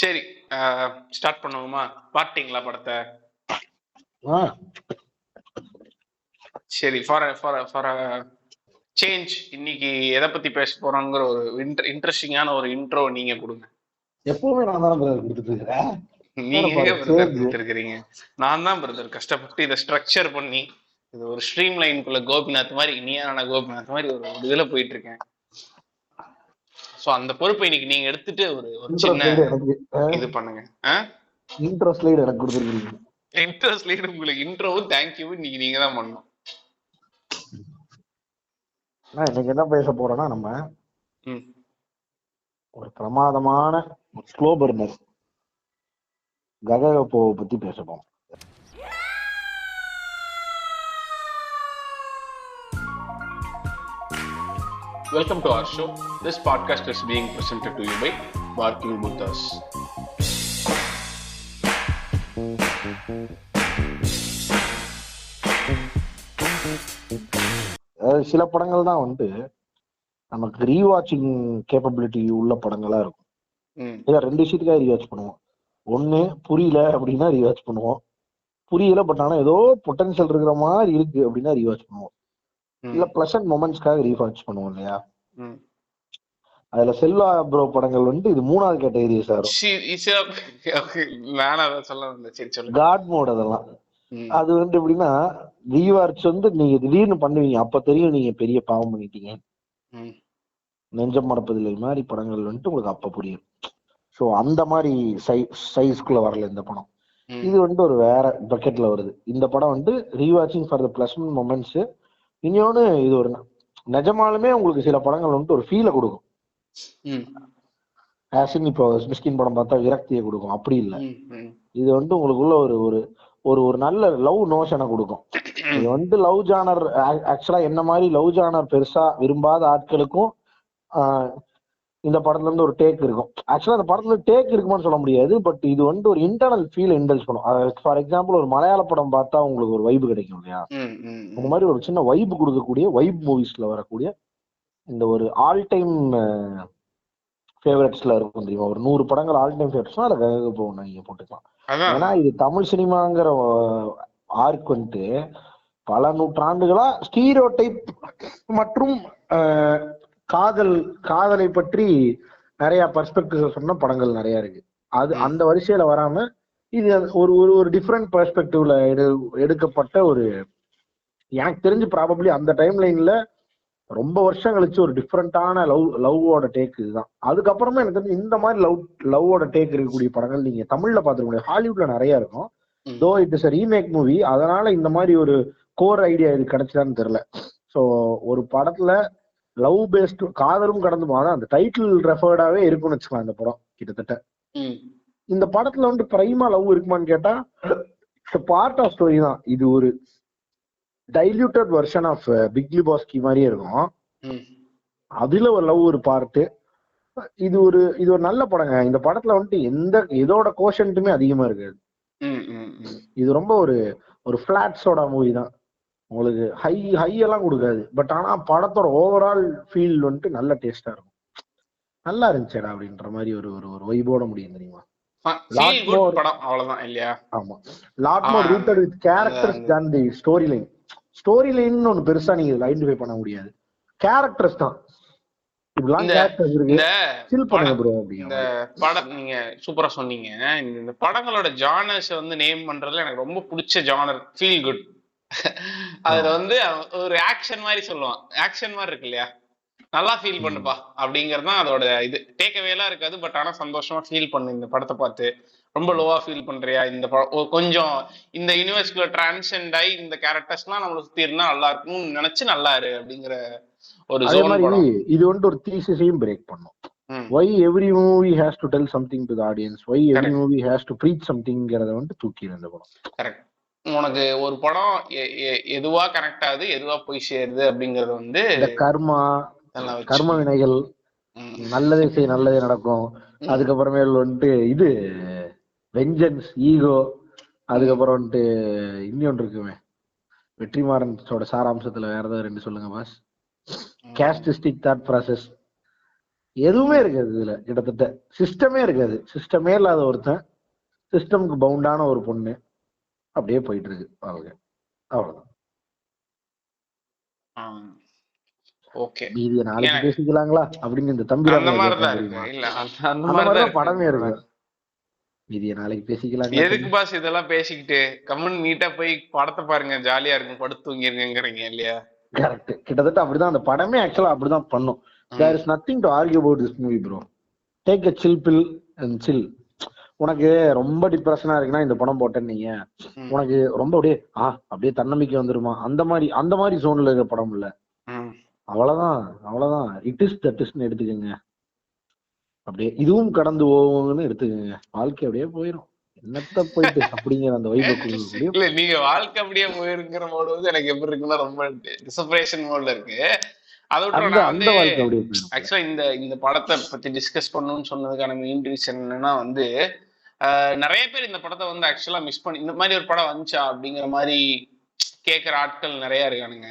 சரி, ஸ்டார்ட் பண்ணுவோமா? பாத்தீங்களா படத்தை? சரி, ஃபார் சேஞ்ச் இன்னைக்கு எதை பத்தி பேச போறோங்கிற ஒரு இன்ட்ரெஸ்டிங்கான ஒரு இன்ட்ரோ நீங்க கொடுங்க. எப்பவுமே நான் தான் பிரதர் கொடுத்துட்டு இருக்கிறேன். நீங்க பிரதர் கொடுத்துருக்கீங்க. நான் தான் பிரதர் கஷ்டப்பட்டு இதை ஸ்ட்ரக்சர் பண்ணி இது ஒரு ஸ்ட்ரீம் லைனுக்குள்ள கோபிநாத் மாதிரி, இனியான கோபிநாத் மாதிரி ஒரு இதுல போயிட்டு இருக்கேன். சோ அந்த பொறுப்பை இன்னைக்கு நீங்க எடுத்துட்டு ஒரு சின்ன இது பண்ணுங்க. இன்ட்ரெஸ்ட் லைட் எனக்கு கொடுத்துருக்கீங்க. இன்ட்ரெஸ்ட் லைட் உங்களுக்கு இன்ட்ரோவும் தேங்க்யூ இன்னைக்கு நீங்க தான் பண்ணணும். இன்னைக்கு என்ன பேச போறோம்னா, நம்ம ஒரு பிரமாதமான ஸ்லோ பர்னர் கககபோவை பத்தி பேச போறோம். Welcome to our show. This podcast is being presented to you by Barking Buddhas. சில படங்கள் தான் வந்து நமக்கு ரீவாட்சிங் கேப்பபிலிட்டி உள்ள படங்களா இருக்கும். ரெண்டு விஷயத்துக்காக ரீவாட்ச் பண்ணுவோம். ஒண்ணு புரியல அப்படின்னா ரீவாட்ச் பண்ணுவோம், புரியல பட் ஆனா ஏதோ பொட்டன்ஷியல் இருக்கிற மாதிரி இருக்கு அப்படின்னா ரீவாட்ச் பண்ணுவோம், இல்ல பிளசன்ட் மொமெண்ட்ஸ்க்காக ரீவாட்ச் பண்ணுவோம் இல்லையா? அதுல செல்வா ப்ரோ படங்கள் வந்து இது மூணாவது கேட்டகரி சார். காட் மோட் அதெல்லாம் அது வந்து எப்படின்னா, ரீவாட்ச் வந்து நீங்க திடீர்னு பண்ணுவீங்க, அப்ப தெரியும் நீங்க பெரிய பாவம் பண்ணிட்டீங்க. நெஞ்சம் மறப்பதில்லை மாதிரி படங்கள் வந்துட்டு உங்களுக்கு அப்ப புரியும். ஸோ அந்த மாதிரி சைஸ்குள்ள வரல இந்த படம். இது வந்து ஒரு வேற பக்கெட்ல வருது. இந்த படம் வந்து ரீவாட்சிங் ஃபார் த பிளசன்ட் மொமெண்ட்ஸ். இன்னொன்னு இது ஒரு நிஜமாலுமே உங்களுக்கு சில படங்கள் வந்துட்டு ஒரு ஃபீலை கொடுக்கும். இப்போ மிஸ்கின் படம் பார்த்தா விரக்தியை கொடுக்கும், அப்படி இல்லை. இது வந்து உங்களுக்குள்ள ஒரு ஒரு ஒரு நல்ல லவ் நோஷனை கொடுக்கும். இது வந்து லவ் ஜானர் ஆக்சுவலா என்ன மாதிரி லவ் ஜானர் பெருசா விரும்பாத ஆட்களுக்கும் இந்த படத்துல இருந்து ஒரு டேக் இருக்கும். ஆக்சுவலா அந்த படத்துல டேக் இருக்குமான்னு சொல்ல முடியாது, பட் இது வந்து ஒரு இன்டர்னல் ஃபீல் இன்டல்ஸ் பண்ணும். ஃபார் எக்ஸாம்பிள் ஒரு மலையாள படம் பார்த்தா உங்களுக்கு ஒரு வைப் கிடைக்கும் இல்லையா? அந்த மாதிரி ஒரு சின்ன வைப் கொடுக்கக்கூடிய வைப் மூவிஸ்ல வரக்கூடிய இந்த ஒரு ஆல் டைம் ஃபேவரட்ஸ்ல இருக்கும் தெரியுமா? ஒரு 100 படங்கள் ஆல் டைம் ஃபேவரட்ஸ்னா அதை போகணும் நீங்க போட்டுக்கலாம். ஏன்னா இது தமிழ் சினிமாங்கிற ஆர்க் வந்துட்டு பல நூற்றாண்டுகளா ஸ்டீரியோ டைப் மற்றும் காதலை பற்றி நிறைய பெர்ஸ்பெக்டிவ் சொன்ன படங்கள் நிறைய இருக்கு. அது அந்த வரிசையில வராம இது ஒரு ஒரு டிஃப்ரெண்ட் பெர்ஸ்பெக்டிவ்ல எடுக்கப்பட்ட ஒரு, எனக்கு தெரிஞ்சு ப்ராபப்ளி அந்த டைம் லைன்ல ரொம்ப வருஷம் கழிச்சு ஒரு டிஃப்ரெண்டான லவ்வோட டேக் இதுதான். அதுக்கப்புறமா எனக்கு தெரிஞ்சு இந்த மாதிரி லவ்வோட டேக் இருக்கக்கூடிய படங்கள் நீங்க தமிழ்ல பாத்துக்க முடியாது, ஹாலிவுட்ல நிறைய இருக்கும். Though it is remake movie, அதனால இந்த மாதிரி ஒரு கோர் ஐடியா இது கிடைச்சதான்னு தெரியல. ஸோ ஒரு படத்துல லவ் பேஸ்ட் காதலும் கடந்து போனா அந்த டைட்டில் ரெஃபர்டாவே இருக்கும்னு வச்சுக்கலாம் இந்த படம் கிட்டத்தட்ட. இந்த படத்துல வந்து பிரைமா லவ் இருக்குமான்னு கேட்டா பார்ட் ஆஃப் ஸ்டோரி தான். இது ஒரு டைல்யூட்டட் வெர்ஷன் ஆஃப் பிக் லிபாஸ்கி மாதிரியே இருக்கும். அதுல ஒரு லவ் ஒரு பார்ட்டு. இது ஒரு நல்ல படங்க. இந்த படத்துல வந்துட்டு எதோட கோஷன்ட்டுமே அதிகமா இருக்காது. இது ரொம்ப ஒரு பிளாட்ஸோட மூவி தான். உங்களுக்கு ஹை எல்லாம் கொடுக்காது, பட் ஆனா படத்தோட ஓவரால் ஃபீல் வந்துட்டு நல்ல டேஸ்டா இருக்கும். நல்லா இருந்துச்சேடா அப்படின்ற மாதிரி ஒரு ஒரு வைபோட முடியும் தெரியுமா? ஆமா, lot more rooted with characters than the story line. Story line ஒன்னு பெருசா நீங்க ஐடென்டிஃபை பண்ண முடியாது, கேரக்டர்ஸ் தான். இந்த படம் நீங்க சூப்பரா சொன்னீங்க. இந்த படங்களோட ஜானர்ஸ் வந்து நேம் பண்றதுல எனக்கு ரொம்ப பிடிச்ச ஜானர் ஃபீல் குட். அதுல வந்து ஒரு ஆக்ஷன் மாதிரி சொல்லுவான், ஆக்ஷன் மாதிரி இருக்கு இல்லையா, நல்லா ஃபீல் பண்ணுப்பா அப்படிங்கறதுதான் அதோட இது. டேக்அவே எல்லாம் இருக்காது, பட் ஆனா சந்தோஷமா ஃபீல் பண்ணு இந்த படத்தை பார்த்து. ரொம்ப லோவா ஃபீல் பண்றியா, இந்த கொஞ்சம் இந்த யூனிவர்ஸ்குள்ள டிரான்சென்ட் ஆகி இந்த கேரக்டர்ஸ் எல்லாம் நம்மள சுத்தி இருந்தா நல்லா இருக்கும்னு நினைச்சு நல்லா இரு அப்படிங்கிற ஒரு ஜோன் படம். இது வந்து ஒரு தீசிஸையும் பிரேக் பண்ணும். Why every movie has to tell something to the audience, why every movie has to preach somethingங்கறத வந்து தூக்கிற இந்த படம். கரெக்ட். உனக்கு ஒரு படம் எதுவா கனெக்ட் ஆகுது, எதுவா போய் சேருது அப்படிங்கறது வந்து கர்ம வினைகள், நல்லதே செய் நல்லதே நடக்கும். அதுக்கப்புறமேல் வந்துட்டு இது வெஞ்சன்ஸ், ஈகோ, அதுக்கப்புறம் வந்துட்டு இன்னொன்று இருக்குமே வெற்றிமாறனோட சாராம்சத்துல வேற ஏதாவது ரெண்டு சொல்லுங்க பாஸ். கேஸ்டிஸ்டிக் தாட் ப்ராசஸ், எதுவுமே இருக்காது இதுல. கிட்டத்தட்ட சிஸ்டமே இருக்காது. சிஸ்டமே இல்லாத ஒருத்தன், சிஸ்டம்க்கு பவுண்டான ஒரு பொண்ணு, அப்படியே போயிட்டு இருக்கு வாழ்க்கை. அவ்வளவுதான். ஓகே, மீதிய நாளைக்கு பேசிக்கலாங்களா அப்படின்னு இந்த தம்பி அந்த மாதிரிதான் இருக்கு. இல்ல அந்த மாதிரிதான் படமே இருக்கு. மீதிய நாளைக்கு பேசிக்கலாம். எதுக்கு பாஸ் இதெல்லாம் பேசிக்கிட்டு கம்முன்னு நீட்டா போய் படத்தை பாருங்க, ஜாலியா இருக்கும், படுத்து தூங்கிருங்கிறீங்க இல்லையா? கரெக்ட். கிட்டத்தட்ட அப்படிதான் அந்த படமே ஆக்சுவலா அப்படிதான் பண்ணும். There is nothing to argue about this movie, bro. Take a chill pill and chill. உனக்கு ரொம்ப டிப்ரெஷனா இருக்குன்னா இந்த படம் போட்டேன்னீங்க, உனக்கு ரொம்ப அப்படியே தன்னம்பிக்கை வந்துருமா, அந்த மாதிரி ஜோன்ல இருக்கிற படம் இல்ல. அவ்வளவுதான். இட் இஸ் தட் இஸ்ன்னு எடுத்துக்கோங்க. அப்படியே இதுவும் கடந்து போகும்னு எடுத்துக்கோங்க. வாழ்க்கை அப்படியே போயிடும். என்னத்த போயிட்டு அப்படிங்கிற அந்த வைபுக்குள்ள இல்ல, நீங்க வாழ்க்கை அப்படியே போயிருக்கிற மோடு வந்து எனக்கு எப்படி இருக்குன்னா ரொம்ப டிசப்ரேஷன் மோட்ல இருக்கு. ஆக்சுவலா இந்த படத்தை பத்தி டிஸ்கஸ் பண்ணணும்னு சொன்னதுக்கான மெயின் ரீசன் என்னன்னா வந்து, நிறைய பேர் இந்த படத்தை வந்து ஆக்சுவலா மிஸ் பண்ணி, இந்த மாதிரி ஒரு படம் வந்துச்சா அப்படிங்கிற மாதிரி கேட்கிற ஆட்கள் நிறைய இருக்கானுங்க.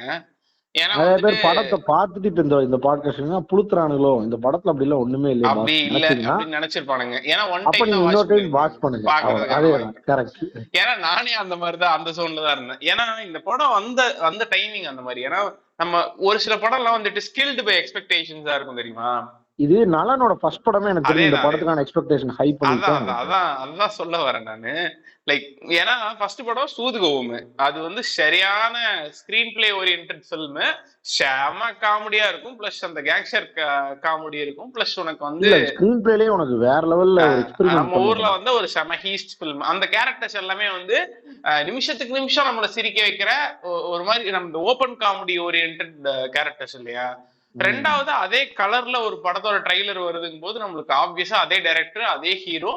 நிறைய பேர் படத்தை பார்த்துட்டு இந்த பாட்காஸ்ட் புளுத்துறானுங்களோ, இந்த படத்துல அப்படி எல்லாம் ஒண்ணுமே இல்ல அப்படி இல்ல அப்படின்னு நினைச்சிருப்பானுங்க. ஏன்னா வாட்ச் பண்ணுங்க. ஏன்னா நானே அந்த மாதிரிதான் அந்த ஜோன்ல தான் இருந்தேன். ஏன்னா இந்த படம் அந்த டைமிங் அந்த மாதிரி. ஏன்னா நம்ம ஒரு சில படம் எல்லாம் வந்துட்டு ஸ்கில்டு பை எக்ஸ்பெக்டேஷன்ஸா இருக்கும் தெரியுமா. இது நலனோட ஃபர்ஸ்ட் படமே எனக்கு தெரியும். இந்த படத்துக்கான எக்ஸ்பெக்டேஷன் ஹை பண்ணிட்டேன். அதான் சொல்ல வரேன் நானு. லைக் ஏன்னா ஃபர்ஸ்ட் படம் சூதுகவும் அது வந்து சரியான ஸ்கிரீன் பிளே ஓரியன்டட் ஃபில்ம், செம காமெடியா இருக்கும், பிளஸ் அந்த கேங்ஸ்டர் காமெடி இருக்கும், பிளஸ் உனக்கு வந்து ஸ்கிரீன் பிளேலயே உனக்கு வேற லெவல்ல நம்ம ஊர்ல வந்து ஒரு செம ஹீஸ்ட் ஃபில்ம். அந்த கேரக்டர்ஸ் எல்லாமே வந்து நிமிஷத்துக்கு நிமிஷம் நம்மள சிரிக்க வைக்கிற ஒரு மாதிரி நம்ம ஓபன் காமெடி ஓரியன்டட் கேரக்டர்ஸ் இல்லையா. ரெண்டாவது அதே கலர்ல ஒரு படத்தோட ட்ரைலர் வருதுங்கும் போது நம்மளுக்கு ஆப்வியஸா அதே டைரக்டர், அதே ஹீரோ,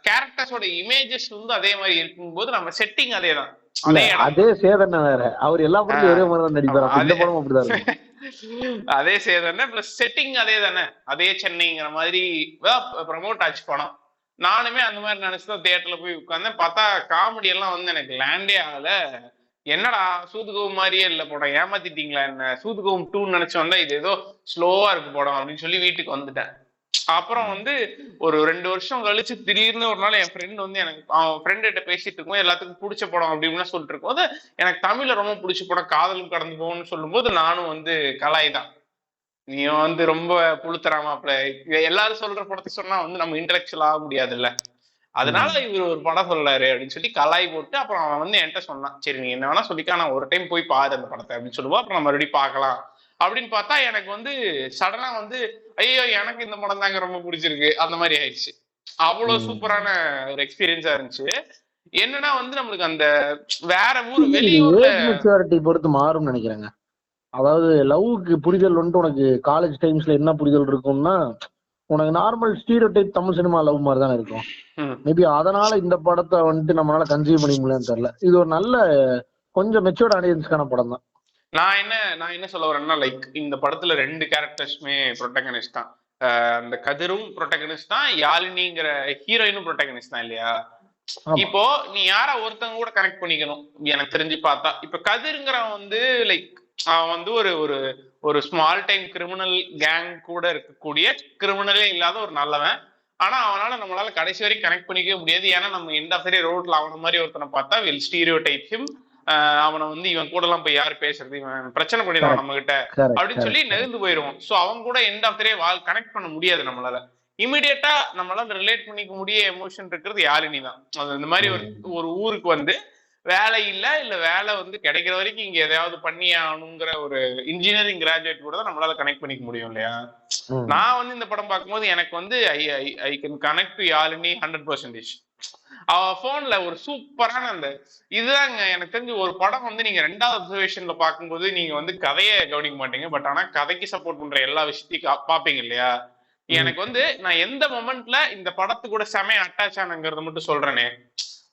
கேரக்டர்ஸோட இமேஜஸ் வந்து அதே மாதிரி இருக்கும்போது நம்ம செட்டிங் அதேதான். அதே சேதன வேற, அவர் எல்லா படத்தையும் ஒரே மாதிரி தான் நடிப்பாரு. இந்த படம் அப்படிதான். அதே சேதன பிளஸ் செட்டிங் அதே தானே, அதே சென்னைங்கிற மாதிரி ப்ரமோட் ஆச்சு படம். நானுமே அந்த மாதிரி நினைச்சுதான் தியேட்டர்ல போய் உட்கார்ந்தேன். பார்த்தா காமெடி எல்லாம் வந்து எனக்கு லேண்டே ஆகல. என்னடா சூதுகவும் மாதிரியே இல்ல படம், ஏமாத்திட்டீங்களா என்ன, சூதுகவும் 2 நினைச்சு வந்தா இது ஏதோ ஸ்லோவா இருக்கு படம் அப்படின்னு சொல்லி வீட்டுக்கு வந்துட்டேன். அப்புறம் வந்து ஒரு 2 வருஷம் கழிச்சு திடீர்னு ஒரு நாள் என் ஃப்ரெண்ட் வந்து எனக்கு அவன் ஃப்ரெண்ட் கிட்ட பேசிட்டு இருக்கும், எல்லாத்துக்கும் பிடிச்ச படம் அப்படின்னு சொல்லிட்டு இருக்கும் போது எனக்கு தமிழ்ல ரொம்ப பிடிச்ச படம் காதலும் கடந்து போகும்னு சொல்லும் போது நானும் வந்து கலாய் தான், நீ வந்து ரொம்ப புளுத்துறாமாப்ல, எல்லாரும் சொல்ற படத்தை சொன்னா வந்து நம்ம இன்டலெக்சுவல் ஆக முடியாது இல்ல, அதனால இவர் ஒரு படம் சொல்றாரு அப்படின்னு சொல்லி கலாய் போட்டு அப்புறம் அவன் வந்து என்கிட்ட சொன்னான், சரி நீ என்ன வேணா சொல்லிக்கா, நான் ஒரு டைம் போய் பாரு அந்த படத்தை அப்படின்னு சொல்லுவோம், அப்புறம் நம்ம மறுபடியும் பார்க்கலாம் அப்படின்னு பார்த்தா எனக்கு வந்து சடனா வந்து ஐயோ எனக்கு இந்த படம் தாங்க ரொம்ப பிடிச்சிருக்கு அந்த மாதிரி ஆயிடுச்சு. அவ்வளவு சூப்பரான ஒரு எக்ஸ்பீரியன்ஸா இருந்துச்சு. என்னன்னா வந்து நம்மளுக்கு அந்த வேற ஊர் வெளியூர்ல மெச்சூரிட்டி பொறுத்து மாறும்னு நினைக்கிறேங்க. அதாவது லவ்வுக்கு புரிதல் வந்துட்டு உனக்கு காலேஜ் டைம்ஸ்ல என்ன புரிதல் இருக்கும்னா, உனக்கு normal stereotype Tamil cinema love மாதிரி தானே இருக்கும். மேபி அதனால இந்த படத்தை வந்துட்டு நம்மளால கன்சியூம் பண்ணிக்க முடியலன்னு தெரியல. இது ஒரு நல்ல கொஞ்சம் மெச்சூர்ட் ஆடியன்ஸ்க்கான படம் தான். நான் என்ன சொல்ல வரேன்னா, லைக் இந்த படத்துல 2 கேரக்டர்ஸ்மே ப்ரொட்டகனிஸ்ட் தான். அந்த கதிரும் ப்ரொட்டகனிஸ்ட் தான், யாழினிங்கிற ஹீரோயினும் ப்ரொட்டகனிஸ்ட் தான் இல்லையா. இப்போ நீ யாரா ஒருத்தங்க கூட கனெக்ட் பண்ணிக்கணும் எனக்கு தெரிஞ்சு பார்த்தா. இப்ப கதிருங்கிறவன் வந்து லைக் அவன் வந்து ஒரு ஸ்மால் டைம் கிரிமினல் கேங் கூட இருக்கக்கூடிய கிரிமினலே இல்லாத ஒரு நல்லவன். ஆனா அவனால நம்மளால கடைசி வரைக்கும் கனெக்ட் பண்ணிக்கவே முடியாது. ஏன்னா நம்ம எந்த சரி ரோட்ல அவன மாதிரி ஒருத்தனை பார்த்தா வில் ஸ்டீரியோடைப் ஹிம், அவனை வந்து இவன் கூட எல்லாம் போய் யாரு பேசுறது, இவன் பிரச்சனை பண்ணிடுவான் நம்ம கிட்ட அப்படின்னு சொல்லி நெருந்து போயிருவோம். சோ அவன் கூட எந்த ஆஃப்டரே கனெக்ட் பண்ண முடியாது நம்மளால. இமிடியேட்டா நம்மளால ரிலேட் பண்ணிக்க முடிய எமோஷன் இருக்கிறது யாழினி தான். அது இந்த மாதிரி ஒரு ஊருக்கு வந்து வேலை இல்ல வேலை வந்து கிடைக்கிற வரைக்கும் இங்க எதையாவது பண்ணி ஆகணுங்கிற ஒரு இன்ஜினியரிங் கிராஜுவேட் கூட தான் நம்மளால கனெக்ட் பண்ணிக்க முடியும் இல்லையா. நான் வந்து இந்த படம் பார்க்கும்போது எனக்கு வந்து I can connect to Yazhini 100%. அவ போன்ல ஒரு சூப்பரான அந்த இதுதாங்க எனக்கு தெரிஞ்சு ஒரு படம் வந்து நீங்க 2வது அப்சர்வேஷன்ல பார்க்கும்போது நீங்க வந்து கதையை கவனிக்க மாட்டீங்க, பட் ஆனா கதைக்கு சப்போர்ட் பண்ற எல்லா விஷயத்தையும் பாப்பீங்க இல்லையா. எனக்கு வந்து நான் எந்த மொமெண்ட்ல இந்த படத்து கூட செமையா அட்டாச் ஆனங்கிறத மட்டும் சொல்றேனே.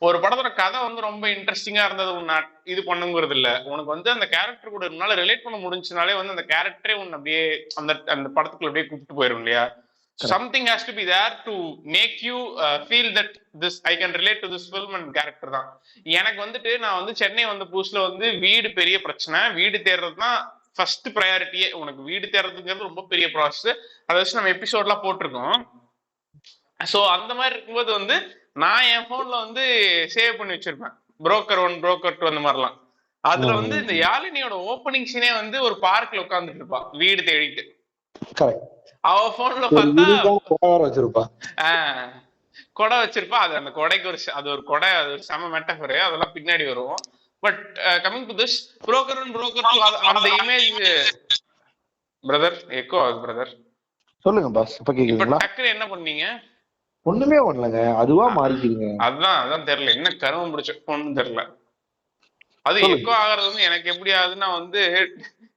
ஒரு படத்தோட கதை வந்து ரொம்ப இன்ட்ரெஸ்டிங்கா இருந்தது உன்னை இது பண்ணுங்கிறது இல்ல, உனக்கு வந்து அந்த கேரக்டர் கூட இருந்தால ரிலேட் பண்ண முடிஞ்சுனாலே வந்து அந்த கேரக்டரே உன்னை அப்படியே அந்த படத்துக்குள்ள அப்படியே கூப்பிட்டு போயிடும் இல்லையா. Something has to be there to make you feel that this I can relate to this film and character தான். எனக்கு வந்துட்டு நான் வந்து சென்னை வந்த புதுசுல வந்து வீடு பெரிய பிரச்சனை, வீடு தேடுறது தான் ஃபர்ஸ்ட் ப்ரையாரிட்டியே. உனக்கு வீடு தேடுறதுங்கிறது ரொம்ப பெரிய ப்ராசஸ். அதை வச்சு நம்ம எபிசோட்லாம் போட்டிருக்கோம். ஸோ அந்த மாதிரி இருக்கும்போது வந்து நான் என் போன்ல வந்து சேவ் பண்ணி வச்சிருப்பேன் புரோக்கர் 1 புரோக்கர் 2 அந்த மாதிரிலாம். அதுல வந்து இந்த யாழினியோட ஓப்பனிங் சீனே வந்து ஒரு பார்க்ல உட்கார்ந்துட்டு இருப்பா வீடு தேடிட்டு. அவ போன்ல பார்த்தா வச்சிருப்பா, கொடை வச்சிருப்பா. அது அந்த கொடைக்கு அது ஒரு கொடை, அது ஒரு செம மெட்டஃபர், அதெல்லாம் பின்னாடி வரும். But coming to this broker 1 broker 2 அந்த இமேஜ் பிரதர் எக்கோ ஆகுது பிரதர். சொல்லுங்க பாஸ். இப்ப கேக்குதுங்களா? டக்குனு என்ன பண்ணீங்க? ஒண்ணுமே பண்ணலங்க, அதுவா மாறிக்கிறீங்க. அதான் தெரியல என்ன கருமம் பிடிச்ச ஒண்ணும் தெரியல. அது எக்கோ ஆகிறது வந்து எனக்கு எப்படி ஆகுதுன்னா வந்து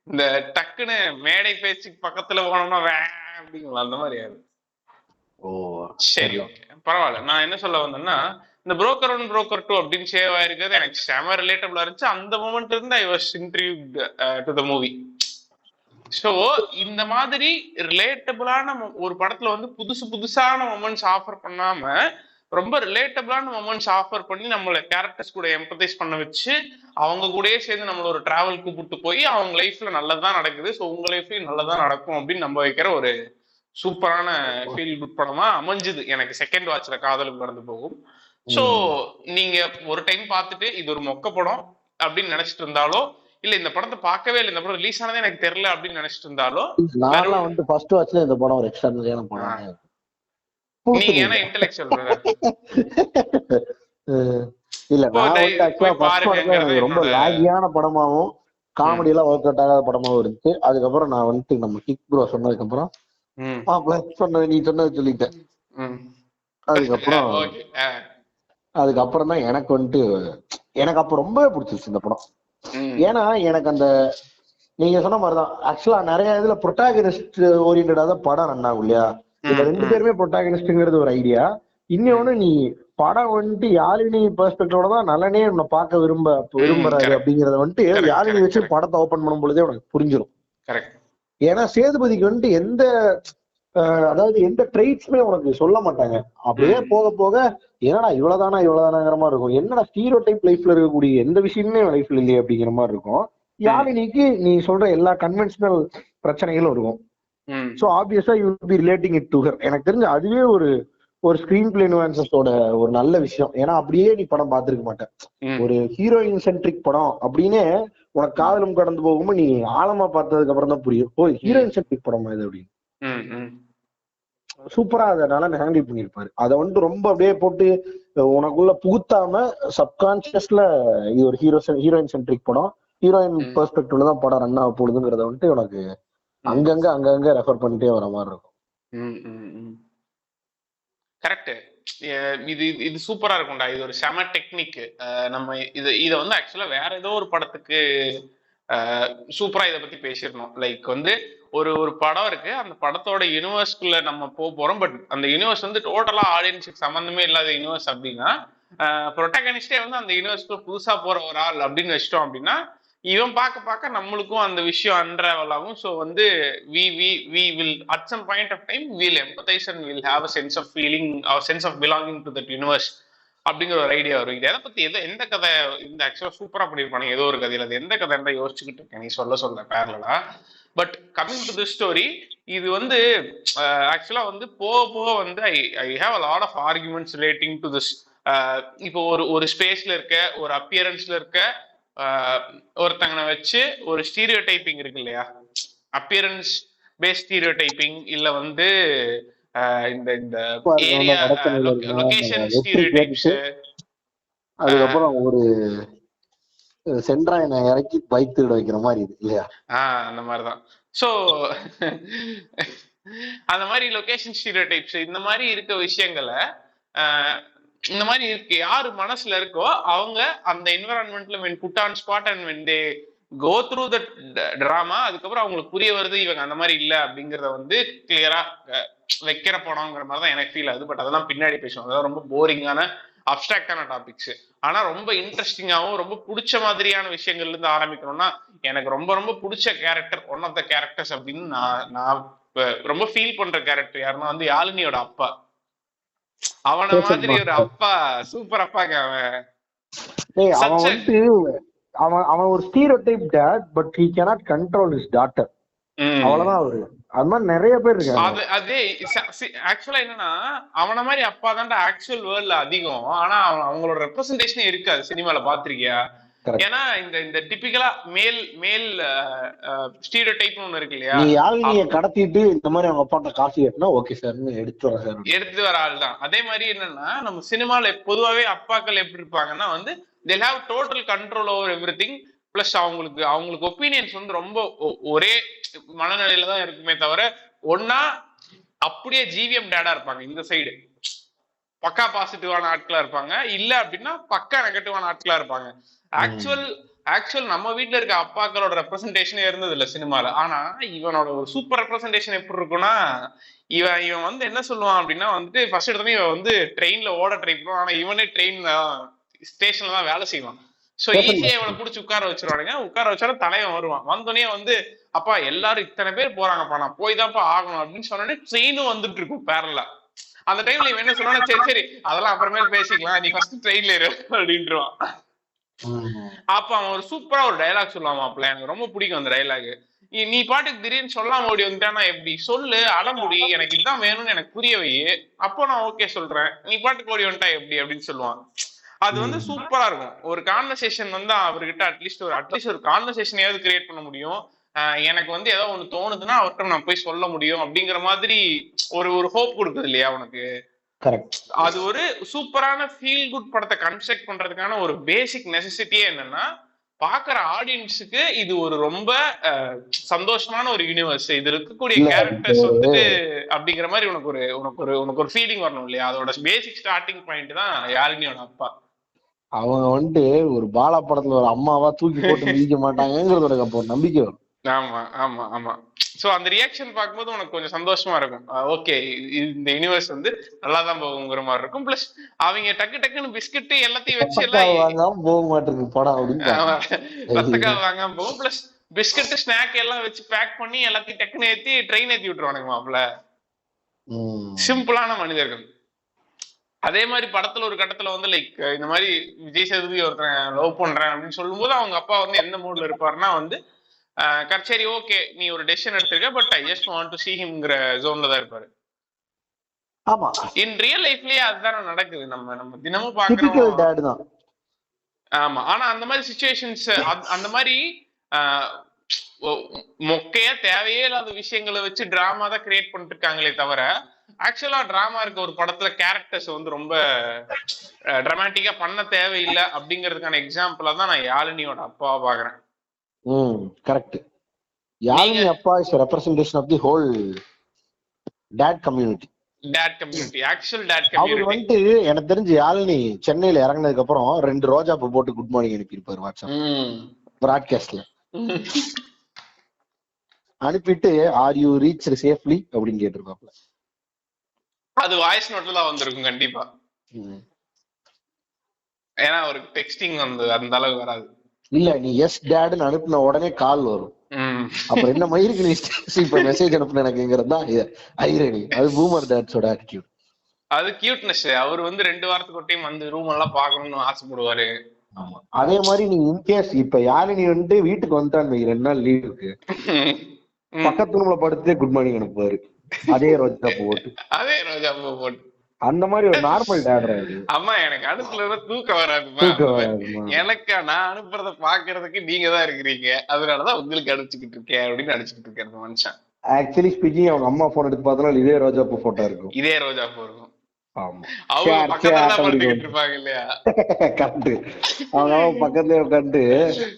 இந்த டக்குன்னு மேடை பேச்சுக்கு பக்கத்துல போனோம்னா அப்படிங்களா அந்த மாதிரி ஆகுது. ஓ சரி ஓகே பரவாயில்ல. நான் என்ன சொல்ல வந்தேன்னா இந்த புரோக்கர் 1 புரோக்கர் 2 அப்படின்னு சேவ் ஆயிருக்கிறது எனக்கு செம ரிலேட்டபிளா இருந்துச்சு. அந்த மொமெண்ட் இருந்து I was intrigued to the movie. So இந்த மாதிரி ரிலேட்டபிளான ஒரு படத்துல வந்து புதுசான மொமெண்ட்ஸ் ஆஃபர் பண்ணாம ரொம்ப ரிலேட்டபிளான மொமெண்ட்ஸ் ஆஃபர் பண்ணி நம்மளை கேரக்டர்ஸ் கூட எம்பத்தைஸ் பண்ண வச்சு அவங்க கூடயே சேர்ந்து நம்மள ஒரு டிராவல் கூப்பிட்டு போய் அவங்க லைஃப்ல நல்லதான் நடக்குது, ஸோ உங்க லைஃப்லயும் நல்லதான் நடக்கும் அப்படின்னு நம்ப வைக்கிற ஒரு சூப்பரான ஃபீல் குட் படமா அமைஞ்சுது எனக்கு செகண்ட் வாட்ச்ல காதலும் கடந்து போகும். ஸோ நீங்க ஒரு டைம் பார்த்துட்டு இது ஒரு மொக்க படம் அப்படின்னு நினைச்சிட்டு இருந்தாலோ, இல்ல இந்த படத்தை பார்க்கவே இல்லை, இந்த படம் ரிலீஸ் ஆனதே எனக்கு தெரியல அப்படின்னு நினைச்சிட்டு இருந்தாலோ, நான் வந்து ஃபர்ஸ்ட் வாட்ச்ல இந்த படம் ஒரு எக்ஸ்ட்ராடினரியான படம். நீங்க ஏன்னா இன்டெலெக்சுவல் பிரதர் இல்ல, நான் வந்து ஆக்சுவலா ஃபர்ஸ்ட் படத்துல எனக்கு ரொம்ப லாகியான படமாவும் காமெடி எல்லாம் ஒர்க் அவுட் ஆகாத படமாவும் இருந்துச்சு. அதுக்கப்புறம் நான் வந்துட்டு நம்ம கிக் ப்ரோ சொன்னதுக்கு அப்புறம் சொன்னது நீ சொன்னது சொல்லிட்டேன். அதுக்கப்புறம் தான் எனக்கு வந்துட்டு எனக்கு அப்ப ரொம்பவே பிடிச்சிருச்சு இந்த படம். ஏன்னா எனக்கு அந்த நீங்க சொன்ன மாதிரிதான் ஆக்சுவலா நிறைய இதுல ப்ரொட்டாகனிஸ்ட் ஓரியன்டா தான் படம் ரன் ஆகும் இல்லையா. இந்த 2 பேருமே ப்ரொட்டாகனிஸ்ட்ங்கிறது ஒரு ஐடியா. இன்னொன்னு நீ படம் வந்துட்டு யாழினி பெர்ஸ்பெக்டிவோட தான் நலனே உன்னை பார்க்க விரும்புறாரு அப்படிங்கறத வந்துட்டு யாழினி வச்சு படத்தை ஓபன் பண்ணும் பொழுதே உனக்கு புரிஞ்சிடும். ஏன்னா சேதுபதிக்கு வந்துட்டு அதாவது எந்த ட்ரெய்ட்ஸுமே உனக்கு சொல்ல மாட்டாங்க. அப்படியே போக போக என்னடா இவ்வளவுதானாங்கிற மாதிரி இருக்கும். என்னடா ஸ்டீரியோ டைப் லைஃப்ல இருக்கக்கூடிய எந்த விஷயமே லைஃப்ல இல்லையே அப்படிங்கிற மாதிரி இருக்கும். யாழினிக்கு நீ சொல்ற எல்லா கன்வென்ஷனல் பிரச்சனைகளும் இருக்கும். சோ ஆப்வியஸா you will be relating it to her. எனக்கு தெரிஞ்ச அதுவே ஒரு ஸ்கிரீன் பிளே நுவான்சஸோட ஒரு நல்ல விஷயம். ஏன்னா அப்படியே நீ படம் பார்த்திருக்க மாட்டேன். ஒரு ஹீரோயின் சென்ட்ரிக் படம் அப்படின்னு உனக்கு காதலும் கடந்து போகும்போது நீ ஆழமா பார்த்ததுக்கு அப்புறம் தான் புரியும், ஓ ஹீரோயின் சென்ட்ரிக் படமா இது அப்படின்னு. சூப்பரா அதனால ஹேண்டில் பண்ணிருப்பாரு. அதை வந்துட்டு ரொம்ப அப்படியே போட்டு உனக்குள்ள புகுத்தாம சப்கான்சியஸ்ல இது ஒரு ஹீரோயின் சென்ட்ரிக் படம், ஹீரோயின் பெர்ஸ்பெக்டிவ்ல தான் படம் ரன் ஆக போகுதுங்கிறத வந்துட்டு உனக்கு அங்கங்க ரெஃபர் பண்ணிட்டே வர மாதிரி இருக்கும். கரெக்ட். இது சூப்பரா இருக்கும்டா. இது ஒரு செம டெக்னிக். நம்ம இதை வந்து ஆக்சுவலா வேற ஏதோ ஒரு படத்துக்கு சூப்பரா இதை பத்தி பேசிடணும். லைக் வந்து ஒரு படம் இருக்கு, அந்த படத்தோட யூனிவர்ஸ்குள்ள நம்ம போறோம். பட் அந்த யூனிவர்ஸ் வந்து டோட்டலா ஆடியன்ஸுக்கு சம்பந்தமே இல்லாத யூனிவர்ஸ் அப்படின்னா ப்ரொட்டகனிஸ்டே வந்து அந்த யூனிவர்ஸ்குள்ள புதுசா போற ஒரு ஆள் அப்படின்னு வச்சிட்டோம் அப்படின்னா இவன் பார்க்க நம்மளுக்கும் அந்த விஷயம் அன்ராவல் ஆகும். ஸோ வந்து we will at some point of time we'll empathize and we'll have a sense of feeling, a sense of belonging to that universe அப்படிங்கிற ஒரு ஐடியா வரும். இது எதை பத்தி எந்த கதை இந்த ஆக்சுவலா சூப்பரா பண்ணிருப்பாங்க ஏதோ ஒரு கதையில. அது எந்த கதை யோசிச்சுக்கிட்டு இருக்கேன் நீ சொல்ல பேரலா. But coming to this story, இது வந்து ஆக்சுவலா வந்து போக வந்து I have a lot of arguments relating to this. இப்போ ஒரு ஸ்பேஸ்ல இருக்க ஒரு அப்பியரன்ஸ்ல இருக்க ஒருத்தங்கனை வச்சு ஒரு ஸ்டீரியோ டைப்பிங் இருக்கு இல்லையா, அப்பியரன்ஸ் பேஸ்ட் ஸ்டீரியோ டைப்பிங், இல்ல வந்து இந்த ஏரியா லொகேஷன் ஸ்டீரியோ டைப்ஸ், அதுக்கப்புறம் ஒரு சென்ட்ராயனை இறக்கி பைக் திருட வைக்கிற மாதிரி இது இல்லையா, அந்த மாதிரிதான். ஸோ அந்த மாதிரி லொகேஷன் ஸ்டீரியோ டைப்ஸ் இந்த மாதிரி இருக்க விஷயங்களை இந்த மாதிரி இருக்கு யாரு மனசுல இருக்கோ அவங்க அந்த என்விரான்மெண்ட்ல when put on spot and when they go through the drama அதுக்கப்புறம் அவங்களுக்கு புரிய வருது இவங்க அந்த மாதிரி இல்ல அப்படிங்கறத வந்து கிளியரா வைக்கிற படம்ங்கிற மாதிரி தான் எனக்கு ஃபீல் ஆகுது. பட் அதெல்லாம் பின்னாடி பேசுவோம். அதெல்லாம் ரொம்ப போரிங்கான அப்டிராக்டான டாபிக்ஸ். ஆனா ரொம்ப இன்ட்ரெஸ்டிங்காகவும் ரொம்ப பிடிச்ச மாதிரியான விஷயங்கள்ல இருந்து ஆரம்பிக்கணும்னா எனக்கு ரொம்ப பிடிச்ச character one of the characters அப்படின்னு நான் ரொம்ப ஃபீல் பண்ற கேரக்டர் யாருன்னா வந்து யாழினியோட அப்பா. அவன மாதிரி ஒரு அப்பா, சூப்பர் அப்பாங்க அவன். அவன் வந்துட்டு அவன் ஒரு stereotype date, but he cannot control his daughter. அவ்வளவுதான் அவரு. அது மாதிரி நிறைய பேர் இருக்காங்க. அதே ஆக்சுவலா என்னன்னா, அவன மாதிரி அப்பா தான்டா ஆக்சுவல் வேர்ல்ட்ல அதிகம். ஆனா அவங்களோட ரெப்ரசன்டேஷனே இருக்காது சினிமால, பாத்திருக்கியா? ஏன்னா இந்த டிபிக்கலா மேல் ஸ்டீரியோடைப்னு ஒண்ணு இருக்கு இல்லையா, நீ யாழினியை கடத்திட்டு இந்த மாதிரி அவங்க அப்பாட்ட காசு கேட்டா ஓகே சார் எடுத்து வர ஆள் தான். அதே மாதிரி என்னன்னா, நம்ம சினிமால பொதுவாவே அப்பாக்கள் எப்படி இருப்பாங்கன்னா வந்து they have total control over everything. Plus அவங்களுக்கு ஒப்பீனியன்ஸ் வந்து ரொம்ப ஒரே மனநிலையில தான் இருக்குமே தவிர, ஒன்னா அப்படியே ஜிவிஎம் டேடா இருப்பாங்க இந்த சைடு, பக்கா பாசிட்டிவான ஆட்களா இருப்பாங்க, இல்ல அப்படின்னா பக்கா நெகட்டிவான ஆட்களா இருப்பாங்க. ஆக்சுவல் நம்ம வீட்டுல இருக்க அப்பாக்களோட ரெப்ரசன்டேஷனே இருந்தது இல்ல சினிமால. ஆனா இவனோட ஒரு சூப்பர் ரெப்ரசன்டேஷன் எப்படி இருக்கும்னா, இவன் வந்து என்ன சொல்லுவான் அப்படின்னா வந்துட்டு ஃபர்ஸ்ட் எடுத்தோடனே இவன் வந்து ட்ரெயின்ல ஓட ட்ரை பண்ணுவான். ஆனா இவனே ட்ரெயின் ஸ்டேஷன்ல தான் வேலை செய்வான். சோ ஈஸியா இவனை புடிச்சு உட்கார வச்சிருவானுங்க. உட்கார வச்சாலும் தலைவன் வருவான். வந்தோடனே வந்து அப்பா எல்லாரும் இத்தனை பேர் போறாங்கப்பா, நான் போய் தான்ப்பா ஆகணும் அப்படின்னு சொன்னோடனே ட்ரெயினும் வந்துட்டு இருக்கும் பேரலா. அந்த டைம்ல இவன் என்ன சொல்லுவானா, சரி அதெல்லாம் அப்புறமேல் பேசிக்கலாம், நீ ஃபர்ஸ்ட் ட்ரெயின்ல இரு அப்படின்ட்டுருவான். அப்ப அவன் ஒரு சூப்பரா ஒரு டைலாக் சொல்லுவான் மாப்பிள்ள, எனக்கு ரொம்ப பிடிக்கும் அந்த டைலாக். நீ பாட்டுக்கு திடீர்னு சொல்லாம ஓடி வந்துட்டானா எப்படி, சொல்லு அடம்புடி, எனக்கு இதுதான் வேணும்னு எனக்கு புரிய வை, அப்போ நான் ஓகே சொல்றேன், நீ பாட்டுக்கு ஓடி வந்துட்டா எப்படி அப்படின்னு சொல்லுவான். அது வந்து சூப்பரா இருக்கும். ஒரு கான்வர்சேஷன் வந்து அவர்கிட்ட அட்லீஸ்ட் ஒரு கான்வர்சேஷனையாவது கிரியேட் பண்ண முடியும். எனக்கு வந்து ஏதோ ஒண்ணு தோணுதுன்னா அவர்கிட்ட நான் போய் சொல்ல முடியும் அப்படிங்கிற மாதிரி ஒரு ஹோப் கொடுக்குது இல்லையா உனக்கு. அது ஒரு சூப்பரான ஃபீல் குட் படத்தை கன்ஸ்ட்ரக்ட் பண்றதுக்கான ஒரு பேசிக் நெசசிட்டியே என்னன்னா, பாக்குற ஆடியன்ஸுக்கு இது ஒரு ரொம்ப சந்தோஷமான ஒரு யூனிவர்ஸ், இது இருக்கக்கூடிய கேரக்டர்ஸ் வந்துட்டு அப்படிங்கிற மாதிரி உனக்கு ஒரு ஃபீலிங் வரணும் இல்லையா. அதோட பேசிக் ஸ்டார்டிங் பாயிண்ட் தான் யாழினியோட அப்பா. அவங்க வந்துட்டு ஒரு பாலா படத்துல ஒரு அம்மாவா தூக்கி போட்டு மிதிக்க மாட்டாங்கிறது அப்போ நம்பிக்கை வரும். ஆமா ஆமா ஆமா. சோ அந்த ரியாக்ஷன் பார்க்கும்போது உனக்கு கொஞ்சம் சந்தோஷமா இருக்கும். ஓகே இந்த யூனிவர்ஸ் வந்து நல்லா தான் போகுங்கிற மாதிரி இருக்கும். பிளஸ் அவங்க டக்குன்னு பிஸ்கட் எல்லாத்தையும் வச்சு எல்லாம் போக மாட்டேங்குது படம் ரத்தக்காய் வாங்காம போகும். பிளஸ் பிஸ்கட் ஸ்நாக் எல்லாம் வச்சு பேக் பண்ணி எல்லாத்தையும் டக்குன்னு ஏத்தி ட்ரெயின் ஏத்தி விட்டுருவானுங்க மாப்பிள்ள. சிம்பிளான மனிதர்கள். அதே மாதிரி படத்துல ஒரு கட்டத்துல வந்து லைக் இந்த மாதிரி விஜய் சேதுபதி ஒருத்தன் லவ் பண்றேன் அப்படின்னு சொல்லும் போது அவங்க அப்பா வந்து எந்த மூட்ல இருப்பாருன்னா வந்து சரி ஓகே நீ ஒரு டெசிஷன் எடுத்திருக்க, but I just want to see himங்கிற ஜோன்ல தான் இருப்பாரு. ஆமா, இன் ரியல் லைஃப்லயே அதுதான் நடக்குது. நம்ம தினமும் பாக்குறோம். ஆமா, ஆனா அந்த மாதிரி சிச்சுவேஷன்ஸ், அந்த மாதிரி மொக்கையா தேவையே இல்லாத விஷயங்களை வச்சு டிராமா தான் கிரியேட் பண்ணிட்டு இருக்காங்களே தவிர, ஆக்சுவலா டிராமா இருக்க ஒரு படத்துல கேரக்டர்ஸ் வந்து ரொம்ப டிராமாட்டிக்கா பண்ண தேவையில்லை அப்படிங்கிறதுக்கான எக்ஸாம்பிளா தான் நான் யாழினியோட அப்பாவை பாக்குறேன். கரெக்ட். யாழினி அப்பா is representation of the whole that community. Actual that community. அவர் வந்து எனக்கு தெரிஞ்சு யாழினி சென்னையில இறங்கினதுக்கு அப்புறம் 2 ரோஜா பூ போட்டு குட் மார்னிங் அனுப்பியிருப்பாரு வாட்ஸ்அப் பிராட்காஸ்ட்ல. அனுப்பிட்டு ஆர் யூ ரீச் சேஃப்லி அப்படின்னு கேட்டிருப்பாப்ல. அது வாய்ஸ் நோட்ல தான் வந்திருக்கும் கண்டிப்பா. ஏன்னா ஒரு டெக்ஸ்டிங் வந்து அந்த அளவுக்கு வராது. இல்ல நீ எஸ் டேட்னு அனுப்பின உடனே கால் வரும். அப்புறம் என்ன மயிருக்கு நீ இப்ப மெசேஜ் அனுப்புன எனக்குங்கிறது தான் ஐரனி. அது பூமர் டேட்ஸோட ஆட்டிடியூட். அது கியூட்னஸ். அவர் வந்து 2 வாரத்துக்கு ஒரு டைம் வந்து ரூம் எல்லாம் பாக்கணும்னு ஆசைப்படுவாரு. அதே மாதிரி நீ இன்கேஸ் இப்ப யாழினி வந்து வீட்டுக்கு வந்துட்டான்னு 2 நாள் லீவுக்கு பக்கத்து ரூம்ல படுத்து குட் மார்னிங் அனுப்புவாரு. அதே ரோஜா பூ போட்டு. அந்த மாதிரி ஒரு நார்மல் டேட். அம்மா எனக்கு அடுப்புல தூக்கம் வராது, எனக்கு நான் அனுப்புறத பாக்குறதுக்கு நீங்க தான் இருக்கிறீங்க, அதனாலதான் உங்களுக்கு அடிச்சுக்கிட்டு இருக்கேன் அப்படின்னு அடிச்சுக்கிட்டு இருக்காரு மனுஷன். ஆக்சுவலி ஸ்பீக்கிங் அவங்க அம்மா போன் எடுத்து பார்த்தாலும் இதே ரோஜா பூ போட்டோ இருக்கும். இதே ரோஜா பூ இருக்கும். அவங்க பக்கத்துலயே உட்காந்து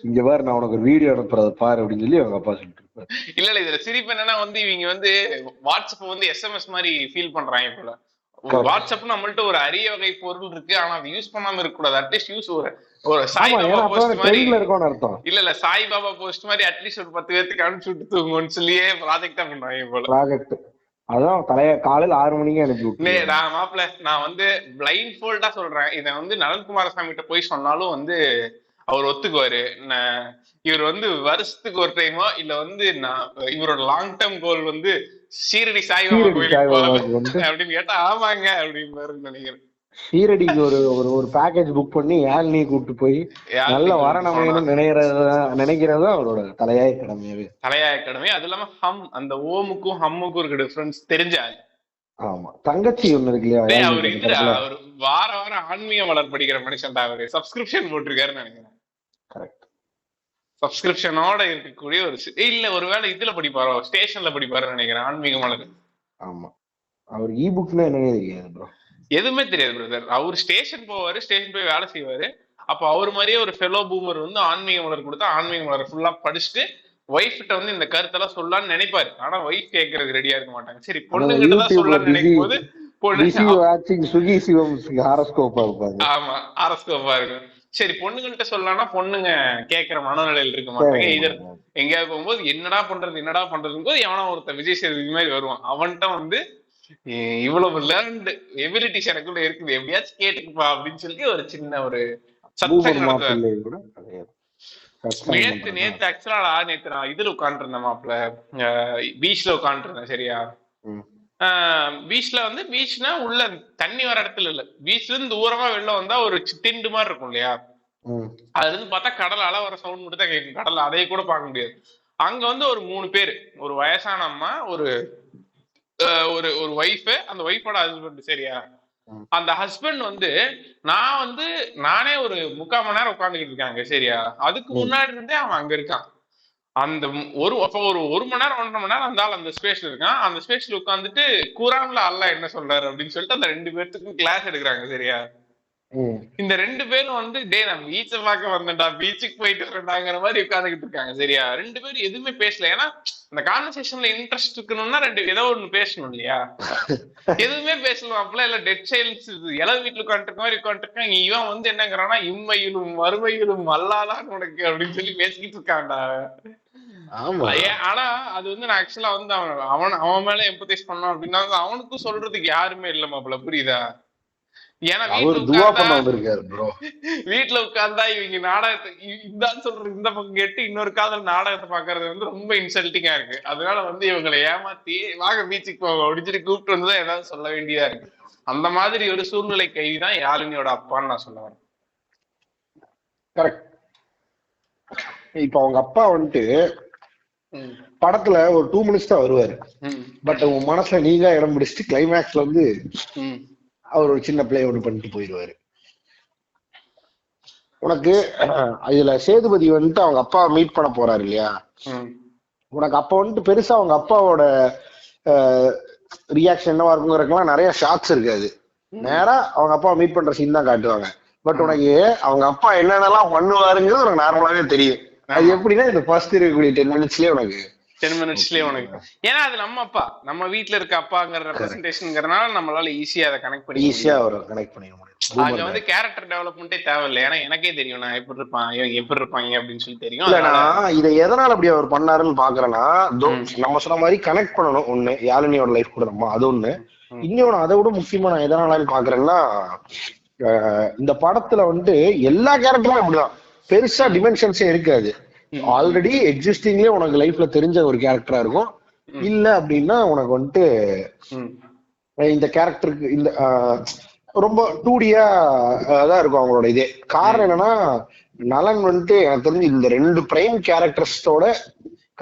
இங்க பாரு நான் உனக்கு ஒரு வீடியோ அனுப்புறத பாரு அப்படின்னு சொல்லி அவங்க அப்பா சொல்லிட்டு இருப்பாரு. இல்ல இதுல சிரிப்பு என்னன்னா வந்து இவங்க வந்து வாட்ஸ்அப் வந்து எஸ்எம்எஸ் மாதிரி ஃபீல் பண்றாங்க போல. வாட்ஸ்அப் நம்மள்ட்ட ஒரு அரிய வகை பொருள் இருக்கு, ஆனா அது யூஸ் பண்ணாம இருக்க கூடாது. அட்லீஸ்ட் யூஸ் ஒரு சாய்பாபா போஸ்ட் மாதிரி இல்ல சாய்பாபா போஸ்ட் மாதிரி அட்லீஸ்ட் ஒரு 10 பேருக்கு அனுப்பிச்சு விட்டு தூங்குன்னு சொல்லியே ப்ராஜெக்டா பண்றாங்க போல. ப்ராஜெக்ட் அதான் காலையில 6 மணிக்கு அனுப்பி விட்டு. நான் மாப்பிள்ள நான் வந்து பிளைண்ட் ஃபோல்டா சொல்றேன். இதை வந்து நலன்குமாரசாமி கிட்ட போய் சொன்னாலும் வந்து அவர் ஒத்துக்குவாரு. இவர் வந்து வருஷத்துக்கு ஒரு டைமோ இல்ல வந்து இவரோட லாங் டேர்ம் கோல் வந்து சீரடி சாய்பாபா கோயிலுக்கு அப்படின்னு கேட்டா ஆமாங்க அப்படின்னு நினைக்கிறேன். ஷீரடிக்கு ஒரு ஒரு ஒரு பேக்கேஜ் புக் பண்ணி யாழ்னி கூப்பிட்டு போய் நல்ல வரணமைன்னு நினைக்கிறது அவரோட தலையாய கடமையாவே. தலையாய கடமை. அது இல்லாம அந்த ஓமுக்கும் ஹம்முக்கும் இருக்க டிஃபரன்ஸ் தெரிஞ்சா. ஆமா, தங்கச்சி ஒண்ணு இருக்கு இல்லையா, அவரு வார வாரம் ஆன்மீக மலர் படிக்கிற மனுஷன்டா. அவரு சப்ஸ்கிரிப்ஷன் போட்டிருக்காருன்னு நினைக்கிறேன். கரெக்ட். சப்ஸ்கிரிப்ஷனோட இருக்கக்கூடிய ஒரு இல்ல, ஒருவேளை இதுல படிப்பாரோ, ஸ்டேஷன்ல படிப்பாருன்னு நினைக்கிறேன் ஆன்மீக மலர். ஆமா, அவர் இ புக்னா என்னன்னே தெரியாது ப்ரோ. எதுவுமே தெரியாது பிரதர். அவர் ஸ்டேஷன் போவாரு, ஸ்டேஷன் போய் வேலை செய்வாரு. அப்போ அவர் மாதிரியே ஒரு ஃபெலோ பூமர் வந்து ஆன்மீக மலர் கொடுத்தா ஆன்மீக மலர் ஃபுல்லா படிச்சுட்டு ஒய்ஃப் கிட்ட வந்து இந்த கருத்தெல்லாம் சொல்லலாம்னு நினைப்பாரு. ஆனா ஒய்ஃப் கேட்கறதுக்கு ரெடியா இருக்க மாட்டாங்க. சரி, பொண்ணுகிட்ட தான் சொல்லலாம்னு நினைக்கும் போது ஆமா ஹாரோஸ்கோப்பா இருக்கும். சரி, பொண்ணுங்கள்ட்ட சொல்லலாம்னா பொண்ணுங்க கேட்கற மனநிலையில் இருக்க மாட்டாங்க. இதர் எங்கேயாவது போகும்போது என்னடா பண்றதுன்னு போது எவனா ஒருத்தன் விஜய் சேதுபதி மாதிரி வருவான். அவன்கிட்ட வந்து இவ்வளவு லேர்ன்டு எபிலிட்டிஸ் எனக்குள்ள இருக்குது, எப்படியாச்சும் கேட்டுக்குப்பா அப்படின்னு சொல்லி ஒரு சின்ன ஒரு சத்தம் நடத்துவாரு. நேத்து ஆக்சுவலா நேத்து நான் இதுல உட்காந்துருந்தேன் மாப்ள, பீச்ல உட்காந்துருந்தேன். சரியா, பீச்ல வந்து பீச்னா உள்ள தண்ணி வர இடத்துல இல்ல, பீச்ல இருந்து தூரமா வெளில வந்தா ஒரு திண்டு மாதிரி இருக்கும் இல்லையா, அதுல இருந்து பார்த்தா கடல் அலை வர சவுண்ட் மட்டும் தான் கேட்கும், கடல் அதையே கூட பார்க்க முடியாது. அங்க வந்து ஒரு 3 பேர், ஒரு வயசான அம்மா, ஒரு ஒரு ஒய்ஃப், அந்த ஒய்ஃபோட ஹஸ்பண்ட். சரியா, அந்த ஹஸ்பண்ட் வந்து நானே ஒரு 3/4 மணி நேரம் உட்காந்துக்கிட்டு இருக்காங்க. சரியா, அதுக்கு முன்னாடி இருந்தே அவன் அங்க இருக்கான். அந்த ஒரு மணி நேரம் 1.5 மணி நேரம் அந்த ஸ்பேஸ்ல இருக்கான். அந்த ஸ்பேஸ்ல உட்காந்துட்டு குரான்ல அல்லாஹ் என்ன சொல்றாரு அப்படின்னு சொல்லிட்டு அந்த 2 பேர்த்துக்கும் கிளாஸ் எடுக்கிறாங்க. சரியா, இந்த 2 பேரும் வந்து டே நான் பீச்சை பார்க்க வந்தேன்டா, பீச்சுக்கு போயிட்டு வரேன்டாங்கிற மாதிரி உட்காந்துக்கிட்டு இருக்காங்க. சரியா, 2 பேரும் எதுவுமே பேசல. ஏன்னா இந்த கான்வர்சேஷன்ல இன்ட்ரெஸ்ட் இருக்கணும்னா ஏதோ ஒண்ணு பேசணும் இல்லையா. எதுவுமே பேசலாம் அப்பல இல்ல, டெட் சைல்ட்ஸ் இளவு வீட்டுல உட்காந்துருக்க மாதிரி உட்காந்துருக்காங்க. இவன் வந்து என்னங்கிறான்னா இம்மையிலும் மறுமையிலும் அல்லாதான் உனக்கு அப்படின்னு சொல்லி பேசிக்கிட்டு இருக்கான்டா. ஆனா அது வந்து நான் ஆக்சுவலா வந்து அவன் மேல எம்பத்தைஸ் பண்ணோம் அப்படின்னா அவனுக்கும் சொல்றதுக்கு யாருமே இல்ல மாப்ள, புரியுதா. ஏன்னா வீட்டுல உட்கார்ந்தா இவங்க நாடகத்தை இதான் சொல்றது, இந்த பக்கம் கேட்டு இன்னொரு காதல் நாடகத்தை பாக்குறது வந்து ரொம்ப இன்சல்ட்டிங்கா இருக்கு. அதனால வந்து இவங்களை ஏமாத்தி வாங்க பீச்சுக்கு போக அப்படின்னு கூப்பிட்டு வந்துதான் ஏதாவது சொல்ல வேண்டியதா இருக்கு. அந்த மாதிரி ஒரு சூழ்நிலை கைதிதான் யாழினியோட அப்பான்னு நான் சொல்ல வரேன். கரெக்ட். இப்ப அவங்க அப்பா வந்துட்டு படத்துல ஒரு 2 மினிட்ஸ் தான் வருவாரு. பட் உங்க மனசுல நீங்க இடம் பிடிச்சிட்டு கிளைமேக்ஸ்ல வந்து அவர் ஒரு சின்ன பிளே ஒன்று பண்ணிட்டு போயிடுவாரு. உனக்கு இதுல சேதுபதி வந்துட்டு அவங்க அப்பா மீட் பண்ண போறாரு இல்லையா, உனக்கு அப்ப வந்துட்டு பெருசா அவங்க அப்பாவோட ரியாக்ஷன் என்னவா இருக்குங்கிறதுக்கெல்லாம் நிறைய ஷாட்ஸ் இருக்காது. நேரா அவங்க அப்பா மீட் பண்ற சீன் தான் காட்டுவாங்க. பட் உனக்கு அவங்க அப்பா என்னென்னலாம் பண்ணுவாருங்கிறது உனக்கு நார்மலாவே தெரியும். அது எப்படின்னா இந்த ஃபர்ஸ்ட் இருக்கக்கூடிய 10 மினிட்ஸ்லயே உனக்கு ஏன்னா அது நம்ம அப்பா, நம்ம வீட்டுல இருக்க அப்பாங்கிற ரெப்ரசன்டேஷன்ங்கறனால நம்மளால ஈஸியா அதை கனெக்ட் பண்ணி முடியும். அங்க வந்து கேரக்டர் டெவலப்மெண்டே தேவையில்லை. ஏன்னா எனக்கே தெரியும் நான் எப்படி இருப்பாங்க அப்படின்னு சொல்லி தெரியும். இதை எதனால அப்படி அவர் பண்ணாருன்னு பாக்குறேன்னா, நம்ம சொன்ன மாதிரி கனெக்ட் பண்ணணும். ஒண்ணு யாழினியோட லைஃப் கூட நம்ம அது ஒண்ணு. இன்னொன்னு அதை விட முக்கியமா நான் எதனால பாக்குறேன்னா, இந்த படத்துல வந்துட்டு எல்லா கேரக்டரும் அப்படிதான், பெருசா டிமென்ஷன்ஸே இருக்காது. ஆல்ரெடி எக்ஸிஸ்டிங்லயே உனக்கு லைஃப்ல தெரிஞ்ச ஒரு கேரக்டரா இருக்கும். இல்ல அப்படின்னா உனக்கு வந்துட்டு இந்த கேரக்டருக்கு இந்த ரொம்ப 2Dயா தான் இருக்கும் அவங்களோட இதே. காரணம் என்னன்னா, நலன் வந்துட்டு எனக்கு தெரிஞ்சு இந்த 2 பிரைம் கேரக்டர்ஸோட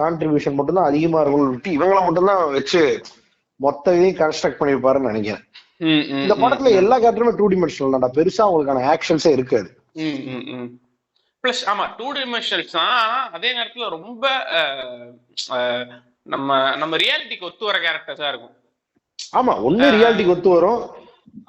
கான்ட்ரிபியூஷன் மட்டும் தான் அதிகமா இருக்கும். இவங்களை மட்டும் தான் வச்சு மொத்த இதையும் கன்ஸ்ட்ரக்ட் பண்ணிருப்பாருன்னு நினைக்கிறேன். இந்த படத்துல எல்லா கேரக்டருமே 2 டிமென்ஷனல் தான்டா, பெருசா அவங்களுக்கான ஆக்ஷன்ஸே இருக்காது. பிளஸ் ஆமா 2 டிமென்ஷனல்ஸ் தான். அதே நேரத்துல ரொம்ப நம்ம ரியாலிட்டிக்கு ஒத்து வர கேரக்டர்ஸா இருக்கும். ஆமா, ஒண்ணு ரியாலிட்டிக்கு ஒத்து வரும்,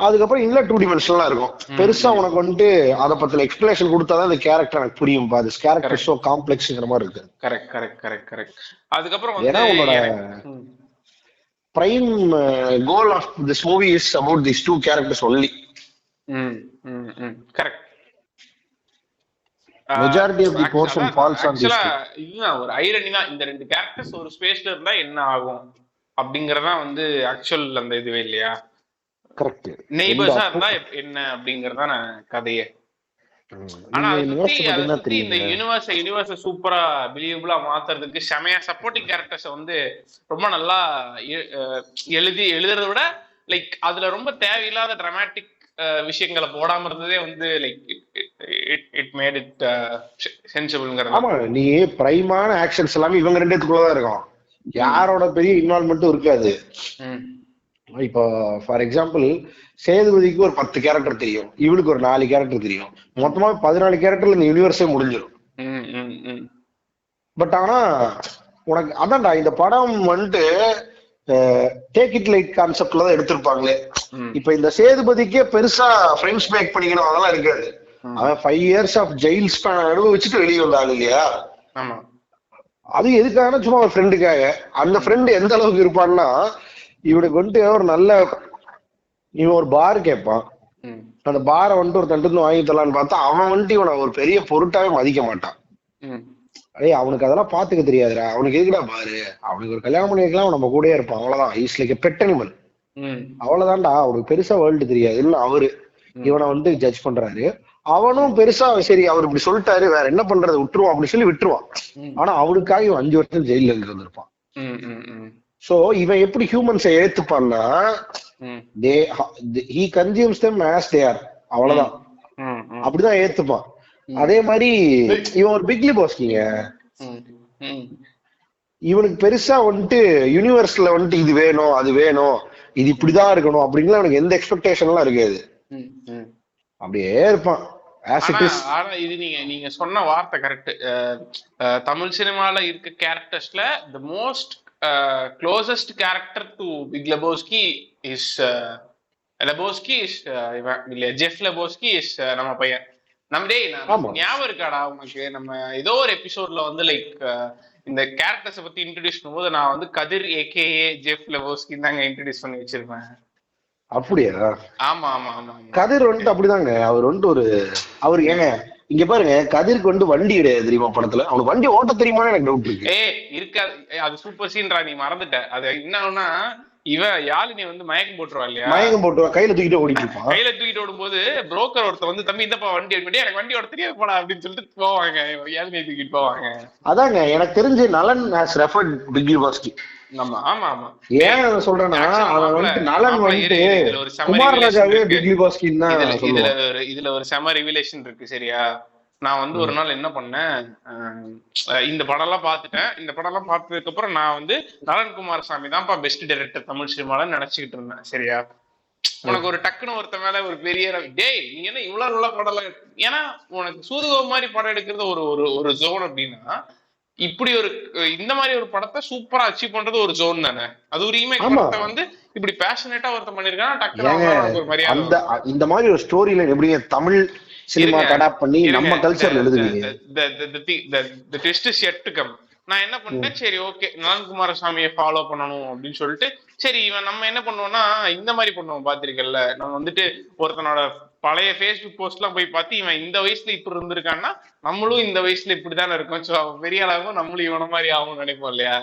அதுக்கப்புறம் இல்ல 2 டிமென்ஷனலா இருக்கும். பெருசா உனக்கு வந்துட்டு அதை பத்தின எக்ஸ்பிளேஷன் கொடுத்தாதான் இந்த கேரக்டர் எனக்கு புரியும். திஸ் கேரக்டர் சோ காம்ப்ளெக்ஸ்ங்கிற மாதிரி இருக்கு. கரெக்ட். அதுக்கப்புறம் ஏன்னா உன்னோட prime goal of this movie is about these 2 characters only. Correct. Majority of the portion falls on this. இதுதான் ஒரு ஐரனி தான். இந்த 2 கேரக்டர்ஸ் ஒரு ஸ்பேஸ்ல இருந்தா என்ன ஆகும் அப்படிங்கறதா வந்து ஆக்சுவல் அந்த இதுவே இல்லையா. கரெக்ட். நெய்பர்ஸா இருந்தா என்ன அப்படிங்கறதா கதையே. ஆனா இந்த யூனிவர்ஸ் சூப்பரா பிலீவபிளா மாத்துறதுக்கு செமையா சப்போர்ட்டிங் கேரக்டர்ஸ் வந்து ரொம்ப நல்லா எழுதுறத விட லைக் அதுல ரொம்ப தேவையில்லாத டிராமாட்டிக் விஷயங்களை போடாம இருந்ததே வந்து லைக் இட் மேட் இட் சென்சிபிள்ங்கிறது. ஆமா, நீ பிரைமான ஆக்ஷன்ஸ் எல்லாமே இவங்க ரெண்டுத்துக்குள்ளதான் இருக்கும், யாரோட பெரிய இன்வால்மெண்ட்டும் இருக்காது. இப்போ ஃபார் எக்ஸாம்பிள் சேதுபதிக்கு ஒரு 10 கேரக்டர் தெரியும், இவளுக்கு ஒரு 4 கேரக்டர் தெரியும், மொத்தமா 14 கேரக்டர்ல இந்த யூனிவர்ஸே முடிஞ்சிடும். பட் ஆனா உனக்கு அதான்டா இந்த படம் வந்துட்டு டேக் இட் லைட் கான்செப்ட்ல தான் எடுத்திருப்பாங்களே. இப்ப இந்த சேதுபதிக்கே பெருசா ஃப்ரெண்ட்ஸ் மேக் பண்ணிக்கணும் அதெல்லாம் இருக்காது. அவன் 5 years ஆஃப் ஜெயில் ஸ்பேன் அனுபவிச்சுட்டு வெளியே வந்தாங்க இல்லையா. அது எதுக்காக, சும்மா ஒரு ஃப்ரெண்டுக்காக. அந்த ஃப்ரெண்டு எந்த அளவுக்கு இருப்பான்னா, இவனுக்கு வந்துட்டு ஒரு நல்ல, இவன் ஒரு பார் கேட்பான், அந்த பாரை வந்துட்டு ஒரு தண்டு வாங்கி தரலான்னு பார்த்தா அவன் வந்துட்டு இவனை ஒரு பெரிய பொருட்டாவே மதிக்க மாட்டான். ஏய் அவனுக்கு அதெல்லாம் பாத்துக்க தெரியாதுடா, அவனுக்கு எதுக்குடா பாரு, அவனுக்கு ஒரு கல்யாணம் பண்ணி வைக்கலாம், நம்ம கூடயே இருப்பான், அவ்வளவுதான். இஸ் லைக் பெட் அனிமல், அவ்வளவுதான்டா. அவனுக்கு பெருசா வேர்ல்டு தெரியாது இல்ல. அவரு இவனை வந்து ஜட்ஜ் பண்றாரு. அவனும் பெருசா சரி அவர் இப்படி சொல்லிட்டாரு, வேற என்ன பண்றது, விட்டுருவான் அப்படின்னு சொல்லி விட்டுருவான். ஆனா அவனுக்காக இவன் 5 வருஷம் ஜெயில இருந்து வந்திருப்பான். சோ இவன் எப்படி ஹியூமன்ஸை ஏத்துப்பான்னா, he consumes them as they are, அவ்வளவுதான். அப்படிதான் ஏத்துப்பான். அதே மாதிரி இவன் ஒரு பிக்லி பாஸ்கிங்க, இவனுக்கு பெருசா வந்துட்டு யூனிவர்ஸ்ல வந்துட்டு இது வேணும் அது வேணும் இது இப்படிதான் இருக்கணும் அப்படின்லாம் அவனுக்கு எந்த எக்ஸ்பெக்டேஷன் எல்லாம் இருக்காது. அப்படியே இருப்பான். ஆனா இது நீங்க சொன்ன வார்த்தை கரெக்ட். தமிழ் சினிமால இருக்க கேரக்டர்ஸ்ல the most closest character to Big Lebowski is Jeff Lebowski is நம்ம பையன். ஞாபகம் இருக்காடா உனக்கு, நம்ம ஏதோ ஒரு எபிசோட்ல வந்து லைக் இந்த கேரக்டர்ஸை பத்தி இன்ட்ரோடியூஸ் பண்ணும்போது நான் வந்து கதிர் ஏகேஏ ஜெஃப் லெபோஸ்கி தாங்க இன்ட்ரோடியூஸ் பண்ணி வச்சிருப்பேன். அப்படியா? ஆமா ஆமா ஆமா. கதிர் வந்துட்டு அப்படிதாங்க. அவர் வந்துட்டு ஒரு அவரு ஏங்க இங்க பாருங்க, கதிருக்கு வந்து வண்டி கிடையாது தெரியுமா படத்துல. அவனுக்கு வண்டி ஓட்ட தெரியுமான்னு எனக்கு டவுட் இருக்கு. இருக்காது, அது சூப்பர் சீன்ரா, நீ மறந்துட்ட. அது என்னன்னா, இவன் யாழினி வந்து மயக்கம் போட்டுருவா இல்லையா, மயக்கம் போட்டுருவா, கையில தூக்கிட்டு ஓடிட்டு இருப்பான். கையில தூக்கிட்டு ஓடும்போது புரோக்கர் ஒருத்தர் வந்து தம்பி இந்தப்பா வண்டி எடுத்து, எனக்கு வண்டி ஓட தெரியாது போடா அப்படின்னு சொல்லிட்டு போவாங்க, யாழினியை தூக்கிட்டு போவாங்க. அதாங்க எனக்கு தெரிஞ்சு நலன் ஹஸ் ரெஃபர்ட் பிக் பாஸ்கி. ஆமா ஆமா ஆமா. ஏன் சொல்றேன்னா அவன் வந்து நலன் வந்துட்டு குமார் ராஜாவே பிக் பாஸ்கின்னு தான் சொல்லுவான். இதுல ஒரு செம ரிவிலேஷன் இருக்கு சரியா. நான் வந்து ஒரு நாள் என்ன பண்ணேன், இந்த படம் எல்லாம் பார்த்துட்டேன். இந்த படம் எல்லாம் பார்த்ததுக்கு அப்புறம் நான் வந்து நலன்குமார் சாமி தான்ப்பா பெஸ்ட் டைரக்டர் தமிழ் சினிமாலன்னு நினைச்சுக்கிட்டு இருந்தேன் சரியா. உனக்கு ஒரு டக்குன்னு ஒருத்த மேல ஒரு பெரிய டேய் நீ என்ன இவ்வளவு நல்ல படம் எல்லாம், ஏன்னா உனக்கு சூதுகோ மாதிரி படம் எடுக்கிறது ஒரு ஜோன் அப்படின்னா, இப்படி ஒரு இந்த மாதிரி ஒரு படத்தை சூப்பரா அச்சீவ் பண்றது ஒரு ஜோன் தானே. அது ஒரு ரீமேக் படத்தை வந்து இப்படி பேஷனேட்டா ஒருத்த பண்ணிருக்கான், டக்குனு ஒரு மரியாதை. இந்த மாதிரி ஒரு ஸ்டோரி லைன் எப்படி தமிழ் சினிமா அடாப்ட் பண்ணி நம்ம கல்ச்சர்ல எழுதுவீங்க. the twist is yet to come. நான் என்ன பண்ணிட்டேன், சரி ஓகே நலன்குமாரசாமியை ஃபாலோ பண்ணணும் அப்படின்னு சொல்லிட்டு, சரி இவன் நம்ம என்ன பண்ணுவோம்னா இந்த மாதிரி பண்ணுவோம் பாத்திருக்கல, நம்ம வந்துட்டு ஒருத்தனோட பழைய ஃபேஸ்புக் போஸ்ட் எல்லாம் போய் பார்த்து இவன் இந்த வயசுல இப்படி இருந்திருக்கான்னா நம்மளும் இந்த வயசுல இப்படித்தானே இருக்கோம், சோ பெரிய ஆளாகும் நம்மளும் இவன மாதிரி ஆகும் நினைப்போம் இல்லையா.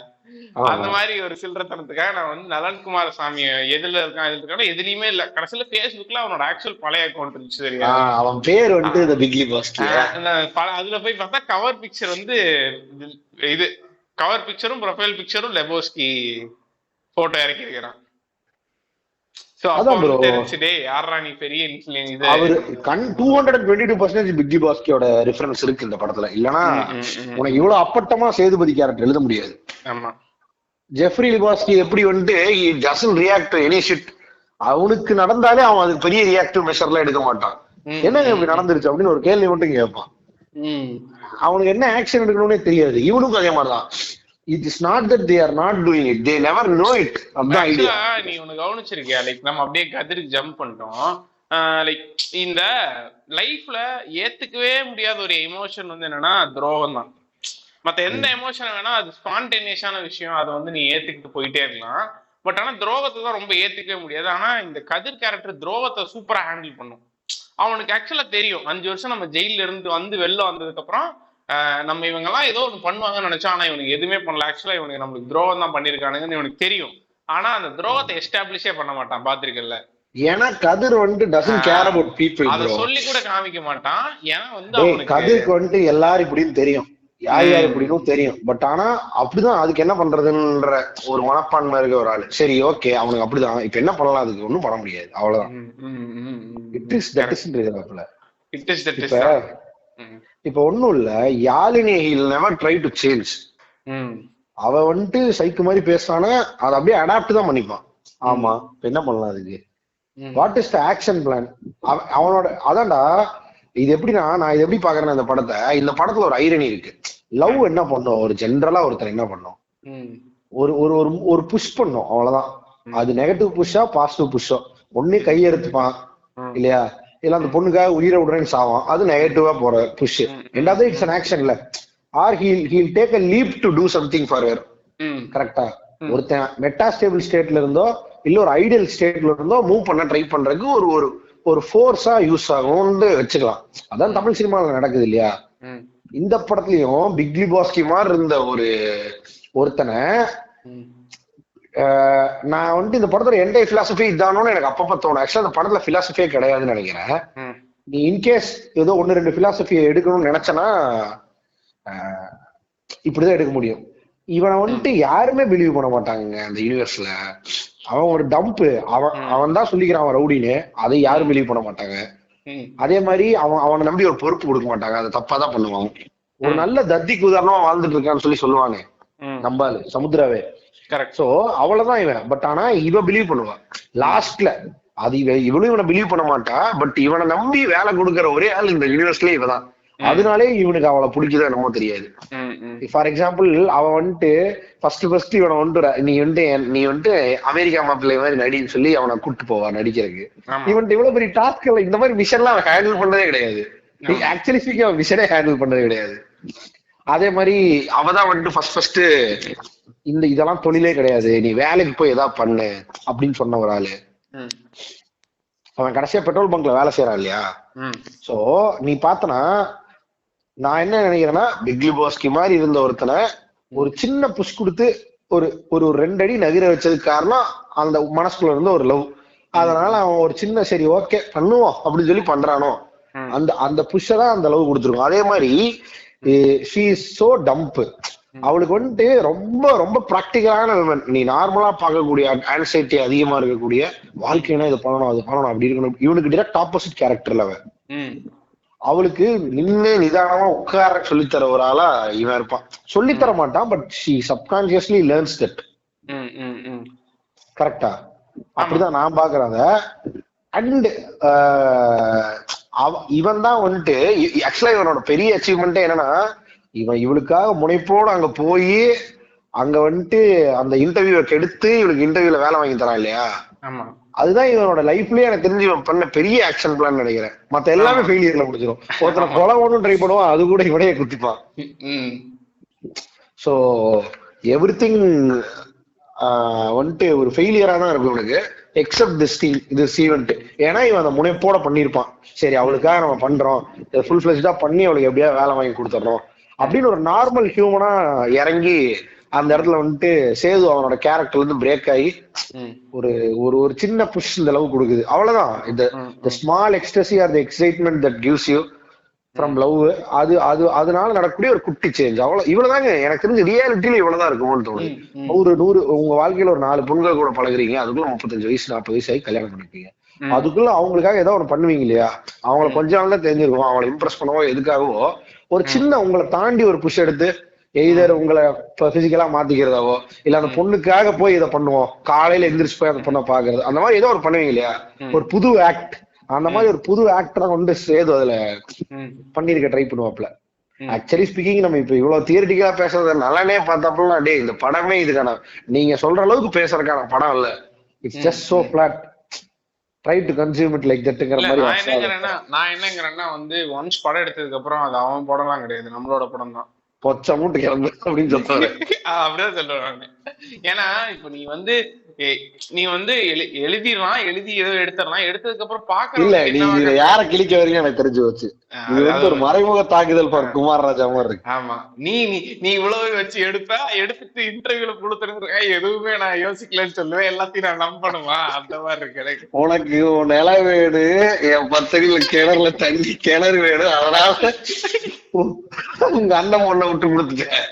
அந்த மாதிரி ஒரு சில்லறத்தனத்துக்காக நான் வந்து நலன்குமாரசாமியை எதுல இருக்கான் எதுலயுமே இல்ல, கடைசியில ஃபேஸ்புக்ல அவனோட ஆக்சுவல் பழைய அக்கௌண்ட் இருந்துச்சு சரியா. அவன் பேர் வந்து பிக் பாஸ்கி. அதுல போய் பார்த்தா கவர் பிக்சர் வந்து இது கவர் பிக்சரும் ப்ரொஃபைல் பிக்சரும் லெபோஸ்கி போட்டோ இறக்கி இருக்கிறான். அதான் ப்ரோ பெரிய 222% பிக் பாஸ்கியோட ரெஃபரன்ஸ் இருக்கு இந்த படத்துல. இல்லனா உனக்கு இவ்வளவு அப்பட்டமா சேதுபதி கேரக்டர் எழுத முடியாது. ஆமா, ஜெஃப்ரி லெபாஸ்கி எப்படி வந்துட்டு he doesn't react to any shit. அவனுக்கு நடந்தாலே அவன் அதுக்கு பெரிய ரியாக்டிவ் மெஷர்லாம் எடுக்க மாட்டான். என்னங்க இப்படி நடந்துருச்சு அப்படின்னு ஒரு கேள்வி மட்டும் கேட்பான். அவனுக்கு என்ன ஆக்ஷன் எடுக்கணும்னே தெரியாது. இவனுக்கும் அதே மாதிரிதான். It is not that they are not doing it, they never know it. அதான் ஐடியா. நீ ஒன்னு கவனிச்சிருக்கியா, லைக் நம்ம அப்படியே கதிருக்கு ஜம்ப் பண்ணிட்டோம். லைக் இந்த லைஃப்ல ஏத்துக்கவே முடியாத ஒரு எமோஷன் வந்து என்னன்னா துரோகம் தான். மத்த எந்த எமோஷன் வேணா அது ஸ்பான்டேனியஸான விஷயம், அதை வந்து நீ ஏத்துக்கிட்டு போயிட்டே இருக்கலாம். பட் ஆனா துரோகத்தை தான் ரொம்ப ஏத்துக்கவே முடியாது. ஆனா இந்த கதிர் கேரக்டர் துரோகத்தை சூப்பரா ஹேண்டில் பண்ணும். அவனுக்கு ஆக்சுவலா தெரியும் 5 வருஷம் நம்ம ஜெயில இருந்து வந்து வெளில வந்ததுக்கு அப்புறம் நம்ம இவங்க எல்லாம் ஏதோ ஒன்று பண்ணுவாங்கன்னு நினைச்சோம். ஆனா இவனுக்கு எதுவுமே பண்ணல. ஆக்சுவலா இவனுக்கு நம்மளுக்கு துரோகம் தான் பண்ணிருக்கானுங்கன்னு இவனுக்கு தெரியும். ஆனா அந்த துரோகத்தை எஸ்டாப்ளிஷே பண்ண மாட்டான் பாத்திருக்கல. ஏன்னா கதிர் வந்து doesn't care about people. அத சொல்லி கூட காமிக்க மாட்டான். ஏன்னா வந்து கதிருக்கு வந்து எல்லாரும் இப்படின்னு தெரியும். யார் யார் எப்படின்னு தெரியும். பட் ஆனா அப்படிதான் அதுக்கு என்ன பண்றதுன்ற ஒரு மனப்பான்மை இருக்க ஒரு ஆளு. சரி ஓகே அவனுக்கு அப்படிதான், இப்ப என்ன பண்ணலாம், அதுக்கு ஒண்ணும் பண்ண முடியாது, அவ்வளவுதான். இட் இஸ் தட் இஸ் இப்ப இப்ப ஒண்ணும் இல்ல, Yazhini he'll never try to change. அவ வந்துட்டு சைக்கு மாதிரி பேசுறானா அதை அப்படியே அடாப்ட் தான் பண்ணிப்பான். ஆமா இப்ப என்ன பண்ணலாம் அதுக்கு, what is the action plan அவனோட. அதான்டா இது எப்படின்னா, நான் இது எப்படி பாக்குறேன் இந்த படத்தை, இந்த படத்துல ஒரு ஐரணி இருக்கு. லவ் என்ன பண்ணும், ஒரு ஜென்ரலா ஒருத்தர் என்ன பண்ணும், ஒரு ஒரு ஒரு புஷ் பண்ணும், அவ்வளவுதான். அது நெகட்டிவ் புஷ்ஷா பாசிட்டிவ் புஷ்ஷோ, ஒண்ணு கையெடுத்துப்பான் இல்லையா, இல்ல அந்த பொண்ணுக்காக உயிரை விடுறேன்னு சாவான், அது நெகட்டிவா போற புஷ். ரெண்டாவது இட்ஸ் அன் ஆக்ஷன்ல, or he'll take a leap to do something for her. கரெக்டா, ஒருத்தன் மெட்டாஸ்டேபிள் ஸ்டேட்ல இருந்தோ இல்ல ஒரு ஐடியல் ஸ்டேட்ல இருந்தோ மூவ் பண்ண ட்ரை பண்றதுக்கு ஒரு ஒரு ஒரு ஃபோர்ஸா யூஸ் ஆகும்னு வச்சுக்கலாம். அதான் தமிழ் சினிமாவில் நடக்குது இல்லையா. இந்த படத்துலயும் பிக்லி பாஸ்கி மாதிரி இருந்த ஒருத்தனை நான் வந்துட்டு இந்த படத்துல என்டைய பிலாசபி இதானோன்னு எனக்கு அப்பப்ப தோணும். ஆக்சுவலா அந்த படத்துல பிலாசபியே கிடையாதுன்னு நினைக்கிறேன். நீ இன்கேஸ் ஏதோ 1-2 பிலாசபியை எடுக்கணும்னு நினைச்சனா இப்படிதான் எடுக்க முடியும். இவனை வந்துட்டு யாருமே பிலீவ் பண்ண மாட்டாங்க அந்த யூனிவர்ஸ்ல. அவன் ஒரு டம்ப், அவன் தான் சொல்லிக்கிறான் அவன் ரவுடின்னு, அதை யாரும் பிலீவ் பண்ண மாட்டாங்க. அதே மாதிரி அவனை நம்பி ஒரு பொறுப்பு கொடுக்க மாட்டாங்க, அதை தப்பா தான் பண்ணுவான். ஒரு நல்ல தத்திக்கு உதாரணமா வாழ்ந்துட்டு இருக்கான்னு சொல்லுவானே நம்பாலு சமுத்திராவே. சோ அவ்வளவுதான் இவன். பட் ஆனா இவன் பிலீவ் பண்ணுவான் லாஸ்ட்ல. அது இவனும் இவனை பிலீவ் பண்ண மாட்டான். பட் இவனை நம்பி வேலை கொடுக்கற ஒரே ஆள் இந்த யூனிவர்ஸ்லயே இவதான். அதனாலே இவனுக்கு அவளை பிடிக்குதோ என்னமோ தெரியாது. ஃபார் எக்ஸாம்பிள் அவன் வந்துட்டு ஃபர்ஸ்ட் இவனை வந்துட்டு நீ வந்துட்டு அமெரிக்கா மாப்பிள்ளை மாதிரி நடின்னு சொல்லி அவனை கூப்பிட்டு போவான் நடிக்கிறதுக்கு. இவன்ட்டு இவ்வளவு பெரிய டாஸ்க் இந்த மாதிரி மிஷன் எல்லாம் அவன் ஹேண்டில் பண்ணதே கிடையாது. ஆக்சுவலி ஸ்பீக்கிங் அவன் மிஷனே ஹேண்டில் பண்ணதே கிடையாது. அதே மாதிரி அவதான் வந்துட்டு ஃபர்ஸ்ட் இதெல்லாம் தொழிலே கிடையாது, நீ வேலைக்கு போய் ஏதாவது பண்ணு அப்படின்னு சொன்ன ஒரு ஆளு. அவன் கடைசியா பெட்ரோல் பங்க்ல வேலை செய்யறான் இல்லையா. சோ நீ பாத்தனா, நான் என்ன நினைக்கிறேன்னா, பிக்லி பாஸ்கி மாதிரி இருந்த ஒருத்தனை ஒரு சின்ன புஷ் கொடுத்து ஒரு ஒரு 2 அடி நகர வச்சதுக்கு காரணம் அந்த மனசுக்குள்ள இருந்த ஒரு லவ். அதனால அவன் ஒரு சின்ன சரி ஓகே பண்ணுவோம் அப்படின்னு சொல்லி பண்றானோ, அந்த புஷ்ஷை தான் அந்த லவ் கொடுத்துருக்கும். அதே மாதிரி ஷீ இஸ் சோ டம்ப். அவளுக்கு வந்துட்டு ரொம்ப ரொம்ப ப்ராக்டிக்கலான, நீ நார்மலா பார்க்கக்கூடிய ஆன்சைட்டி அதிகமா இருக்கக்கூடிய வாழ்க்கைனா இது பண்ணணும் அது பண்ணணும் அப்படி இருக்கணும். இவனுக்கு டிரெக்ட் ஆப்போசிட் கேரக்டர்ல அவளுக்கு நின்று நிதானமா உட்கார சொல்லித்தர ஒரு ஆளா இவன் இருப்பான். சொல்லித்தர மாட்டான், but she subconsciously learns that. கரெக்டா, அப்படிதான் நான் பாக்குறேன். அண்ட் இவன் தான் வந்துட்டு ஆக்சுவலா இவனோட பெரிய அச்சீவ்மெண்ட்டே என்னன்னா, இவன் இவளுக்காக முனைப்போடு அங்க போய் அங்க வந்துட்டு அந்த இன்டர்வியூவை கெடுத்து இவளுக்கு இன்டர்வியூல வேலை வாங்கி தரான் இல்லையா. அதுதான் இவனோட லைஃப்லயே எனக்கு தெரிஞ்சு இவன் பண்ண பெரிய ஆக்ஷன் பிளான் நினைக்கிறேன். மத்த எல்லாமே ஃபெயிலியர்ல முடிஞ்சிடும். ஒருத்தனை கொலை ஒன்றும் ட்ரை பண்ணுவான், அது கூட இவனையே குத்திப்பான். சோ எவ்ரிதிங் வந்துட்டு ஒரு ஃபெயிலியரா தான் இருக்கும் இவனுக்கு, எக்ஸப்ட் திஸ் ஈவெண்ட். ஏன்னா இவன் அந்த முனைப்போட பண்ணிருப்பான், சரி அவளுக்காக நம்ம பண்றோம், ஃபுல் ஃபிளெஜ்டா பண்ணி அவளுக்கு எப்படியா வேலை வாங்கி கொடுத்துட்றோம் அப்படின்னு ஒரு நார்மல் ஹியூமனா இறங்கி அந்த இடத்துல வந்துட்டு சேது அவனோட கேரக்டர்ல இருந்து பிரேக் ஆகி ஒரு ஒரு சின்ன புஷ் இந்த லவ் கொடுக்குது. அவ்வளவுதான். இந்த small ecstasy or the excitement that gives you from love. அதனால நடக்கக்கூடிய ஒரு குட்டி சேஞ்ச். இவ்வளவுதாங்க எனக்கு தெரிஞ்சு ரியாலிட்டியில இவ்வளவுதான் இருக்கும்னு தோணுது. 100 உங்க வாழ்க்கையில ஒரு 4 பெண்கள் கூட பழகுறீங்க, அதுக்குள்ள 35 வயசு 40 வயசு ஆகி கல்யாணம் பண்ணிருக்கீங்க. அதுக்குள்ள அவங்களுக்காக ஏதோ ஒண்ணு பண்ணுவீங்க இல்லையா. அவங்களை கொஞ்ச நாள் தான் தெரிஞ்சிருக்கும், அவங்களை இம்ப்ரெஸ் பண்ணவோ எதுக்காகவோ ஒரு சின்ன உங்களை தாண்டி ஒரு புஷ் எடுத்து எய்தர் உங்களை பிசிக்கலா மாத்திக்கிறதாவோ இல்ல அந்த பொண்ணுக்காக போய் இதை பண்ணுவோம், காலையில எந்திரிச்சு போய் அந்த பொண்ணை பாக்குறது, அந்த மாதிரி ஏதோ ஒரு பண்ணுவீங்க இல்லையா, ஒரு புது ஆக்ட். அந்த மாதிரி ஒரு புது ஆக்டரா கொண்டு சேது அதுல பண்ணிருக்க ட்ரை பண்ணுவாப்ல. ஆக்சுவலி ஸ்பீக்கிங் நம்ம இப்ப இவ்வளவு தியரிட்டிக்கலா பேசுறது நல்லானே பார்த்தாப்புல, டே இந்த படமே இதுக்கான நீங்க சொல்ற அளவுக்கு பேசுறதுக்கான படம் இல்ல. It's just so flat. Try to consume it like தட்ங்கற மாதிரி. நான் என்னங்கறேன்னா வந்து ஒன்ஸ் படம் எடுத்ததுக்கு அப்புறம் அது அவன் படம்லாம் கிடையாது, நம்மளோட படம் தான். பொச்ச மூட்டு கிளம்பு அப்படின்னு சொல்றாரு. அப்படிதான் சொல்றாங்க. ஏன்னா இப்ப நீ வந்து நீ வந்து எழுதிடலாம், எழுதி ஏதோ எடுத்துடலாம், எடுத்ததுக்கு அப்புறம் இல்ல பாக்குறவங்க நீ என்னவா இதுல யார கிழிக்க வரீங்க எனக்கு தெரிஞ்சு வச்சு. இது வந்து ஒரு மறைமுக தாக்குதல் பாரு குமார் ராஜா மாதிரி இருக்கு. ஆமா, நீ நீ நீ இவ்வளவு வச்சு எடுத்துட்டு இன்டர்வியூல கொடுத்துருக்க, எதுவுமே நான் யோசிக்கலன்னு சொல்லுவேன், எல்லாத்தையும் நான் நம்பணுமா? அந்த மாதிரி இருக்கு எனக்கு. உனக்கு நில வேடு, என் 10 அடியில கிணறுல தண்ணி கிணறு வேடு, அதனால உங்க அண்ணன் பொண்ணை விட்டு கொடுத்துட்டேன்,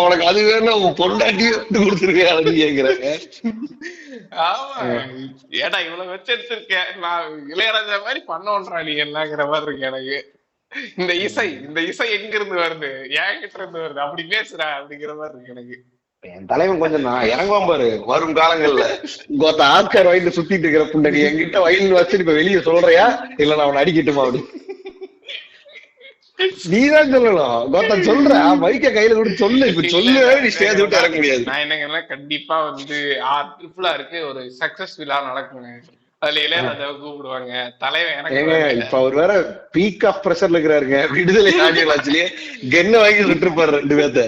உனக்கு அது வேணும், உன் பொண்டாட்டியே விட்டு கொடுத்துருக்கேன் அப்படின்னு கேக்குறாங்க. ஆமா, ஏடா இவ்வளவு வச்சு எடுத்திருக்கேன், நான் இளையராஜா மாதிரி பண்ணோன்றா நீ எல்லாங்கிற மாதிரி இருக்கு எனக்கு. இந்த இசை எங்க இருந்து வருது, ஏன் கிட்ட இருந்து வருது, அப்படி பேசுறா அப்படிங்கிற மாதிரி இருக்கு எனக்கு. என் தலைவன் கொஞ்சம் நான் இறங்குவான் பாரு வரும் காலங்கள்ல. ஆஸ்கார் வயல்ல சுத்திட்டு இருக்கிற புண்டை நீ என்கிட்ட வயல் வச்சு இப்ப வெளியே சொல்றியா இல்ல நான் அவனை அடிக்கட்டுமா அப்படி நீதான் சொல்லணும். கோத்தன் சொல்ற மைக்க கையில கொடுத்து சொல்லு, இப்ப சொல்லு, நீ ஸ்டேஜ் விட்டு இறங்க முடியாது. நான் என்னங்கன்னா கண்டிப்பா வந்து ட்ரிபிளா இருக்கு ஒரு சக்சஸ் விழா நடக்குங்க, அதுல இளையராஜாவை கூப்பிடுவாங்க, தலைவன் எனக்கு. இப்ப அவர் வேற பீக் ஆஃப் பிரஷர்ல இருக்கிறாருங்க, விடுதலை ஆடியோ லாட்சிலேயே கென்ன வாங்கி விட்டுருப்பாரு 2 பேர்த்த.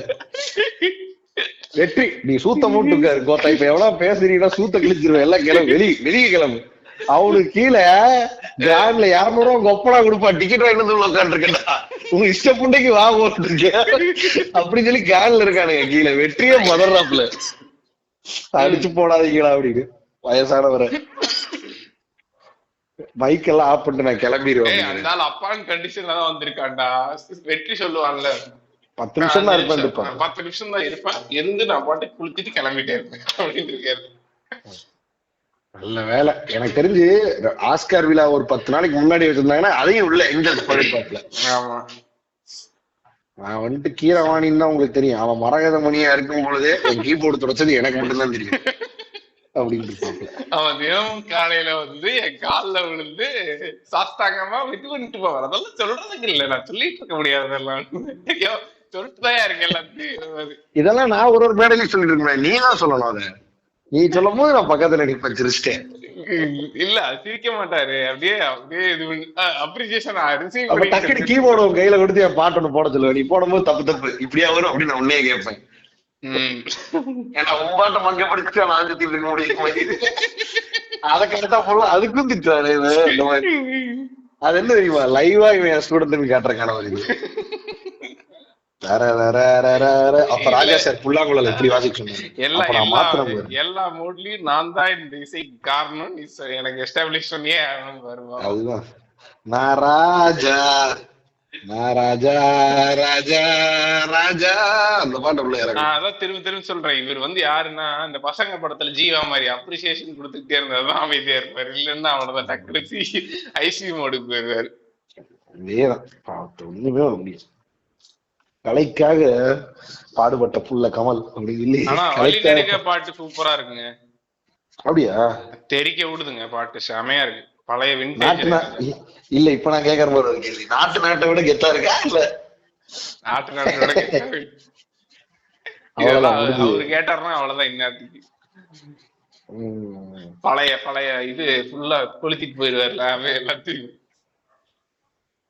வெற்றி நீ சூத்த மூட்டுக்காரு கோத்தா, இப்ப எவ்வளவு பேசுறீங்கன்னா சூத்த கிழிச்சிருவேன், எல்லாம் கிளம்பு, வெளியே கிளம்பு. அவனுக்கு கீழே கிராண்ட்ல 200 கொப்பனா கொடுப்பா, டிக்கெட் வாங்கிட்டு வந்து உட்காந்துருக்கா, உங்க இஷ்ட புண்டைக்கு வா போட்டுருக்க அப்படின்னு சொல்லி கேன்ல இருக்கானுங்க கீழே. வெற்றியே மதர்றாப்ல அடிச்சு போடாதீங்களா அப்படின்னு வயசானவரை மைக் எல்லாம் ஆஃப் பண்ணிட்டு நான் கிளம்பிடுவேன். அதனால அப்பான் கண்டிஷன்ல தான் வந்திருக்காண்டா. வெற்றி சொல்லுவாங்கல்ல 10 நிமிஷம் தான் இருப்பேன், 10 நிமிஷம் தான் இருப்பேன், இருந்து நான் பாட்டு குளிச்சுட்டு கிளம்பிட்டே இருப்பேன் அப்படின்னு இருக்காரு. நல்ல வேலை. எனக்கு தெரிஞ்சு ஆஸ்கார் விழா ஒரு 10 நாளைக்கு முன்னாடி வச்சிருந்தாங்கன்னா அதையும் உள்ள என்ஜாய் பண்ணிருப்பாப்ல. ஆமா, நான் வந்துட்டு கீரவாணின்னு தான் உங்களுக்கு தெரியும், அவன் மரகத மணியா இருக்கும் பொழுதே என் கீபோர்டு தொடச்சது எனக்கு மட்டும்தான் தெரியும் அப்படின்னு இருப்பாப்ல. அவன் தினமும் காலையில வந்து என் காலில் விழுந்து சாஸ்தாங்கமா இது பண்ணிட்டு போவார். அதெல்லாம் சொல்றதுக்கு இல்லை, நான் சொல்லிட்டு இருக்க முடியாது, அதெல்லாம் சொல்லிட்டுதான் இருக்கு எல்லாத்தையும். இதெல்லாம் நான் ஒரு மேடையில சொல்லிட்டு இருக்கேன், நீ தான் சொல்லணும். அதை நீ சொல்லும் போது நான் பக்கத்துல நிப்பேன் சிரிச்சிட்டேன். இல்ல சிரிக்க மாட்டாரு, அப்படியே இது அப்ரிசியேஷன் டக்குனு கீபோர்டு கையில கொடுத்து என் பாட்டு ஒண்ணு போட சொல்லுவேன், நீ போடும்போது தப்பு இப்படியா வரும் அப்படின்னு நான் உன்னையே கேட்பேன். ஏன்னா உன் பாட்டை மங்க படிச்சுட்டு நான் சுத்திட்டு இருக்க முடியும், அதை கரெக்டா போடலாம், அதுக்கும் திட்டுவாரு இந்த மாதிரி. அது என்ன தெரியுமா, லைவா இவன் ஸ்டூடெண்ட் காட்டுற கனவு இது. அப்ப ராஜா சார் புல்லாங்குழல் எப்படி வாசிக்க சொன்னாரு, எல்லா மூட்லயும் நான் தான் இந்த இசைக்கு காரணம், எனக்கு எஸ்டாப்ளிஷ் பண்ணியே வருவான். அதுதான் நான் ராஜா ராஜா ராஜா ராஜா அந்த பாட்டு உள்ள இறங்க. நான் அதான் திரும்ப சொல்றேன், இவர் வந்து யாருன்னா இந்த பசங்க படத்துல ஜீவா மாதிரி அப்ரிசியேஷன் கொடுத்துட்டே இருந்ததுதான் அமைதியா இருப்பாரு, இல்லன்னா அவனதான் டக்குனு ஐசியூ மோடுக்கு போயிருவாரு. இதேதான் ஒண்ணுமே வர முடியாது. கலைக்காக பாடுபட்ட புள்ள கமல் அப்படி இல்லையே. பாட்டு சூப்பரா இருக்குங்க. அப்படியா? தெரிக்க விடுதுங்க பாட்டு, செமையா இருக்கு. பழைய இல்ல இப்ப நான் கேக்குற போது கேள்வி, நாட்டை விட கெத்தா இருக்கா இல்ல நாட்டை விட அவரு கேட்டாருன்னா அவ்வளவுதான். இன்னத்துக்கு பழைய இது ஃபுல்லா கொளுத்திட்டு போயிருவாருல எல்லாத்தையும்.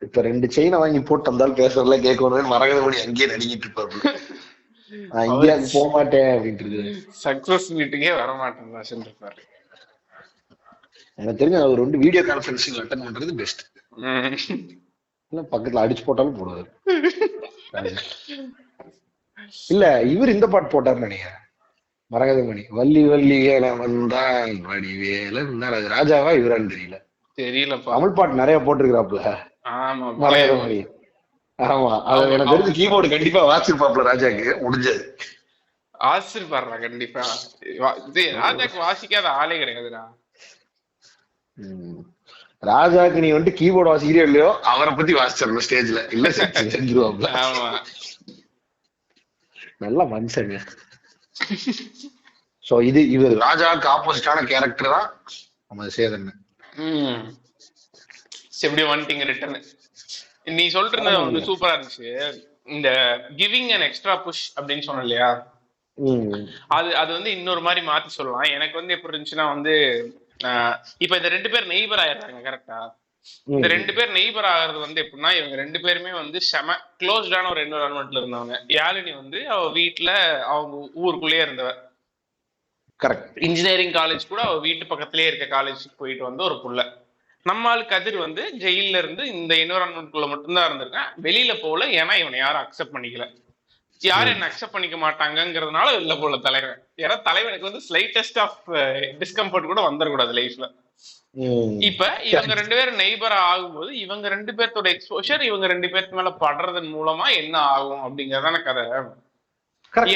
இப்ப 2 செயினை வாங்கி போட்டு வந்தாலும் பேசுறதுல கேட்கணும், மரகத மணி அங்கேயே நடிக்கிட்டு இருப்பாரு, நான் இந்தியாவுக்கு போக மாட்டேன் அப்படின்ட்டு இருக்கு. சக்சஸ் மீட்டிங்கே வர மாட்டேன் இருப்பாரு. எனக்கு தெரிஞ்சு அவர் வந்து வீடியோ கான்பரன்சிங் அட்டெண்ட் பண்றது பெஸ்ட். இல்ல பக்கத்துல அடிச்சு போட்டாலும் போடுவாரு. இல்ல இவர் இந்த பாட்டு போட்டாருன்னு நினைக்கிறேன், மரகத மணி வள்ளி வள்ளி வந்தான் வடிவேல இருந்தாரு. ராஜாவா இவரான்னு தெரியல, தமிழ் பாட்டு நிறைய போட்டிருக்கிறாப்புல மரகத மணி. ஆமா, அது எனக்கு தெரிஞ்சு கீபோர்டு கண்டிப்பா வாசிச்சிருப்பாப்ல ராஜாக்கு, முடிஞ்சது வாசிச்சிருப்பாருடா கண்டிப்பா. ராஜாக்கு வாசிக்காத ஆளே கிடையாதுடா. ராஜாக்கு நீ வந்து கீபோர்டு வாசிக்கிறே இல்லையோ அவரை பத்தி வாசிச்சிடணும் ஸ்டேஜ்ல, இல்ல செஞ்சிருவாப்ல. ஆமா, நல்ல மனுஷங்க. சோ இவர் ராஜாவுக்கு ஆப்போசிட்டான கேரக்டர் தான் நம்ம சேதன். எப்படி வந்துட்டீங்க ரிட்டர்ன். நீ சொல்றது வந்து சூப்பரா இருந்துச்சு, இந்த கிவிங் அண்ட் எக்ஸ்ட்ரா புஷ் அப்படின்னு சொன்ன இல்லையா, அது வந்து இன்னொரு மாதிரி மாத்தி சொல்லலாம். எனக்கு வந்து எப்படி இருந்துச்சுன்னா வந்து இப்ப இந்த 2 பேர் நெய்பர் ஆயிடுறாங்க கரெக்டா. இந்த 2 பேர் நெய்பர் ஆகிறது வந்து எப்படின்னா, இவங்க 2 பேருமே வந்து செம க்ளோஸ்டான ஒரு என்விரான்மெண்ட்ல இருந்தவங்க. யாழினி வந்து அவ வீட்டுல அவங்க ஊருக்குள்ளேயே இருந்தவ, கரெக்ட். இன்ஜினியரிங் காலேஜ் கூட அவ வீட்டு பக்கத்திலேயே இருக்க காலேஜுக்கு போயிட்டு வந்து ஒரு புள்ள. நம்மால் கதிர் வந்து ஜெயில இருந்து இந்த என்விரான்மெண்ட்குள்ள மட்டும்தான் இருந்திருக்கேன், வெளியில போல. ஏன்னா இவனை யாரும் அக்செப்ட் பண்ணிக்கல, யாரும் என்ன அக்செப்ட் பண்ணிக்க மாட்டாங்கிறதுனால வெளில போல தலைவன். ஏன்னா தலைவனுக்கு வந்து ஸ்லைட்டஸ்ட் ஆஃப் டிஸ்கம்ஃபர்ட் கூட வந்துடக்கூடாது லைஃப்ல. இப்ப இவங்க 2 பேரும் நெய்பரா ஆகும்போது இவங்க 2 பேர்த்தோட எக்ஸ்போஷர் இவங்க 2 பேருக்கு மேல படுறதன் மூலமா என்ன ஆகும் அப்படிங்கறதான கதை.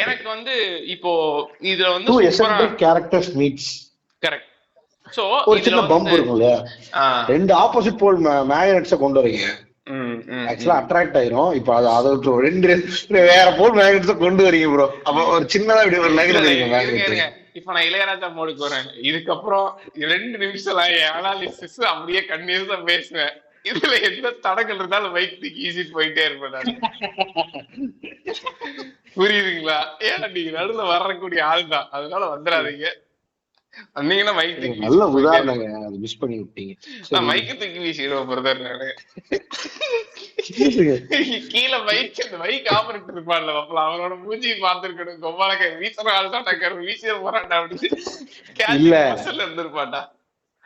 எனக்கு வந்து இப்போ இதுல வந்து கரெக்ட். சோ ஒரு சின்ன பம்ப் இருக்கும் இல்லையா, 2 ஆப்போசிட் போல் மேக்னெட்ஸ கொண்டு வரீங்க, ஆக்சுவலா அட்ராக்ட் ஆயிரும். இப்ப அதை 2 வேற போல் மேக்னெட்ஸ கொண்டு வரீங்க ப்ரோ. அப்ப ஒரு சின்னதா இப்படி ஒரு மேக்னெட். இப்ப நான் இளையராஜா மோடுக்கு வரேன். இதுக்கப்புறம் 2 நிமிஷம் அனாலிசிஸ் அப்படியே கண்டினியூஸா பேசுவேன். இதுல எந்த தடங்கள் இருந்தாலும் மைக் தூக்கி ஈஸிட்டு போயிட்டே இருப்பேன் நான். புரியுதுங்களா? ஏன்னா நீங்க நடுவுல வரக்கூடிய ஆள் தான், அதனால வந்துடாதீங்க. வந்தீங்கன்னா மைக் தூக்கி நல்ல உதாரணங்க, அது மிஸ் பண்ணி விட்டீங்க. நான் மைக் தூக்கி வீசிடுவேன் பிரதர். நானு கீழே மைக் ஆபரேட்டர் இருப்பான்ல, அவனோட மூஞ்சி பார்த்திருக்கணும். கொம்பாலக்க வீசுற ஆள் தான் டக்கர் வீசிட போறான்டா அப்படின்னு இருந்திருப்பான்டா.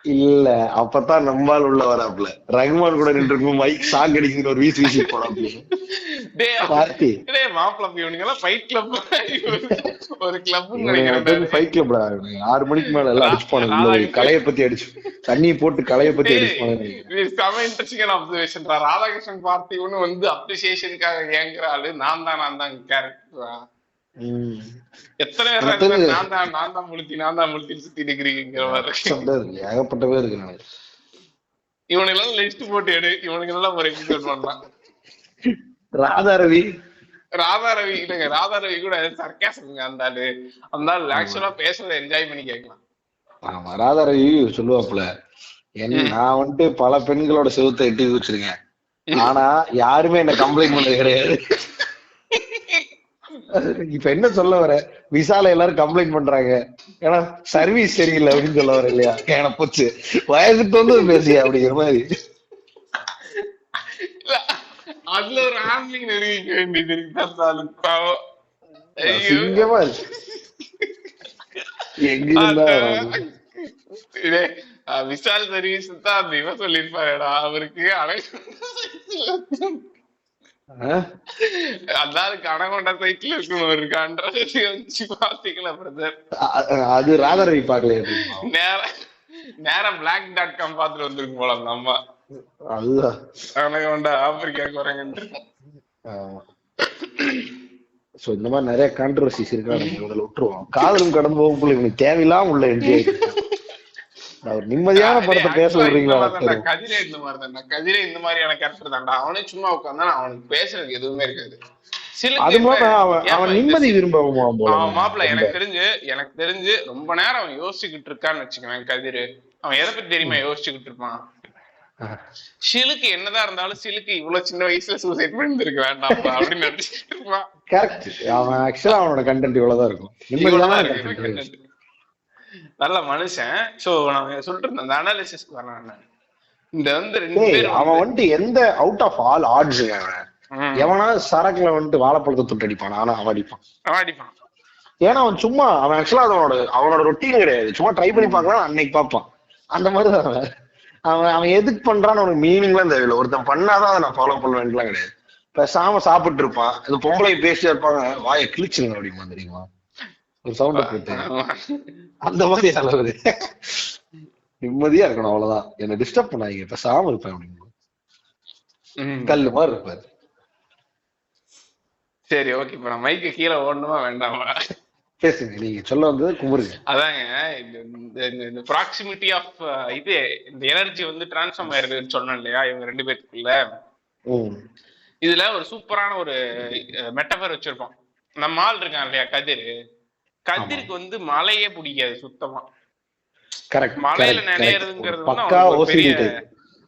இல்ல அப்பதான் நம்பால் உள்ள வராப்ல ரகுமான் கூட நின்று மைக் சாங் அடிக்கிற ஒரு வீசி போறாப்ல. மாப்பிள்ள இவனுங்கெல்லாம் ஃபைட் கிளப், ஒரு கிளப் ஃபைட் கிளப்ல 6 மணிக்கு மேல எல்லாம் அடிச்சுப்பானுங்க. கலையை பத்தி அடிச்சு தண்ணியை போட்டு கலையை பத்தி அடிச்சுப்பானுங்க. செம இன்ட்ரெஸ்டிங்கான அப்சர்வேஷன். ராதாகிருஷ்ணன் பார்த்திவனு வந்து அப்ரிசியேஷனுக்காக ஏங்குற ஆளு நான் தான் கேரக்டரா. எத்தனை பேர் நான் தான் முழுத்தி சுத்தி இருக்கிறீங்கிற மாதிரி ஏகப்பட்ட பேர் இருக்கு. இவனுக்கு லிஸ்ட் போட்டு எடு, இவனுக்கு எல்லாம் ஒரு எபிசோட் பண்ணலாம். ராதாரவி இல்லைங்க, ராதாரவி கூட சர்க்காசம்ங்க. அந்த ஆளு ஆக்சுவலா பேசுறத என்ஜாய் பண்ணி கேட்கலாம். ஆமா, ராதாரவி சொல்லுவாப்புல, நான் வந்துட்டு பல பெண்களோட செவுத்தை எட்டி வச்சிருக்கேன், ஆனா யாருமே என்ன கம்ப்ளைண்ட் பண்ணது கிடையாது. இப்ப என்ன சொல்ல வர, விசால எல்லாரும் கம்ப்ளைண்ட் பண்றாங்க ஏன்னா சர்வீஸ் சரியில்லை அப்படின்னு சொல்ல வர இல்லையா? ஏன்னா போச்சு வயசுக்கு வந்து பேசிய அப்படிங்கிற மாதிரி. அதுல ஒரு ஹேண்ட்லிங் நிரூபிக்க வேண்டியது விசால் சர்வீஸ் தான் அந்த இவன் சொல்லிருப்பாருடா அவருக்கு. அதாருக்கு அனகொண்டா சைக்கிள் இருக்கணும் ஒரு கான்ட்ராக்ட் வச்சு பாத்தீங்களா பிரதர்? அது ராதாரவி பாக்கல. நேரம் black.com பாத்துட்டு வந்திருக்கும் போல அந்த அம்மா. அதுதான் அனகொண்டா ஆப்பிரிக்காக்கு வரங்கன்னு. சோ இந்த மாதிரி நிறைய கான்ட்ரோவர்சிஸ் இருக்கா, நம்ம விட்டுருவோம். காதலும் கடந்து போகும்போது இவனுக்கு தேவையில்லாம உள்ள என்ஜாய். அவர் நிம்மதியான படத்தை பேச விடுறீங்களா? கதிரே இந்த மாதிரி தான், கதிரே இந்த மாதிரியான கேரக்டர் தான்டா. அவனே சும்மா உட்கார்ந்தா அவனுக்கு பேசுறதுக்கு எதுவுமே இருக்காது. அவன் நிம்மதி விரும்புவான் மாப்பிள்ள. எனக்கு தெரிஞ்சு ரொம்ப நேரம் அவன் யோசிச்சுக்கிட்டு இருக்கான்னு வச்சுக்கவேன். கதிரு அவன் எதை பத்தி தெரியுமா யோசிச்சுக்கிட்டு இருப்பான்? ஷிலுக்கு என்னதான் இருந்தாலும் ஷிலுக்கு இவ்வளவு சின்ன வயசுல சூசைட் பண்ணிருக்க வேண்டாம் அப்படின்னு நினைச்சிட்டு இருப்பான். கரெக்ட். அவன் ஆக்சுவலா அவனோட கண்டென்ட் இவ்வளவுதான் இருக்கும். நல்ல மனுஷன். சோ நான் சொல்லிட்டு இருந்தேன், அந்த அனாலிசிஸ்க்கு வரேன். இந்த வந்து 2 பேர் அவன் வந்துட்டு எந்த அவுட் ஆஃப் ஆல் ஆட்ஸ் எவனா சரக்குல வந்துட்டு வாழைப்பழத்தை தொட்டு அடிப்பான், ஆனா அவன் அடிப்பான். ஏன்னா அவன் சும்மா அவன் ஆக்சுவலா அவனோட ரொட்டீன் கிடையாது, சும்மா ட்ரை பண்ணி பார்க்கலாம் அன்னைக்கு பார்ப்பான். அந்த மாதிரிதான் அவன் எதுக்கு பண்றான்னு அவனுக்கு மீனிங்லாம் தேவையில்லை. ஒருத்தன் பண்ணாதான் அதை நான் ஃபாலோ பண்ணுவேன்லாம் கிடையாது. பேசாம சாப்பிட்டு இருப்பான், இந்த பொம்பளை பேசிட்டே இருப்பாங்க, வாயை கிழிச்சுங்க அப்படிமா தெரியுமா ஒரு சவுண்ட போட்டு. அந்த மாதிரி அளவு நிம்மதியா இருக்கணும், அவ்வளவுதான். என்ன டிஸ்டர்ப் பண்ணாங்க, பேசாம இருப்பேன் அப்படின்னு கல்லு மாதிரி இருப்பாரு. சரி ஓகே, இப்ப நான் மைக்கு கீழே ஓடணுமா வேண்டாமா? பேசுங்க, நீங்க சொல்ல வந்தது குமுறுங்க. அதாங்க இந்த ப்ராக்சிமிட்டி ஆஃப் இது இந்த எனர்ஜி வந்து டிரான்ஸ்ஃபார்ம் ஆயிருக்குன்னு சொன்னேன் இல்லையா இவங்க 2 பேருக்குள்ள. இதுல ஒரு சூப்பரான ஒரு மெட்டபர் வச்சிருப்போம். நம்ம ஆள் இருக்கான் இல்லையா கதிருக்கு வந்து மழையே பிடிக்காது சுத்தமா. மழையில நினைறதுங்கிறது பெரிய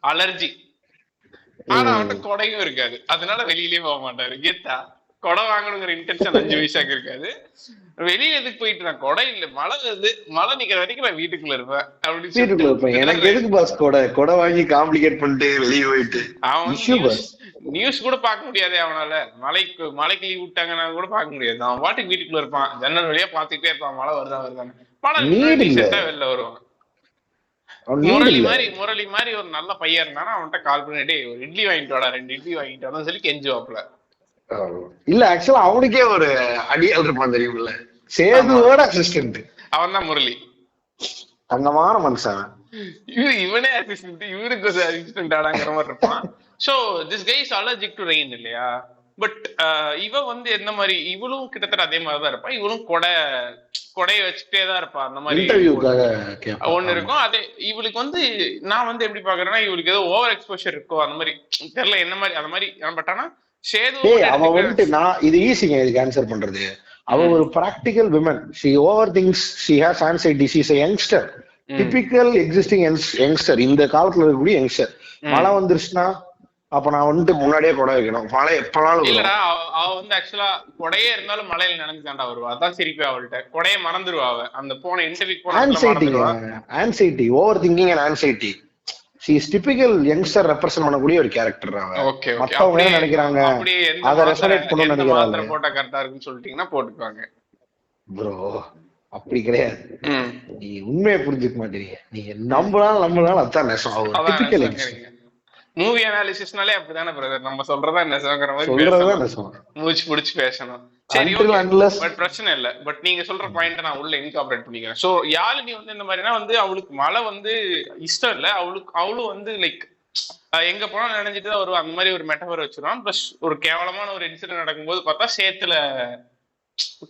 அலர்ஜி. ஆனா அவன்கிட்ட கொடையும் இருக்காது, அதனால வெளியிலயே போக மாட்டாரு. கீதா கொடை வாங்கணுங்கிற இன்டென்ஷன் 5 வயசாக்கு இருக்காது. வெளியில எதுக்கு போயிட்டு நான் கொடை இல்ல மழை வருது, மழை நிக்கிற வரைக்கும் நான் வீட்டுக்குள்ள இருப்பேன் அப்படின்னு. எனக்கு எதுக்கு பாஸ் கொடை வாங்கி காம்ப்ளிகேட் பண்ணிட்டு வெளியே போயிட்டு நியூஸ் கூட பாக்க முடியாது அவனால. மழைக்கு லீவ் விட்டாங்கன்னா கூட பாக்க முடியாது. அவன் பாட்டுக்கு வீட்டுக்குள்ள இருப்பான், ஜன்னல் வழியா பாத்துக்கிட்டே இருப்பான் மழை வருதான்னு. படம் நீட் இல்ல, டீசெண்டா வெளில வருவான். நீட் இல்ல. முரளி மாதிரி ஒரு நல்ல பையன் இருந்தானா அவன்கிட்ட கால் பண்ணிட்டு ஒரு இட்லி வாங்கிட்டு வாடா, 2 இட்லி வாங்கிட்டு வாடான்னு சொல்லி கெஞ்சுவாப்ல. இல்ல ஆக்சுவலா அவனுக்கே ஒரு அடியால் இருப்பான் தெரியுமில்ல, சேதுவோட அசிஸ்டன்ட். அவன் தான் முரளி. தங்கமான மனுஷன். இவனே அசிஸ்டன்ட், இவருக்கு ஒரு அசிஸ்டன்ட் ஆடாங்கிற மாதிரி இருப்பான். So this guy is allergic to rain இல்லையா? பட் இவ வந்து எந்த மாதிரி, இவளும் கிட்டத்தட்ட அதே மாதிரிதான் இருப்பா. இவளும் கொடைய வச்சுட்டே தான் இருப்பா. அந்த மாதிரி ஒண்ணு இருக்கும். அதே இவளுக்கு வந்து நான் வந்து எப்படி பாக்குறேன்னா, இவளுக்கு ஏதோ ஓவர் எக்ஸ்போஷர் இருக்கோ அந்த மாதிரி தெரியல என்ன மாதிரி அந்த மாதிரி. பட் ஆனா சேது அவ வந்துட்டு நான் இது ஈஸிங்க இதுக்கு ஆன்சர் பண்றது. அவ ஒரு practical women. She over things, she has anxiety, she is a youngster, typical existing youngster. இந்த காலத்துல இருக்கக்கூடிய யங்ஸ்டர். மழை வந்துருச்சுன்னா அப்ப நான் வந்துட்டு முன்னாடியே கொடை வைக்கணும். மழை எப்பனாலும் இல்லடா, அவ வந்து ஆக்சுவலா கொடையே இருந்தாலும் மழையில நினைஞ்சுதாண்டா வருவா. அதான் சிரிப்பா அவள்கிட்ட. கொடைய மறந்துடுவா அவ. அந்த போன இன்டர்வியூ போன anxiety, over thinking and anxiety. She is typical youngster represent பண்ணக்கூடிய ஒரு கேரக்டர். ஓகே, மத்தவங்க என்ன நினைக்கிறாங்க, அத ரெசனேட் பண்ணனும்னு நினைக்கிறாங்க. போட்டா கரெக்டா இருக்குன்னு சொல்லிட்டீங்கன்னா போட்டுக்குவாங்க. ப்ரோ அப்படி கிடையாது. நீ உண்மையை புரிஞ்சுக்க மாட்டீங்க. நீங்க நம்பலாம் அதான் நெசம். Typical youngster. மூவி அனாலிசிஸ்னாலே அப்படிதானே பிரதர், நம்ம சொல்றதா நெசங்கிற மாதிரி மூச்சு புடிச்சு பேசணும். சரி, பட் பிரச்சனை இல்ல. பட் நீங்க சொல்ற பாயிண்ட் நான் உள்ள இன்கார்பரேட் பண்ணிக்கிறேன். சோ யாழினி வந்து இந்த மாதிரினா வந்து அவளுக்கு மழை வந்து இஷ்டம் இல்ல, அவளும் வந்து லைக் எங்க போனாலும் நினைஞ்சிட்டு தான் வருவா. அந்த மாதிரி ஒரு மெட்டபர் வச்சிருவான். பிளஸ் ஒரு கேவலமான ஒரு இன்சிடென்ட் நடக்கும்போது பார்த்தா சேத்துல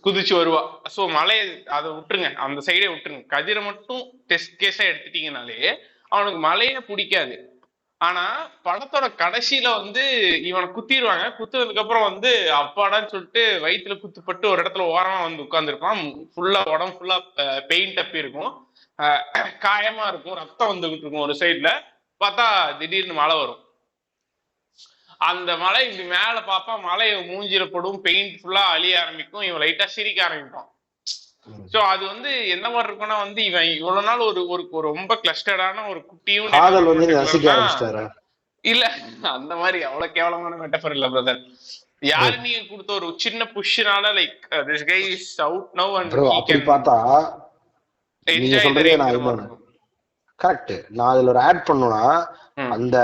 குதிச்சு வருவா. சோ மழையை அதை விட்டுருங்க, அந்த சைடே விட்டுருங்க. கதிரை மட்டும் டெஸ்ட் கேஸா எடுத்துட்டீங்கனாலே அவனுக்கு மழையே பிடிக்காது. ஆனா படத்தோட கடைசியில வந்து இவனை குத்திடுவாங்க. குத்துறதுக்கு அப்புறம் வந்து அப்பாடான்னு சொல்லிட்டு வயிற்றுல குத்துப்பட்டு ஒரு இடத்துல ஓரமா வந்து உட்கார்ந்துருப்பான். ஃபுல்லா உடம்பு ஃபுல்லா பெயிண்ட் அப்பி இருக்கும், காயமா இருக்கும், ரத்தம் வந்துகிட்டு இருக்கும். ஒரு சைட்ல பார்த்தா திடீர்னு மழை வரும். அந்த மழை இப்படி மேல பாப்பா, மழை மூஞ்சில போடும், பெயிண்ட் ஃபுல்லா அழிய ஆரம்பிக்கும். இவன் லைட்டா சிரிக்க ஆரம்பிப்பான். சோ அது வந்து என்ன மாதிரி இருக்கும்னா வந்து இவன் இவ்வளவு நாள் ஒரு ரொம்ப கிளஸ்டர்டான ஒரு குட்டியும் இல்ல, அந்த மாதிரி அவ்வளவு கேவலமான மெட்டபர் இல்ல பிரதர். யாழினி கொடுத்த ஒரு சின்ன புஷ்னால like this guy is out now and he can பார்த்தா கரெக்ட். நான் அதுல ஒரு ஆட் பண்ணுனா, அந்த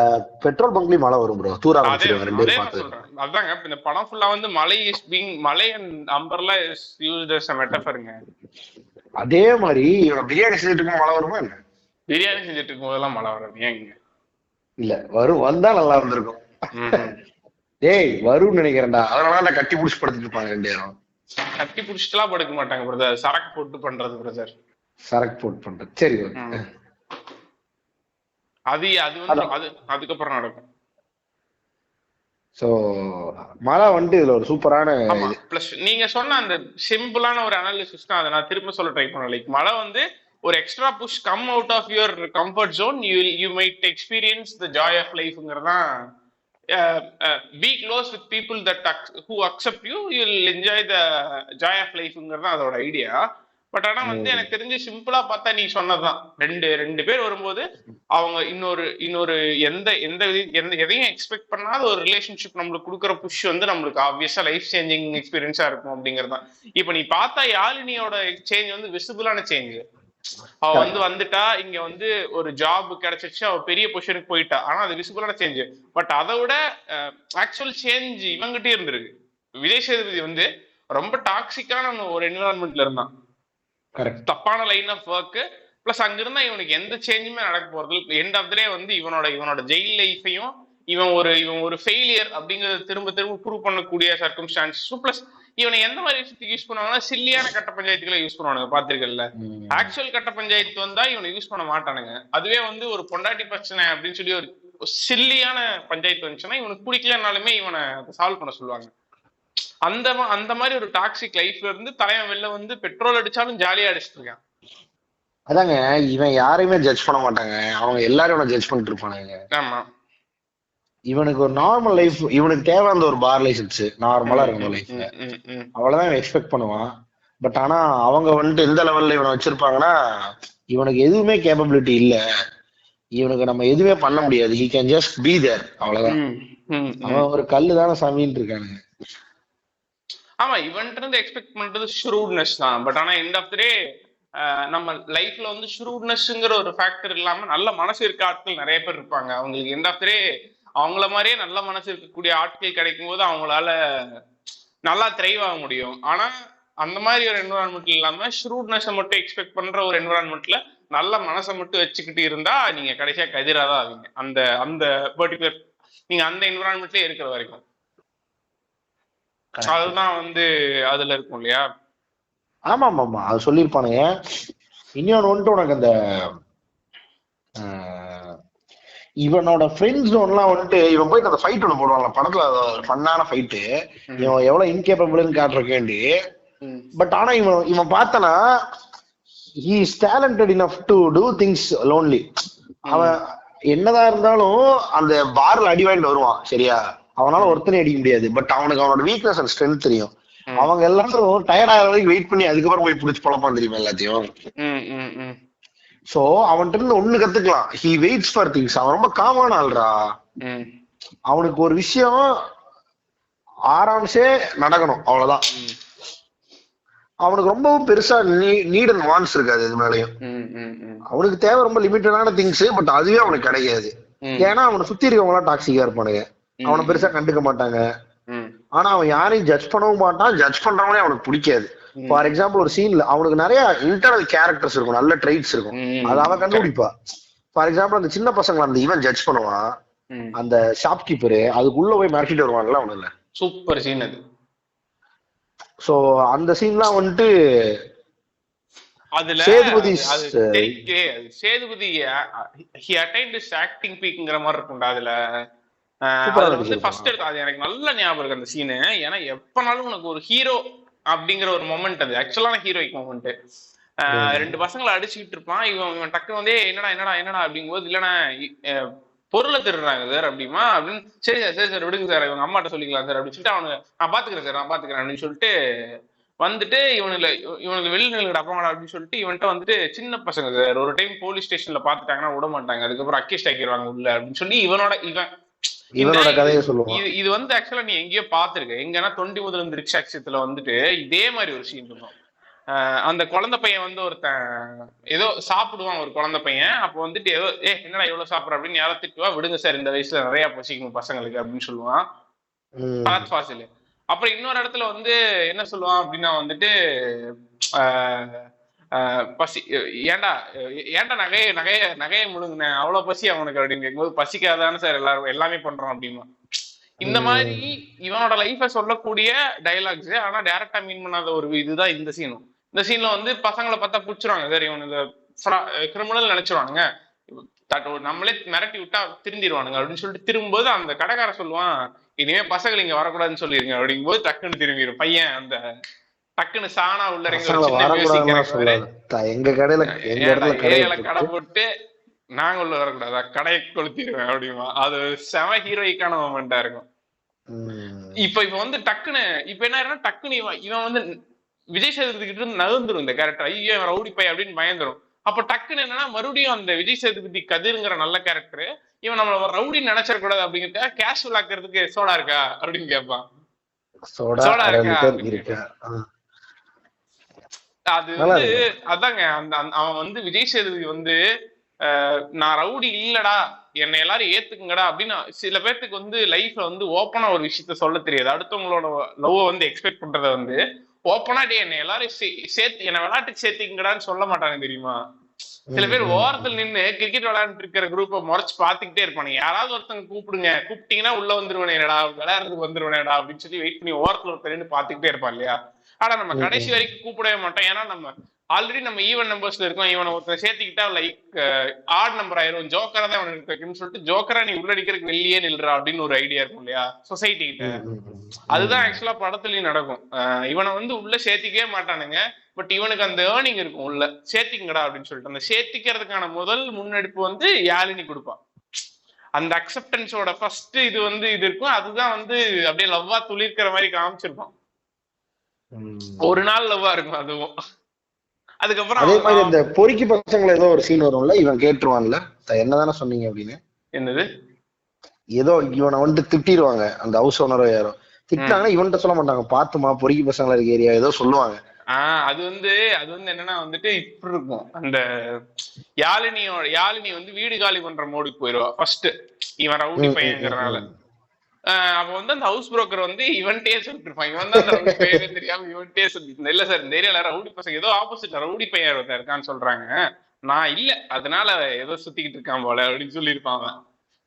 பெட்ரோல் பங்க்லயும் மழை வரும் ப்ரோ. தூர ஆரம்பிச்சிருவாங்க ரெண்டு பேரும் பார்த்து. அதாங்க இந்த படம் ஃபுல்லா வந்து மழை இஸ் பீயிங், மழை and umbrella is used as a மெட்டபர்ங்க. அதே மாதிரி பிரியாணி செஞ்சுட்டு இருக்கும் மழை வருமா என்ன? பிரியாணி செஞ்சுட்டு இருக்கும் போதெல்லாம் மழை வரும் ஏங்க? இல்ல வரும், வந்தா நல்லா வந்திருக்கும். டேய் வரும்னு நினைக்கிறேன்டா. அதனால நான் கட்டி புடிச்சு படுத்துட்டு இருப்பாங்க ரெண்டு பேரும். கட்டி புடிச்சுட்டுலாம் படுக்க மாட்டாங்க பிரதர், சரக்கு போட்டு பண்றது பிரதர். சரக்கு போட்டு பண்றது சரி ஓகே. அது வந்து அதுக்கப்புறம் நடக்கும். சோ மழை வந்து இதுல ஒரு சூப்பரான பிளஸ் நீங்க சொன்ன அந்த சிம்பிளான ஒரு அனாலிசிஸ் தான். அதை நான் திரும்ப சொல்ல ட்ரை பண்ணேன். லைக் மழை வந்து ஒரு extra push, come out of your comfort zone, you might experience the joy of லைஃப்ங்கிறதான். Be close with people that who accept you, you will enjoy the joy of லைஃப்ங்கிறதான் அதோட ஐடியா. பட் ஆனா வந்து எனக்கு தெரிஞ்சு சிம்பிளா பார்த்தா நீ சொன்னதுதான். ரெண்டு பேர் வரும்போது அவங்க இன்னொரு எதையும் எக்ஸ்பெக்ட் பண்ணாத ஒரு ரிலேஷன்ஷிப் நம்மளுக்கு கொடுக்குற புஷ் வந்து நம்மளுக்கு ஆப்வியஸா லைஃப் சேஞ்சிங் எக்ஸ்பீரியன்ஸா இருக்கும் அப்படிங்கறதுதான். இப்ப நீ பார்த்தா யாழினியோட சேஞ்ச் வந்து விசிபிளான சேஞ்ச். அவ வந்து வந்துட்டா, இங்க வந்து ஒரு ஜாப் கிடைச்சிருச்சு, அவ பெரிய பொசிஷனுக்கு போயிட்டா. ஆனா அது விசிபிளான சேஞ்ச். பட் அதை விட ஆக்சுவல் சேஞ்ச் இவங்கிட்டே இருந்திருக்கு. விஜய் சேதுபதி வந்து ரொம்ப டாக்ஸிக்கான ஒரு என்விரான்மெண்ட்ல இருந்தான், தப்பான லைன் ஆஃப் ஒர்க். பிளஸ் அங்க இருந்தா இவனுக்கு எந்த சேஞ்சுமே நடக்க போறது. எண்ட் ஆஃப் த டே வந்து இவனோட ஜெயில் லைஃபையும் இவன் ஒரு ஃபெயிலியர் அப்படிங்கறத திரும்ப ப்ரூவ் பண்ணக்கூடிய சர்க்கம்ஸ்டான்சஸ். பிளஸ் இவனை எந்த மாதிரி விஷயத்துக்கு யூஸ் பண்ணுவாங்கன்னா, சில்லியான கட்ட பஞ்சாயத்துக்களை யூஸ் பண்ணுவானுங்க. பாத்திருக்கல? ஆக்சுவல் கட்ட பஞ்சாயத்து வந்தா இவனை யூஸ் பண்ண மாட்டானுங்க. அதுவே வந்து ஒரு பொண்டாட்டி பிரச்சனை அப்படின்னு சொல்லி ஒரு சில்லியான பஞ்சாயத்து வந்துச்சுன்னா இவனுக்கு பிடிக்கலனாலுமே இவனை சால்வ் பண்ண சொல்லுவாங்க. அந்த மாதிரி ஒரு டாக்ஸிக் லைஃப்ல இருந்து தலைவன் வெளில வந்து பெட்ரோல் அடிச்சாலும் ஜாலியா அடிச்சுட்டு இருக்கான். அதாங்க, இவன் யாரையுமே ஜட்ஜ் பண்ண மாட்டாங்க, அவங்க எல்லாரும் ஜட்ஜ் பண்ணிட்டு இருப்பானுங்க. ஆமா, இவனுக்கு ஒரு நார்மல் லைஃப், இவனுக்கு தேவை அந்த ஒரு பார் லைசன்ஸ் நார்மலா இருக்கணும் லைஃப்ல, அவ்வளவுதான் இவன் எக்ஸ்பெக்ட் பண்ணுவான். பட் ஆனா அவங்க வந்துட்டு எந்த லெவல்ல இவனை வச்சிருப்பாங்கன்னா, இவனுக்கு எதுவுமே கேப்பபிலிட்டி இல்ல, இவனுக்கு நம்ம எதுவுமே பண்ண முடியாது, he can just be there, அவ்வளவுதான். அவன் ஒரு கல்லு தானே சாமின்னு இருக்கானுங்க. ஆமா, இவன்ட்டு இருந்து எக்ஸ்பெக்ட் பண்றது ஷூட்னஸ் தான். பட் ஆனா எண்ட் ஆஃப் தி டே நம்ம லைஃப்ல வந்து ஷ்ரூட்னஸ்ங்கிற ஒரு ஃபேக்டர் இல்லாம நல்ல மனசு இருக்க ஆட்கள் நிறைய பேர் இருப்பாங்க. அவங்களுக்கு எந்த ஆஃப்டரே அவங்கள மாதிரியே நல்ல மனசு இருக்கக்கூடிய ஆட்கள் கிடைக்கும் போது அவங்களால நல்லா த்ரைவ் ஆக முடியும். ஆனா அந்த மாதிரி ஒரு என்வரான்மெண்ட் இல்லாம ஷ்ரூட்னஸை மட்டும் எக்ஸ்பெக்ட் பண்ற ஒரு என்வரான்மெண்ட்ல நல்ல மனசை மட்டும் வச்சுக்கிட்டு இருந்தா நீங்க கடைசியா கதிராதான் ஆவீங்க. அந்த அந்த பர்டிகுலர் நீங்க அந்த என்வரான்மெண்ட்லயே இருக்கிற வரைக்கும் அதுதான் வந்து அதுல இருக்கும் இல்லையா. ஆமா ஆமா ஆமா அது சொல்லியிருப்பானுங்க. இன்னொன்னு வந்துட்டு உனக்கு அந்த இவனோட ஃப்ரெண்ட் ஜோன்லாம் வந்துட்டு இவன் போயிட்டு அந்த ஃபைட் ஒன்று போடுவாங்க படத்துல, ஃபன்னான ஃபைட்டு. இவன் எவ்வளவு இன்கேப்பபிள்னு காட்டுறக்கேண்டி. பட் ஆனா இவன் பார்த்தனா he is talented enough to do things lonely. அவன் என்னதான் இருந்தாலும் அந்த பார்ல அடி வாங்கிட்டு வருவான் சரியா, அவனால ஒருத்தனை அடிக்க முடியாது. பட் அவனுக்கு அவனோட வீக்னஸ் அண்ட் ஸ்ட்ரென்த் தெரியும். அவங்க எல்லாரும் டயர்ட் ஆகிற வரைக்கும் வெயிட் பண்ணி அதுக்கப்புறம் போய் பிடிச்சி பழப்பான் தெரியுமா எல்லாத்தையும். சோ அவன்கிட்ட இருந்து ஒண்ணு கத்துக்கலாம். he waits for things. அவன் ரொம்ப காமான ஆள்றா. அவனுக்கு ஒரு விஷயம் ஆராம்சே நடக்கணும் அவ்வளவுதான். அவனுக்கு ரொம்பவும் பெருசா நீட் அண்ட் வான்ஸ் இருக்காது இது மேலயும். அவனுக்கு தேவை ரொம்ப லிமிட்டடான திங்ஸ். பட் அதுவே அவனுக்கு கிடைக்காது. ஏன்னா அவனை சுத்தி இருக்கவங்க எல்லாம் டாக்ஸிக்கா இருப்பானுங்க. அவனை பெருசா கண்டுக்க மாட்டாங்க. ஆனா அவன் யாரையும் ஜட்ஜ் பண்ணவும் மாட்டான். ஜட்ஜ் பண்றவனே அவனுக்கு பிடிக்காது. ஃபார் எக்ஸாம்பிள் ஒரு சீன்ல அவனுக்கு நிறைய இன்டர்னல் கேரக்டர்ஸ் இருக்கும், நல்ல ட்ரைட்ஸ் இருக்கும். அது அவன் கண்டுபிடிப்பா. ஃபார் எக்ஸாம்பிள் அந்த சின்ன பசங்களை அந்த இவன் ஜட்ஜ் பண்ணுவான். அந்த ஷாப்கீப்பரு அதுக்குள்ள போய் மிரட்டிட்டு வருவான்ல அவனுல. சூப்பர் சீன் அது. சோ அந்த சீன்லாம் வந்துட்டு அதுல Sethupathi he attained his acting peakங்கிற மாதிரி இருக்கும்டா அதுல. வந்து ஃபர்ஸ்ட் எடுத்து அது எனக்கு நல்ல ஞாபகம் இருக்கு அந்த சீனு. ஏன்னா எப்பனாலும் உனக்கு ஒரு ஹீரோ அப்படிங்கிற ஒரு மொமெண்ட், அது ஆக்சுவலான ஹீரோயிக் மொமெண்ட். ரெண்டு பசங்களை அடிச்சுக்கிட்டு இருப்பான். இவன் டக்குனு வந்து என்னடா என்னடா என்னடா அப்படிங்கும்போது இல்லைன்னா பொருளை திருடுறாங்க சார் அப்படிமா அப்படின்னு. சரி சார் சரி சார் விடுங்க சார், இவங்க அம்மாட்ட சொல்லிக்கலாம் சார் அப்படின்னு சொல்லிட்டு அவனுக்கு நான் பாத்துக்கிறேன் சார் நான் பாத்துக்கிறேன் அப்படின்னு சொல்லிட்டு வந்துட்டு இவனுக்கு வெளிநிலை அப்புறம் அப்படின்னு சொல்லிட்டு இவன்ட்ட வந்துட்டு சின்ன பசங்க சார் ஒரு டைம் போலீஸ் ஸ்டேஷன்ல பாத்துட்டாங்கன்னா விட மாட்டாங்க, அதுக்கப்புறம் அக்கேஸ்ட் ஆக்கிடுவாங்க உள்ள அப்படின்னு சொல்லி இவனோட கதையை சொல்லுவான். இது வந்து ஆக்சுவலா நீ எங்கேயோ பாத்துருக்க, எங்கன்னா தொண்டி முதல் திருச்சாட்சியத்துல வந்துட்டு இதே மாதிரி ஒரு சீன் இருக்கும். அந்த குழந்தை பையன் வந்து ஒருத்தன் ஏதோ சாப்பிடுவான், ஒரு குழந்தை பையன். அப்போ வந்துட்டு ஏதோ என்னடா எவ்வளவு சாப்பிட்ற அப்படின்னு யாரோ திட்டுவா, விடுங்க சார் இந்த வயசுல நிறைய பசிக்கும் பசங்களுக்கு அப்படின்னு சொல்லுவான் ஃபாசில். அப்புறம் இன்னொரு இடத்துல வந்து என்ன சொல்லுவான் அப்படின்னா வந்துட்டு பசி ஏன்டா நகையை முழுங்கினேன் அவ்வளவு பசி அவனுக்கு அப்படின்னு கேட்கும்போது பசிக்காதானே சார் எல்லாமே பண்றோம் அப்படின்னா. இந்த மாதிரி இவனோட லைஃப சொல்லக்கூடிய டைலாக்ஸ் ஆனா டைரக்டா மீன் பண்ணாத ஒரு இதுதான் இந்த சீனும். இந்த சீன்ல வந்து பசங்களை பார்த்தா புடிச்சிருவாங்க சார், இவனுக்கு கிரிமினல் நினைச்சிருவாங்க, நம்மளே மிரட்டி விட்டா திரும்பிடுவானுங்க அப்படின்னு சொல்லிட்டு திரும்பும்போது அந்த கடைக்கார சொல்லுவான் இனிமே பசங்களை இங்க வரக்கூடாதுன்னு சொல்லிருங்க அப்படிங்கும் போது டக்குன்னு திரும்பிடும் பையன். அந்த டக்குன்னு சாணா உள்ள எங்க கடையில கடை போட்டு நாங்க உள்ள வரக்கூடாதா கடையை கொளுத்திடுவேன் அப்படிமா. அது செம ஹீரோயிக்கான மொமெண்டா இருக்கும். இப்ப வந்து டக்குன்னு இப்ப என்ன டக்குன்னு இவன் வந்து விஜய் சேதுபதி கிட்ட இருந்து நகர்ந்துரும் இந்த கேரக்டர். ஐயோ ரவுடி பை அப்படின்னு பயந்துரும். அப்ப டக்குன்னு என்னன்னா மறுபடியும் அந்த விஜய் சேதுபதி கதிர்ங்கிற நல்ல கேரக்டர் இவன் நம்மள ரவுடி நினைச்சிடக்கூடாது அப்படிங்கிறத கேஷுவல் ஆக்குறதுக்கு சோடா இருக்கா அப்படின்னு கேட்பான். சோடா இருக்கா அது வந்து அதாங்க அவன் வந்து விஜய் சேதுபதி வந்து நான் ரவுடி இல்லடா என்னை எல்லாரும் ஏத்துக்குங்கடா அப்படின்னு சில பேர்த்துக்கு வந்து லைஃப்ல வந்து ஓப்பனா ஒரு விஷயத்த சொல்ல தெரியாது. அடுத்தவங்களோட லவ் வந்து எக்ஸ்பெக்ட் பண்றத வந்து ஓப்பனா என்னை எல்லாரும் சேர்த்து என்னை விளையாட்டுக்கு சேர்த்துக்குங்கடான்னு சொல்ல மாட்டாங்க தெரியுமா. சில பேர் ஓரத்தில் நின்று கிரிக்கெட் விளையாண்டு இருக்கிற குரூப்பை முறைச்சு பாத்துக்கிட்டே இருப்பாங்க. யாராவது ஒருத்தங்க கூப்பிட்டீங்கன்னா உள்ள வந்துருவேனேடா விளையாடுறதுக்கு வந்துருவேனேடா அப்படின்னு சொல்லி வெயிட் பண்ணி ஓரத்துல ஒருத்தர் நின்று பாத்துக்கிட்டே இருப்பான் இல்லையா. ஆனா நம்ம கடைசி வரைக்கும் கூப்பிடவே மாட்டோம். ஏன்னா நம்ம ஆல்ரெடி நம்ம ஈவன் நம்பர்ஸ்ல இருக்கோம். இவனை ஒருத்தர் சேர்த்துக்கிட்டா லைக் ஆட் நம்பர் ஆயிரும், ஜோக்கரா தான் அவனுக்கு இருக்குன்னு சொல்லிட்டு ஜோக்கரா நீ உள்ளடிக்கிறதுக்கு வெளியே நில்றா அப்படின்னு ஒரு ஐடியா இருக்கும் இல்லையா சொசைட்டி கிட்ட. அதுதான் ஆக்சுவலா படத்துலயும் நடக்கும். இவனை வந்து உள்ள சேர்த்திக்கவே மாட்டானுங்க. பட் இவனுக்கு அந்த ஏர்னிங் இருக்கும், உள்ள சேர்த்திங்கடா அப்படின்னு சொல்லிட்டு அந்த சேர்த்திக்கிறதுக்கான முதல் முன்னெடுப்பு வந்து யாழினி கொடுப்பான். அந்த அக்செப்டன்ஸோட ஃபர்ஸ்ட் இது வந்து இது இருக்கும். அதுதான் வந்து அப்படியே லவ்வா துளிர்க்கிற மாதிரி காமிச்சிருப்பான். ஒரு நாள் லவ்வா இருக்கும் அதுவும். அதுக்கப்புறம் அதே மாதிரி இந்த பொறுக்கி பசங்களை ஏதோ ஒரு சீன் வரும்ல, இவன் கேட்டுருவான்ல என்னதானே சொன்னீங்க அப்படின்னு. என்னது ஏதோ இவனை வந்துட்டு திட்டிடுவாங்க அந்த ஹவுஸ் ஓனரோ யாரோ திட்டாங்கன்னா இவன்கிட்ட சொல்ல மாட்டாங்க, பாத்துமா பொறுக்கி பசங்களா இருக்க ஏரியா ஏதோ சொல்லுவாங்க. அது வந்து என்னன்னா வந்துட்டு இப்படி இருக்கும். அந்த யாழினி வந்து வீடு காலி பண்ற மோடுக்கு போயிடுவா ஃபர்ஸ்ட், இவன் ரவுடி பையங்கிறனால. அப்ப வந்து அந்த ஹவுஸ் புரோக்கர் வந்து இவன்ட்டே சொல்லிட்டு இருப்பான், இவன் தான் அந்த ரவுடி பையனே தெரியாம இவன்ட்டே சொல்லி, இல்ல சார் இந்த ஏரியால ரவுடி பசங்க ஏதோ ஆப்போசிட்ல ரவுடி பையன் இருக்கான்னு சொல்றாங்க, நான் இல்ல அதனால ஏதோ சுத்திக்கிட்டு இருக்கான் போல அப்படின்னு சொல்லியிருப்பான் அவன்.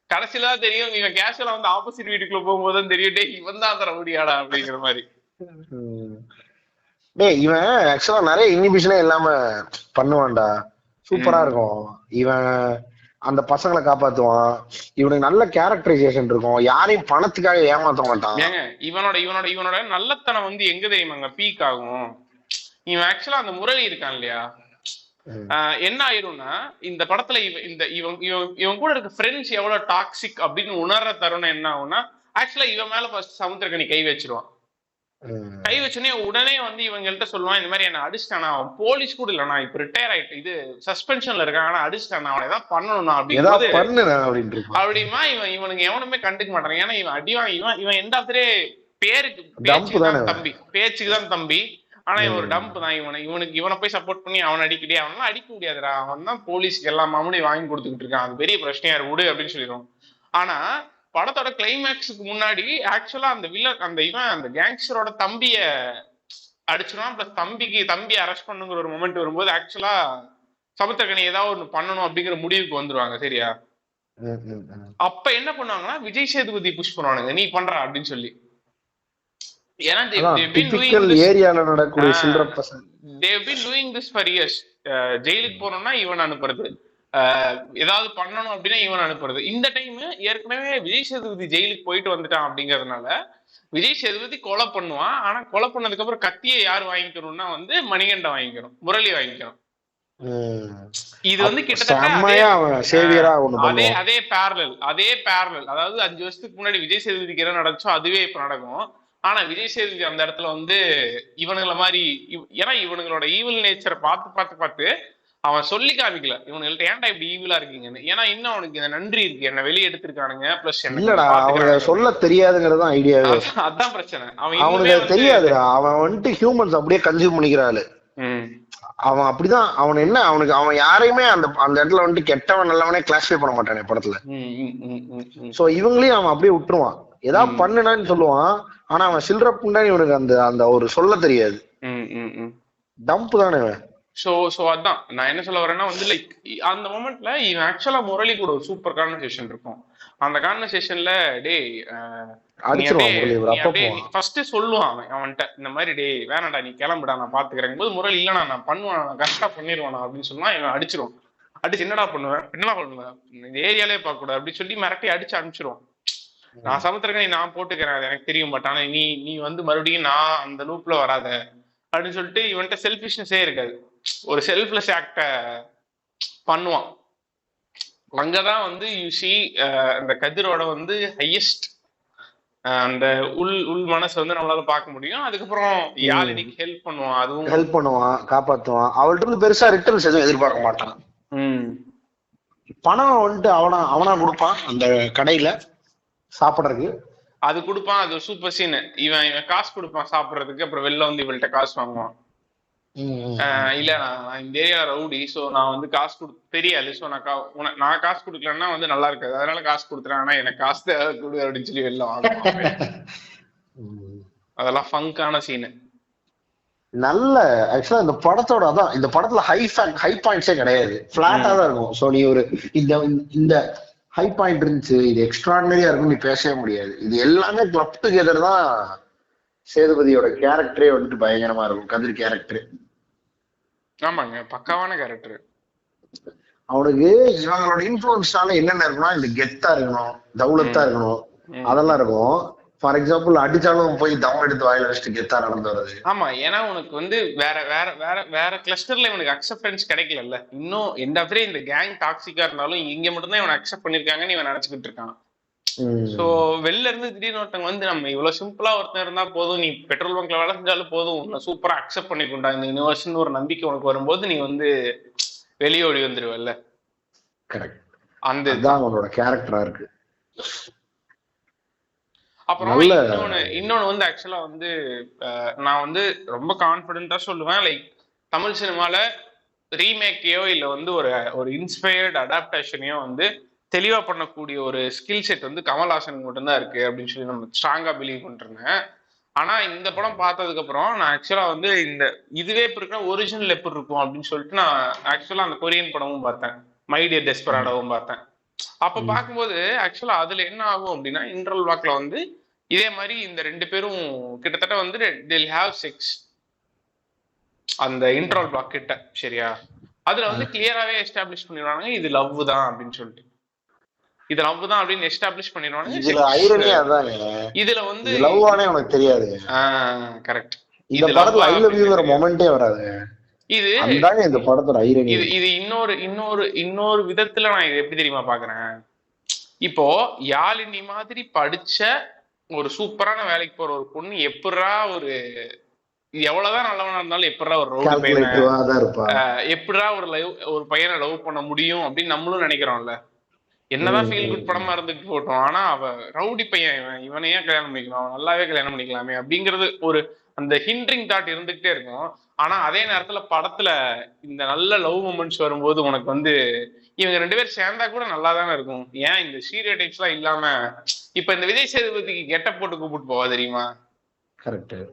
கடைசியில தான் தெரியும் இவன் கேஷுவலா வந்து ஆப்போசிட் வீட்டுக்குள்ள போகும்போது தெரியும், டே இவன் தான் அந்த ரவுடியாடா அப்படிங்கிற மாதிரி. டேய் இவன் ஆக்சுவலா நிறைய இனிபிஷனே இல்லாம பண்ணுவான்டா, சூப்பரா இருக்கும். இவன் அந்த பசங்களை காப்பாத்துவான், இவனுக்கு நல்ல கேரக்டரைசேஷன் இருக்கும், யாரையும் பணத்துக்காக ஏமாத்த மாட்டான். ஏங்க இவனோட நல்லத்தனம் வந்து எங்க தெரியுமாங்க பீக் ஆகும். இவன் ஆக்சுவலா அந்த முரளி இருக்கான் இல்லையா, என்ன ஆயிரும்னா இந்த படத்துல இவன் கூட இருக்க ஃப்ரெண்ட்ஸ் எவ்வளவு டாக்ஸிக் அப்படின்னு உணர்ற தருணம் என்ன ஆகும்னா, ஆக்சுவலா இவன் மேல ஃபர்ஸ்ட் சமுத்திரக்கனி கை வச்சிருவான். கை வச்சுனே உடனே வந்து இவங்கள்ட்ட சொல்லுவான், இந்த மாதிரி என்ன அடிச்சிட்டானா, அவன் போலீஸ் கூட இல்லைனா இப்ப ரிட்டையர் ஆயிட்டு இது சஸ்பென்ஷன்ல இருக்கான், ஆனா அடிச்சிட்டானா அவனை ஏதாவது பண்ணணும்னா அப்படிமா இவனுக்கு எவனுமே கண்டுக்க மாட்டான். ஏன்னா இவன் அடிவான், இவன் எண்ட் ஆஃப் டே பேருக்கு பேச்சுக்கு தான் தம்பி, ஆனா இவன் ஒரு டம்ப் தான். இவனை போய் சப்போர்ட் பண்ணி அவன் அடிக்கடியே அவனெல்லாம் அடிக்க முடியாதுடா, அவன் தான் போலீஸ்க்கு எல்லா மாமூலையும் வாங்கி கொடுத்துக்கிட்டு இருக்கான், அது பெரிய பிரச்சனையா விடு அப்படின்னு சொல்லிடுவான். ஆனா படத்தோட கிளைமேக்ஸுக்கு முன்னாடி ஆக்சுவலா அந்த வில்லன் அந்த கேங்ஸ்டரோட தம்பிய அடிச்சிருவான். பிளஸ் தம்பியை அரெஸ்ட் பண்ணுங்கிற ஒரு மொமெண்ட் வரும்போது ஆக்சுவலா சமுத்திரக்கனி ஏதாவது ஒண்ணு பண்ணணும் அப்படிங்கிற முடிவுக்கு வந்துருவாங்க. சரியா? அப்ப என்ன பண்ணுவாங்கன்னா விஜய் சேதுபதி புஷ் பண்ணுவானுங்க, நீ பண்ற அப்படின்னு சொல்லி. ஏன்னா ஜெயிலுக்கு போனோம்னா இவன் அனுப்புறது, ஏதாவது பண்ணணும் அப்படின்னா இவன் அனுப்புறது. இந்த டைம் ஏற்கனவே விஜய் சேதுபதி ஜெயிலுக்கு போயிட்டு வந்துட்டான் அப்படிங்கறதுனால விஜய் சேதுபதி கொலை பண்ணுவான். ஆனா கொலை பண்ணதுக்கு அப்புறம் கத்தியை யார் வாங்கிக்கணும்னா வந்து மணிகண்டன் வாங்கிக்கணும், முரளி வாங்கிக்கணும். இது வந்து கிட்டத்தட்ட அதே பேரலல். அதாவது 5 வருஷத்துக்கு முன்னாடி விஜய் சேதுபதிக்கு என்ன நடந்துச்சோ அதுவே இப்ப நடக்கும். ஆனா விஜய் சேதுபதி அந்த இடத்துல வந்து இவனுங்கள மாதிரி, ஏன்னா இவனுங்களோட ஈவில் நேச்சரை பார்த்து அவன் சொல்லி காமிக்கல இவனுங்கள்ட்ட ஏன்டா இப்படி ஈவிலா இருக்கீங்கன்னு. ஏன்னா இன்னும் அவனுக்கு இந்த நன்றி இருக்கு, என்ன வெளியே எடுத்திருக்கானுங்க, பிளஸ் அவனுக்கு சொல்ல தெரியாதுங்கிறது ஐடியா. அதான் பிரச்சனை, அவனுக்கு தெரியாதுடா, அவன் வந்துட்டு ஹியூமன்ஸ் அப்படியே கன்சியூம் பண்ணிக்கிறாள். அவன் அப்படிதான், அவன் யாரையுமே அந்த இடத்துல வந்துட்டு கெட்டவன் நல்லவனே கிளாஸிஃபை பண்ண மாட்டானே படத்துல. சோ இவங்களையும் அவன் அப்படியே விட்டுருவான், ஏதாவது பண்ணுனான்னு சொல்லுவான். ஆனா அவன் சில்ற புண்டானி இவனுக்கு அந்த ஒரு சொல்ல தெரியாது, டம்ப் தானே அவன். சோ அதான் நான் என்ன சொல்ல வரேன்னா வந்து லைக் அந்த மொமெண்ட்ல இவன் ஆக்சுவலா முரளி கூட ஒரு சூப்பர் கான்வர்சேஷன் இருக்கும். அந்த கான்வர்சேஷன்ல ஃபர்ஸ்ட் சொல்லுவான் அவன்கிட்ட இந்த மாதிரி வேணாண்டா நீ கிளம்புடா நான் பாத்துக்கிறேன் போது, முரளி இல்லனா நான் பண்ணுவான், நான் கரெக்டா பண்ணிடுவானா அப்படின்னு சொன்னா இவன் அடிச்சிருவான். அடிச்சு என்னடா பண்ணுவேன் இந்த ஏரியாலே பார்க்க கூடாது அப்படின்னு சொல்லி மிரட்டி அடிச்சு அனுப்பிச்சிருவான். நான் சமுத்திரக்கனி நான் போட்டுக்கிறேன் அது எனக்கு தெரியும், பட் ஆனா நீ வந்து மறுபடியும் நான் அந்த லூப்ல வராத அப்படின்னு சொல்லிட்டு இவன்கிட்ட செல்ஃபிஷ்னஸே இருக்காது, ஒரு செல்ஃப்லெஸ் ஆக்ட பண்ணுவான். அங்கதான் வந்து யூசி அந்த கதிரோட வந்து ஹையஸ்ட் அந்த உள் மனசை வந்து நம்மளால பார்க்க முடியும். அதுக்கப்புறம் யாழினிக்கு ஹெல்ப் பண்ணுவான், அதுவும் ஹெல்ப் பண்ணுவான், காப்பாத்துவான். அவள்கிட்ட இருந்து பெருசா ரிட்டர்ன்ஸ் எதுவும் எதிர்பார்க்க மாட்டான். பணம் வந்துட்டு அவனா கொடுப்பான் அந்த கடையில சாப்பிடறதுக்கு, அது கொடுப்பான். அது சூப்பர் சீன். இவன் காசு கொடுப்பான் சாப்பிடறதுக்கு, அப்புறம் வெளில வந்து இவள்கிட்ட காசு வாங்குவான். இல்ல நான் இந்த ஏரியா ரவுடி, சோ நான் வந்து காசு தெரியாது, சோ நான் காசு கொடுக்கலன்னா வந்து நல்லா இருக்காது, அதனால காசு கொடுத்துறேன், ஆனா எனக்கு காசு தேவை கொடு அப்படின்னு சொல்லி வெளில வாங்குவான். அதெல்லாம் ஃபங்கான சீனு. நல்ல ஆக்சுவலா இந்த படத்தோட அதான், இந்த படத்துல ஹை பாயிண்ட்ஸே கிடையாது, பிளாட்டா தான் இருக்கும். சோ நீ ஒரு இந்த ஹை பாயிண்ட் இருந்துச்சு, இது எக்ஸ்ட்ராடினரியா இருக்கும் நீ பேசவே முடியாது. இது எல்லாமே கிளப் டுகெதர் தான். சேதுபதியோட கேரக்டரே வந்துட்டு பயங்கரமா இருக்கும், கதிர் கேரக்டர். ஆமாங்க, பக்காவான கேரக்டர். அவனுக்கு இவங்களோட இன்ஃபுளுன்ஸ்னால என்னென்ன இருக்குன்னா, இந்த கெத்தா இருக்கணும், தௌலத்தா இருக்கணும், அதெல்லாம் இருக்கும். ஃபார் எக்ஸாம்பிள் அடிச்சாலும் போய் தம் எடுத்து வாயில வச்சுட்டு கெத்தா நடந்து வருது. ஆமா, ஏன்னா உனக்கு வந்து வேற கிளஸ்டர்ல இவனுக்கு அக்செப்டன்ஸ் கிடைக்கல. இன்னும் எந்த இந்த கேங் டாக்ஸிக்கா இருந்தாலும் இங்க மட்டும்தான் இவன் அக்செப்ட் பண்ணிருக்காங்கன்னு இவன் நினைச்சுக்கிட்டு இருக்கான். சோ வெளில இருந்து திடீர்னு ஒருத்தவங்க வந்து நம்ம இவ்வளவு சிம்பிளா ஒருத்தன் இருந்தா போதும், நீ பெட்ரோல் பங்க்ல வேலை செஞ்சாலும் போதும், உன்னை சூப்பரா அக்செப்ட் பண்ணிக்கொண்டா இந்த யூனிவர்ஸ்னு ஒரு நம்பிக்கை உனக்கு வரும்போது நீ வந்து வெளியோடி வந்துருவல்ல. கரெக்ட், அந்த தான் அவனோட கேரக்டரா இருக்கு. அப்புறம் இன்னொன்னு வந்து ஆக்சுவலா வந்து நான் வந்து ரொம்ப கான்பிடென்டா சொல்லுவேன், லைக் தமிழ் சினிமால ரீமேக்கையோ இல்ல வந்து ஒரு இன்ஸ்பயர்ட் அடாப்டேஷனையோ வந்து தெளிவா பண்ணக்கூடிய ஒரு ஸ்கில் செட் வந்து கமல்ஹாசனுக்கு மட்டும்தான் இருக்கு அப்படின்னு சொல்லி நம்ம ஸ்ட்ராங்கா பிலீவ் பண்ணிருந்தேன். ஆனா இந்த படம் பார்த்ததுக்கு அப்புறம் நான் ஆக்சுவலா வந்து இதுவே இப்ப இருக்கிற ஒரிஜினல் எப்படி இருக்கும் அப்படின்னு சொல்லிட்டு நான் ஆக்சுவலா அந்த கொரியன் படமும் பார்த்தேன், மை டியர் டெஸ்பராடோவும் பார்த்தேன். அப்ப பார்க்கும்போது ஆக்சுவலா அதுல என்ன ஆகும் அப்படின்னா, இன்டர்வல் பிளாக்ல வந்து இதே மாதிரி இந்த 2 பேரும் கிட்டத்தட்ட வந்து they'll have sex அந்த இன்டர்வல் பிளாக் கிட்ட, சரியா? அதுல வந்து கிளியராவே எஸ்டாப்ளிஷ் பண்ணிடுவாங்க இது லவ் தான் அப்படின்னு சொல்லிட்டு, இது லவ் தான் அப்படின்னு எஸ்டாப்ளிஷ் பண்ணிடுவாங்க. இதுல ஐரனி அதானே, இதுல வந்து லவ் ஆனே உனக்கு தெரியாது. கரெக்ட். இந்த படத்துல ஐ லவ் யூங்கிற மொமெண்டே வராது. இது அதானே இந்த படத்தோட ஐரனி. இது இன்னொரு விதத்துல நான் இது எப்படி தெரியுமா பாக்குறேன், இப்போ யாழினி மாதிரி படிச்ச ஒரு சூப்பரான வேலைக்கு போற ஒரு பொண்ணு எப்படா ஒரு எவ்வளவுதான் நல்லவனா இருந்தாலும் எப்படா ஒரு ரோடு பையனை எப்படா ஒரு பையனை லவ் பண்ண முடியும் அப்படின்னு நம்மளும் நினைக்கிறோம்ல. என்னதான் ஃபீல் குட் படமா இருந்துட்டு போட்டோம், ஆனா அவ ரவுடி பையன், இவனையே கல்யாணம் பண்ணிக்கலாம், அவன் நல்லாவே கல்யாணம் பண்ணிக்கலாமே அப்படிங்கிறது ஒரு அந்த ஹிண்டரிங் தாட் இருந்துகிட்டே இருக்கும். ஆனா அதே நேரத்துல படத்துல இந்த நல்ல லவ் மூமெண்ட்ஸ் வரும்போது உனக்கு வந்து இவங்க 2 பேரும் சேர்ந்தா கூட நல்லா தானே இருக்கும். ஏன் இந்த ஸ்டீரியோ டைப்ஸ் எல்லாம் இல்லாம, இப்ப இந்த விஜய் சேதுபதிக்கு கெட்டப் போட்டு கூப்பிட்டு போவா தெரியுமா?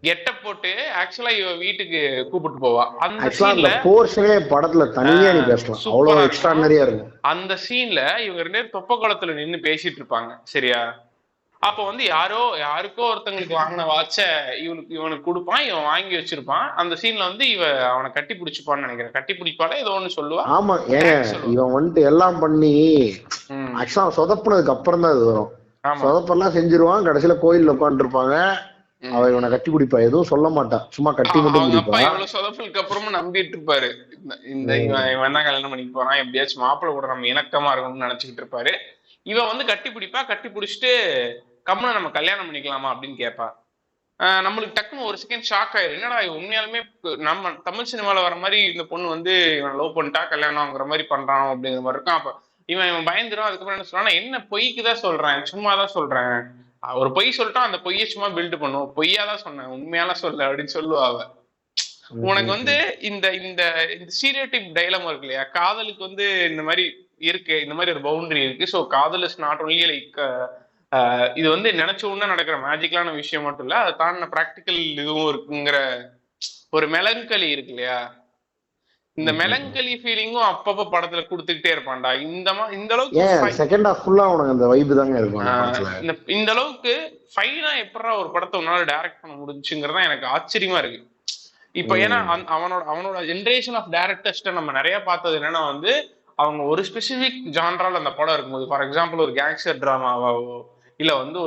கெட்டப் போட்டு ஆக்சுவலா இவ வீட்டுக்கு கூப்பிட்டு போவா. அந்த சீன்ல போர்ஷனே படத்துல தனியா நீ பேசலாம், அவ்வளவு எக்ஸ்ட்ரானரியா இருக்கும். அந்த சீன்ல இவங்க 2 பேரும் தொப்ப குளத்துல நின்னு பேசிட்டு இருப்பாங்க, சரியா? அப்ப வந்து யாருக்கோ ஒருத்தங்களுக்கு வாங்கின வாட்ச இவனுக்கு கொடுப்பான், இவன் வாங்கி வச்சிருப்பான். அந்த சீன்ல வந்து அவனை கட்டி பிடிச்சுப்பான்னு நினைக்கிறேன், கட்டி பிடிப்பால ஏதோ ஒண்ணு சொல்லுவான். ஆமா, இவன் வந்துட்டு எல்லாம் பண்ணி ஆக்சுவலா சொதப்புனதுக்கு அப்புறம் தான் இது வரும். சொதப்பெல்லாம் செஞ்சிருவான், கடைசியில கோயில்ல உட்காந்து இருப்பாங்க, அவன் இவனை கட்டி பிடிப்பா, எதுவும் சொல்ல மாட்டான், சும்மா கட்டி மட்டும் பிடிப்பா. இவ்வளவு சொதப்பலுக்கு அப்புறமும் நம்பிட்டு இருப்பாரு, இந்த இவன் தான் கல்யாணம் பண்ணிட்டு போறான், எப்படியாச்சும் மாப்பிள்ளை கூட நம்ம இணக்கமா இருக்கணும்னு நினைச்சுக்கிட்டு இருப்பாரு. இவன் வந்து கட்டி பிடிப்பா, கட்டி பிடிச்சிட்டு கம்முன்னு நம்ம கல்யாணம் பண்ணிக்கலாமா அப்படின்னு கேட்பா. நம்மளுக்கு டக்குன்னு ஒரு செகண்ட் ஷாக் ஆயிரும், என்னடா உண்மையாலுமே நம்ம தமிழ் சினிமால வர மாதிரி இந்த பொண்ணு வந்து இவன் லவ் பண்ணிட்டா கல்யாணம்ங்கிற மாதிரி பண்றான் அப்படிங்கிற மாதிரி இருக்கும். அப்ப இவன் பயந்துரும். அதுக்கப்புறம் என்ன சொல்றான், என்ன பொய்க்குதான் சொல்றேன், சும்மாதான் சொல்றேன், ஒரு பொய் சொல்லிட்டான், அந்த பொய்யை சும்மா பில்டு பண்ணுவோம், பொய்யாதான் சொன்னேன், உண்மையாலாம் சொல்ல அப்படின்னு சொல்லுவா அவ. உனக்கு வந்து இந்த இந்த ஸ்டீரியோடைப் டைலமா இருக்கு இல்லையா, காதலுக்கு வந்து இந்த மாதிரி இருக்கு, இந்த மாதிரி ஒரு பவுண்டரி இருக்கு. ஸோ காதல் இஸ் நாட் ஒன்லி லைக் இது வந்து நினைச்ச உடனே நடக்கிற மேஜிக்கலான விஷயம் மட்டும் இல்ல, அதை தாண்டின பிராக்டிக்கல் இதுவும் இருக்குங்கிற ஒரு மெலங்கலி இருக்கு இல்லையா. இந்த மெலங்கலி ஃபீலிங்கும் அப்பப்ப படத்துல கொடுத்துக்கிட்டே இருப்பான்டா. இந்த அளவுக்கு செகண்ட் ஹாஃப் ஃபுல்லா உனக்கு அந்த வைப் தாங்க இருக்கும். இந்த அளவுக்கு ஃபைனா எப்படா ஒரு படத்தை உன்னால டைரக்ட் பண்ண முடிஞ்சுங்கிறதா எனக்கு ஆச்சரியமா இருக்கு. இப்ப ஏன்னா அவனோட ஜெனரேஷன் ஆஃப் டைரக்டர்ஸ்ட நம்ம நிறைய பார்த்தது என்னன்னா வந்து, அவங்க ஒரு ஸ்பெசிபிக் ஜான்ரால் அந்த படம் இருக்கும்போது, ஃபார் எக்ஸாம்பிள் ஒரு கேங்ஸ்டர் டிராமாவோ இல்ல வந்து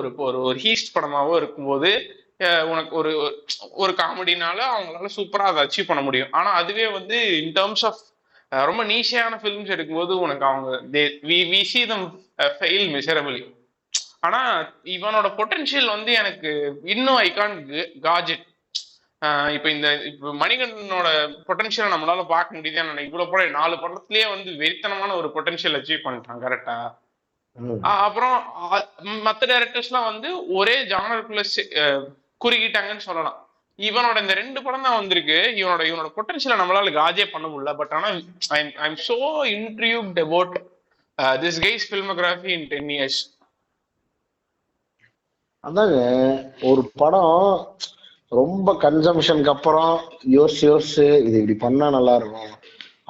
ஒரு ஹீஸ்ட் படமாவோ இருக்கும்போது உனக்கு ஒரு காமெடினால அவங்களால சூப்பரா அதை அச்சீவ் பண்ண முடியும். ஆனா அதுவே வந்து இன் டர்ம்ஸ் ஆஃப் ரொம்ப நீஷியான ஃபிலிம்ஸ் எடுக்கும்போது உனக்கு அவங்க we see them fail miserably. ஆனா இவனோட பொட்டன்ஷியல் வந்து எனக்கு இன்னும் ஐ கான்ட் காஜ் இட். இப்ப மணிகண்டனோட பொட்டன்ஷியலை நம்மளால பார்க்க முடியுது. இவ்வளவு படம் 4 படத்துலயே வந்து வெறித்தனமான ஒரு பொட்டன்ஷியல் அச்சீவ் பண்ணிட்டான், கரெக்டா? அப்புறம் மத்த டைரக்டர்ஸ் எல்லாம் வந்து ஒரே ஜானருக்குள்ள குறுக்கிட்டாங்கன்னு சொல்லலாம். இவனோட இந்த 2 படம் தான் வந்திருக்கு, இவனோட பொட்டன்ஷியலை நம்மளால காஜே பண்ண முடியல. பட் ஆனா I am so intrigued about this guys filmography in 10 years. அதாங்க ஒரு படம் ரொம்ப கன்சம்ஷனுக்கு அப்புறம் யோசிச்சு இது இப்படி பண்ணா நல்லா இருக்கும்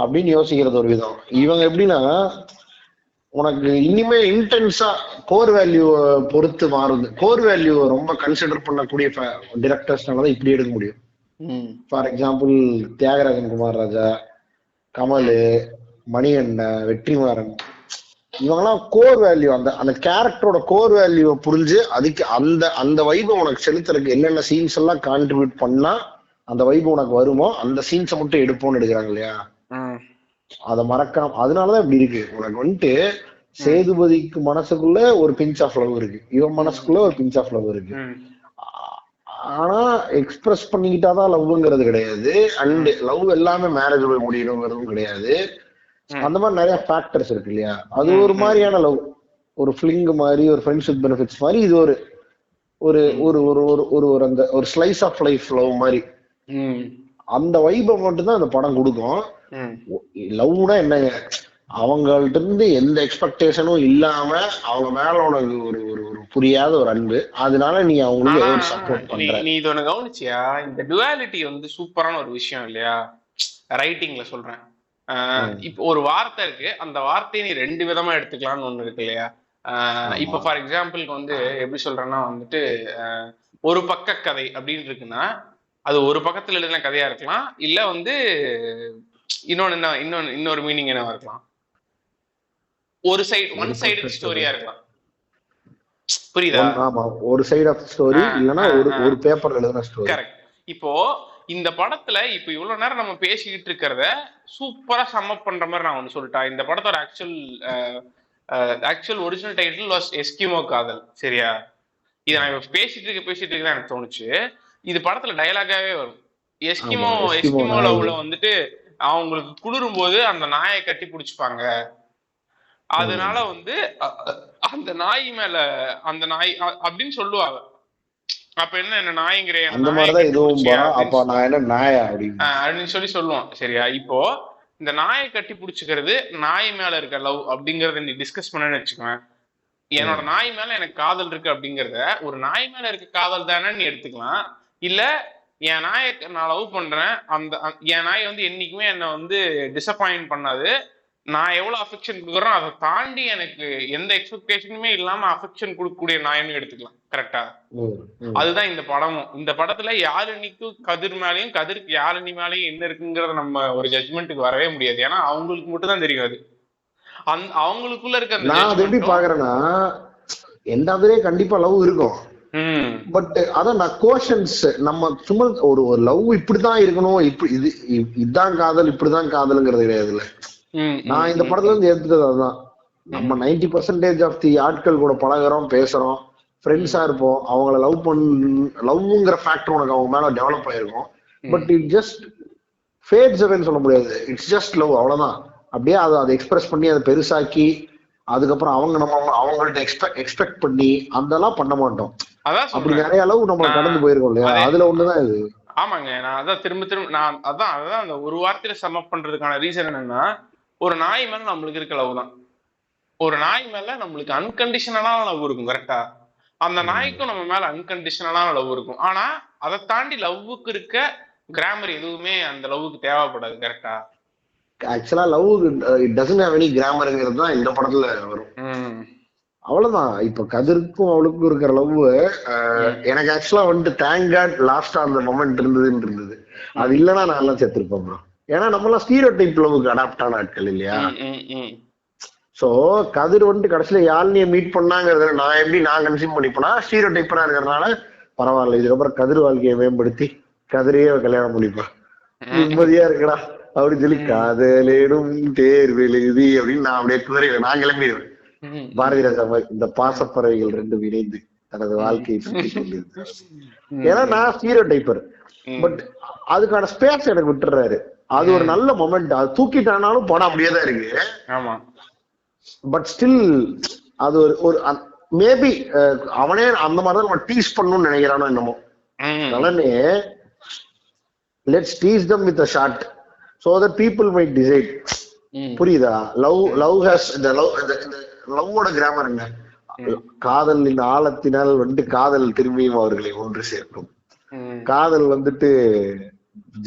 அப்படின்னு யோசிக்கிறது ஒரு விதம். இவங்க எப்படின்னா உனக்கு இனிமே இன்டென்ஸா கோர் வேல்யூ பொறுத்து மாறுது. கோர் வேல்யூ ரொம்ப கன்சிடர் பண்ணக்கூடிய டிரெக்டர்ஸ்னாலதான் இப்படி எடுக்க முடியும். ஃபார் எக்ஸாம்பிள் தியாகராஜன் குமார் ராஜா, கமல், மணிகண்டன், வெற்றிமாறன், இவங்கெல்லாம் கோர் வேல்யூ அந்த கேரக்டரோட கோர் வேல்யூவை புரிஞ்சு அதுக்கு அந்த வைபை உனக்கு செலுத்துறதுக்கு என்னென்ன சீன்ஸ் எல்லாம் கான்ட்ரிபியூட் பண்ணா அந்த வைபு உனக்கு வருமோ அந்த சீன்ஸை மட்டும் எடுப்போம்னு எடுக்கிறாங்க இல்லையா. அதை மறக்காம அதனாலதான் இப்படி இருக்கு. உனக்கு வந்துட்டு சேதுபதிக்கு மனசுக்குள்ள ஒரு பிஞ்ச் ஆஃப் லவ் இருக்கு, இவன் மனசுக்குள்ள ஒரு பிஞ்ச் ஆஃப் லவ் இருக்கு. ஆனா எக்ஸ்பிரஸ் பண்ணிக்கிட்டாதான் லவ்ங்கிறது கிடையாது, அண்ட் லவ் எல்லாமே மேரேஜ் போய் முடியணுங்கிறதும் கிடையாது. அந்த மாதிரி நிறைய ஃபேக்டர்ஸ் இருக்கு இல்லையா. அது ஒரு மாதிரியான லவ், ஒரு ஃபிளிங் மாதிரி, ஒரு ஃப்ரெண்ட்ஷிப் பெனிஃபிட்ஸ் மாதிரி. இது ஒரு ஒரு ஒரு ஒரு ஒரு ஒரு ஒரு அந்த ஒரு ஸ்லைஸ் ஆஃப் லைஃப் லவ் மாதிரி அந்த வைபை மட்டும் தான் அந்த படம் கொடுக்கும். லவ்னா என்னங்க, அவங்கள்ட்ட இருந்து எந்த எக்ஸ்பெக்டேஷனும் இல்லாம அவங்க மேல உனக்கு ஒரு ஒரு ஒரு புரியாத ஒரு அன்பு, அதனால நீ அவங்களுக்கு ஏதோ ஒரு சப்போர்ட் பண்ற. நீ இது ஒண்ணு கவனிச்சியா, இந்த டுவாலிட்டி வந்து சூப்பரான ஒரு விஷயம் இல்லையா ரைட்டிங்ல சொல்றேன். இப்போ ஒரு வார்த்தை இருக்கு, அந்த வார்த்தையை நீ 2 விதமா எடுத்துக்கலாம்னு ஒண்ணு இருக்கு இல்லையா. இப்போ ஃபார் எக்ஸாம்பிளுக்கு வந்து எப்படி சொல்றேன்னா வந்துட்டு ஒரு பக்க கதை அப்படின்னு இருக்குன்னா அது ஒரு பக்கத்துல எழுதின கதையா இருக்கலாம், இல்ல வந்து இன்னொரு மீனிங் என்னவா இருக்கலாம், ஒரு சைடு ஒன் சைடு ஸ்டோரியா இருக்கலாம். புரியுதா? ஆமா, ஒரு சைடு ஆஃப் ஸ்டோரி இல்லனா ஒரு பேப்பர்ல எழுதின ஸ்டோரி. கரெக்ட். இப்போ இந்த படத்துல இப்ப இவ்வளவு நேரம் நம்ம பேசிக்கிட்டு இருக்கிறத சூப்பரா சம்மப் பண்ற மாதிரி நான் ஒண்ணு சொல்லிட்டா. இந்த படத்தோட actual original title was Eskimo காதல். சரியா? இதை நான் பேசிட்டு இருக்க எனக்கு தோணுச்சு, இது படத்துல டயலாகாவே வரும். எஸ்கிமோ லவ்ல வந்துட்டு அவங்களுக்கு குளிரும் போது அந்த நாயை கட்டி பிடிச்சுப்பாங்க, அதனால வந்து அந்த நாய் மேல அந்த நாய் அப்படின்னு சொல்லுவாங்க. அப்ப என்ன நாய்ங்கிற அப்படின்னு சொல்லி சொல்லுவோம். சரியா? இப்போ இந்த நாயை கட்டி பிடிச்சுக்கிறது நாய் மேல இருக்க லவ் அப்படிங்கறத நீ டிஸ்கஸ் பண்ணு வச்சுக்குவேன். என்னோட நாய் மேல எனக்கு காதல் இருக்கு அப்படிங்கறத ஒரு நாய் மேல இருக்க காதல் தானே நீ எடுத்துக்கலாம். இல்ல என் நாயை நான் லவ் பண்றேன், அந்த என் நாய் வந்து என்னைக்குமே என்னை வந்து டிசப்பாயிண்ட் பண்ணாது, நான் எவ்வளவு அஃபெக்ஷன் கொடுக்குறேன் அதை தாண்டி எனக்கு எந்த எக்ஸ்பெக்டேஷனுமே இல்லாம அஃபெக்ஷன் கொடுக்கக்கூடிய நாயின்னு எடுத்துக்கலாம். கரெக்டா? அதுதான் இந்த படமும். இந்த படத்துல யாழினிக்கும் கதிர் மேலையும் கதிருக்கு யாழினி மேலையும் என்ன இருக்குங்கிறத நம்ம ஒரு ஜட்ஜ்மெண்ட்டுக்கு வரவே முடியாது. ஏன்னா அவங்களுக்கு மட்டும் தான் தெரியாது. அவங்களுக்குள்ள இருக்க நான் அதை எப்படி பாக்குறேன்னா, எல்லாத்துலயே கண்டிப்பா லவ் இருக்கும். பட் அதான் நான் கோஷன்ஸ் நம்ம சும்மா ஒரு லவ் இப்படிதான் இருக்கணும், இப்படி இதுதான் காதல் இப்படிதான் காதல்ங்கிறது கிடையாதுல்ல. நான் இந்த படத்துல இருந்து எடுத்துட்டது அதுதான். நம்ம 90% ஆஃப் தி ஆட்கள் கூட பழகுறோம், பேசுறோம், ஃப்ரெண்ட்ஸா இருப்போம், அவங்கள லவ்ங்கிற ஃபேக்டர் உனக்கு அவங்க மேல டெவலப் ஆயிருக்கும். பட் இட் ஜஸ்ட் ஃபேட்ஸ் அவேன்னு சொல்ல முடியாது. இட்ஸ் ஜஸ்ட் லவ், அவ்வளவுதான். அப்படியே அதை எக்ஸ்பிரஸ் பண்ணி அதை பெருசாக்கி அதுக்கப்புறம் அவங்கள்ட்ட எக்ஸ்பெக்ட் பண்ணி அதெல்லாம் பண்ண மாட்டோம். அப்படி நிறைய அளவு நம்ம கடந்து போயிருக்கோம் இல்லையா, அதுல ஒண்ணுதான் இது. ஆமாங்க. நான் அதான் திரும்ப நான் அதான் அந்த ஒரு வார்த்தையில சம்மப் பண்றதுக்கான ரீசன் என்னன்னா, ஒரு நாய் மேல நம்மளுக்கு இருக்க லவ் தான். ஒரு நாய் மேல நம்மளுக்கு அன்கண்டிஷனலான லவ் இருக்கும். கரெக்டா? அந்த நாய்க்கும் நம்ம மேல அன்கண்டிஷனலான லவ் இருக்கும். ஆனா அதை தாண்டி லவ்வுக்கு இருக்க கிராமர் எதுவுமே அந்த லவ்வுக்கு தேவைப்படாது. கரெக்டா? ஆக்சுவலா love it doesn't have any கிராமர்ங்கிறது தான் இந்த படத்துல வரும். அவ்வளவுதான். இப்ப கதிர்க்கும் அவளுக்கும் இருக்கிற லவ் எனக்கு ஆக்சுவலா வந்துட்டு தேங்க் காட் லாஸ்டா அந்த மொமெண்ட் இருந்தது. அது இல்லைன்னா நான் எல்லாம் சேர்த்திருப்பேன் ப்ரோ. ஏன்னா நம்ம எல்லாம் ஸ்டீரியோடைப் லவ்வுக்கு அடாப்ட் ஆன ஆட்கள் இல்லையா. சோ கதிர் வந்துட்டு கடைசியில யாழ்னிய மீட் பண்ணாங்கிறத நான் கன்சியூம் பண்ணிப்பேனா ஸ்டீரியோடைப்பரா இருக்கிறதுனால பரவாயில்ல, இதுக்கப்புறம் கதிர் வாழ்க்கையை மேம்படுத்தி கதிரையே கல்யாணம் பண்ணிப்பேன், நிம்மதியா இருக்கடா அப்படின்னு சொல்லி காதலேடும் தேர்வெழுதி அப்படின்னு நான் அப்படியே குதிரையில நான் கிளம்பிடுவேன். பாரதி ராஜா இந்த பாசப்பறவைகள் 2 இணைந்து தனது வாழ்க்கையை சுற்றி கொண்டிருந்தார். ஏன்னா நான் ஸ்டீரியோடைப்பர். பட் அதுக்கான ஸ்பேஸ் எனக்கு விட்டுறாரு. அது ஒரு நல்ல மொமெண்ட். அது தூக்கிட்டானாலும் படம் அப்படியே தான் இருக்கு. பட் ஸ்டில் அது ஒரு மேபி அவனே அந்த மாதிரிதான் நம்ம டீஸ் பண்ணணும்னு நினைக்கிறானோ என்னமோ. அதனாலே let's tease them with a shot so that people might decide. புரியுதா? லவ் ஹாஸ் இந்த லவ்வோட கிராமர் என்ன? காதலின் ஆழத்தினால் வந்துட்டு காதல் திரும்பியும் அவர்களை ஒன்று சேர்க்கும். காதல் வந்துட்டு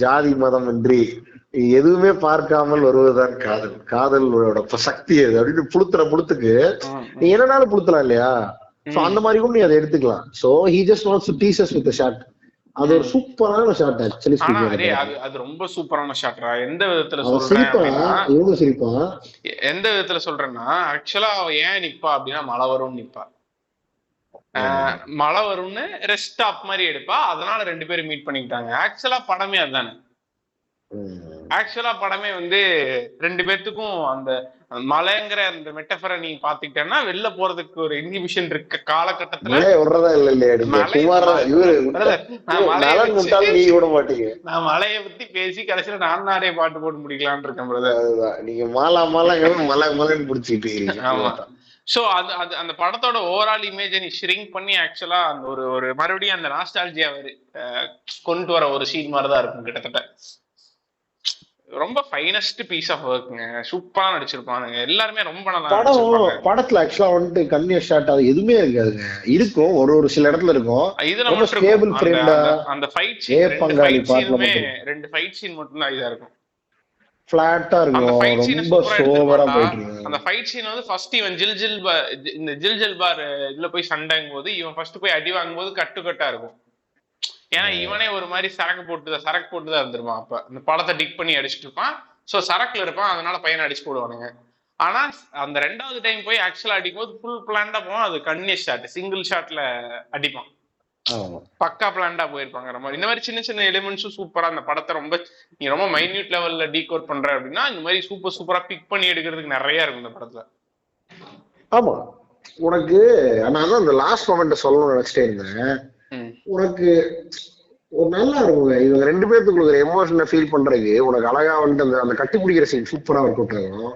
ஜாதி மதம் இன்றி எதுவுமே பார்க்காமல் வருவதுதான் காதல். காதலோட சக்தி அது அப்படின்னு புளுத்துக்கு நீ என்னன்னாலும் புளுத்தலாம் இல்லையா. சோ அந்த மாதிரி கூட நீ அதை எடுத்துக்கலாம். So he just wants to tease us with a shot. அது ஒரு சூப்பரான ஷாட். ஆக்சுவலி அது ரொம்ப சூப்பரான ஷாட்ரா. எந்த விதத்துல சொல்றேன், எந்த விதத்துல சொல்றேன்னா, ஆக்சுவலா அவ ஏன் நிப்பா அப்படின்னா மழை வரும்னு நிப்பா. மழை வரும்னு ரெஸ்ட் ஸ்டாப் மாதிரி எடுப்பா. அதனால 2 பேரும் மீட் பண்ணிக்கிட்டாங்க. ஆக்சுவலா படமே அதுதானே. ஆக்சுவலா படமே வந்து 2 பேர்த்துக்கும் அந்த மலைங்கிற அந்த மெட்டபரை நீ பாத்துக்கிட்டேன்னா வெளில போறதுக்கு ஒரு இன்ஹிபிஷன் இருக்க காலகட்டத்துல நான் மலையை பத்தி பேசி கடைசியில நானே பாட்டு போட்டு முடிக்கலான்னு இருக்கேன். நீங்க மாலா மாலாங்க மலை மலைன்னு பிடிச்சிட்டு. ஆமா. சோ அது அது அந்த படத்தோட ஓவரால் இமேஜை நீ ஷ்ரிங்க் பண்ணி ஆக்சுவலா அந்த ஒரு ஒரு மறுபடியும் அந்த நாஸ்டாலஜியா கொண்டு வர ஒரு சீன் மாதிரிதான் இருக்கும் கிட்டத்தட்ட. ரொம்ப ஃபைனஸ்ட் பீஸ் ஆஃப் ஒர்க்குங்க. சூப்பரா நடிச்சிருப்பானுங்க எல்லாருமே, ரொம்ப நல்லா நடிச்சிருப்பாங்க. படத்துல ஆக்சுவலா வந்துட்டு கன்னியஸ் ஷாட் அது எதுவுமே இருக்காதுங்க. இருக்கும் ஒரு சில இடத்துல இருக்கும். இதுல மட்டும் ஸ்டேபிள் ஃப்ரேம்டா அந்த ஃபைட் சீன், ரெண்டு ஃபைட் சீன் மட்டும் தான் இதா இருக்கும். ஃபிளாட்டா இருக்கும். அந்த ஃபைட் சீன் ரொம்ப சோபரா போயிட்டு இருக்கு. அந்த ஃபைட் சீன் வந்து ஃபர்ஸ்ட் இவன் இந்த ஜில் பார் இதுல போய் சண்டைங்கும் போது இவன் ஃபர்ஸ்ட் போய் அடி வாங்கும் போது கட்டா இருக்கும். ஏன்னா இவனே ஒரு மாதிரி சரக்கு போட்டுதான் இருந்திருப்பான். அப்ப இந்த படத்தை டிக் பண்ணி அடிச்சுட்டு இருப்பான். சோ சரக்குல இருப்பான், அதனால பையனை அடிச்சு போடுவானுங்க. ஆனா அந்த 2வது டைம் போய் ஆக்சுவலா அடிக்கும் போது ஃபுல் பிளான்டா போவான். அது கன்னியஸ் ஷாட், சிங்கிள் ஷாட்ல அடிப்பான். பக்கா பிளான்டா போயிருப்பாங்க. ரொம்ப இந்த மாதிரி சின்ன சின்ன எலிமெண்ட்ஸும் சூப்பரா அந்த படத்தை நீ ரொம்ப மைன்யூட் லெவல்ல டீகோட் பண்ற அப்படின்னா இந்த மாதிரி சூப்பரா பிக் பண்ணி எடுக்கிறதுக்கு நிறைய இருக்கும் இந்த படத்துல. ஆமா, உனக்கு நான் அந்த லாஸ்ட் மொமெண்ட் சொல்லணும்னு நினைச்சிட்டே இருந்தேன். உனக்கு ஒரு நல்லா இருக்குங்க இவங்க 2 பேர்த்துக்குள்ள எமோஷனை ஃபீல் பண்றதுக்கு. உனக்கு அழகா வந்துட்டு அந்த கட்டி பிடிக்கிற சீன் சூப்பரா ஒர்க் அவுட் ஆகும்.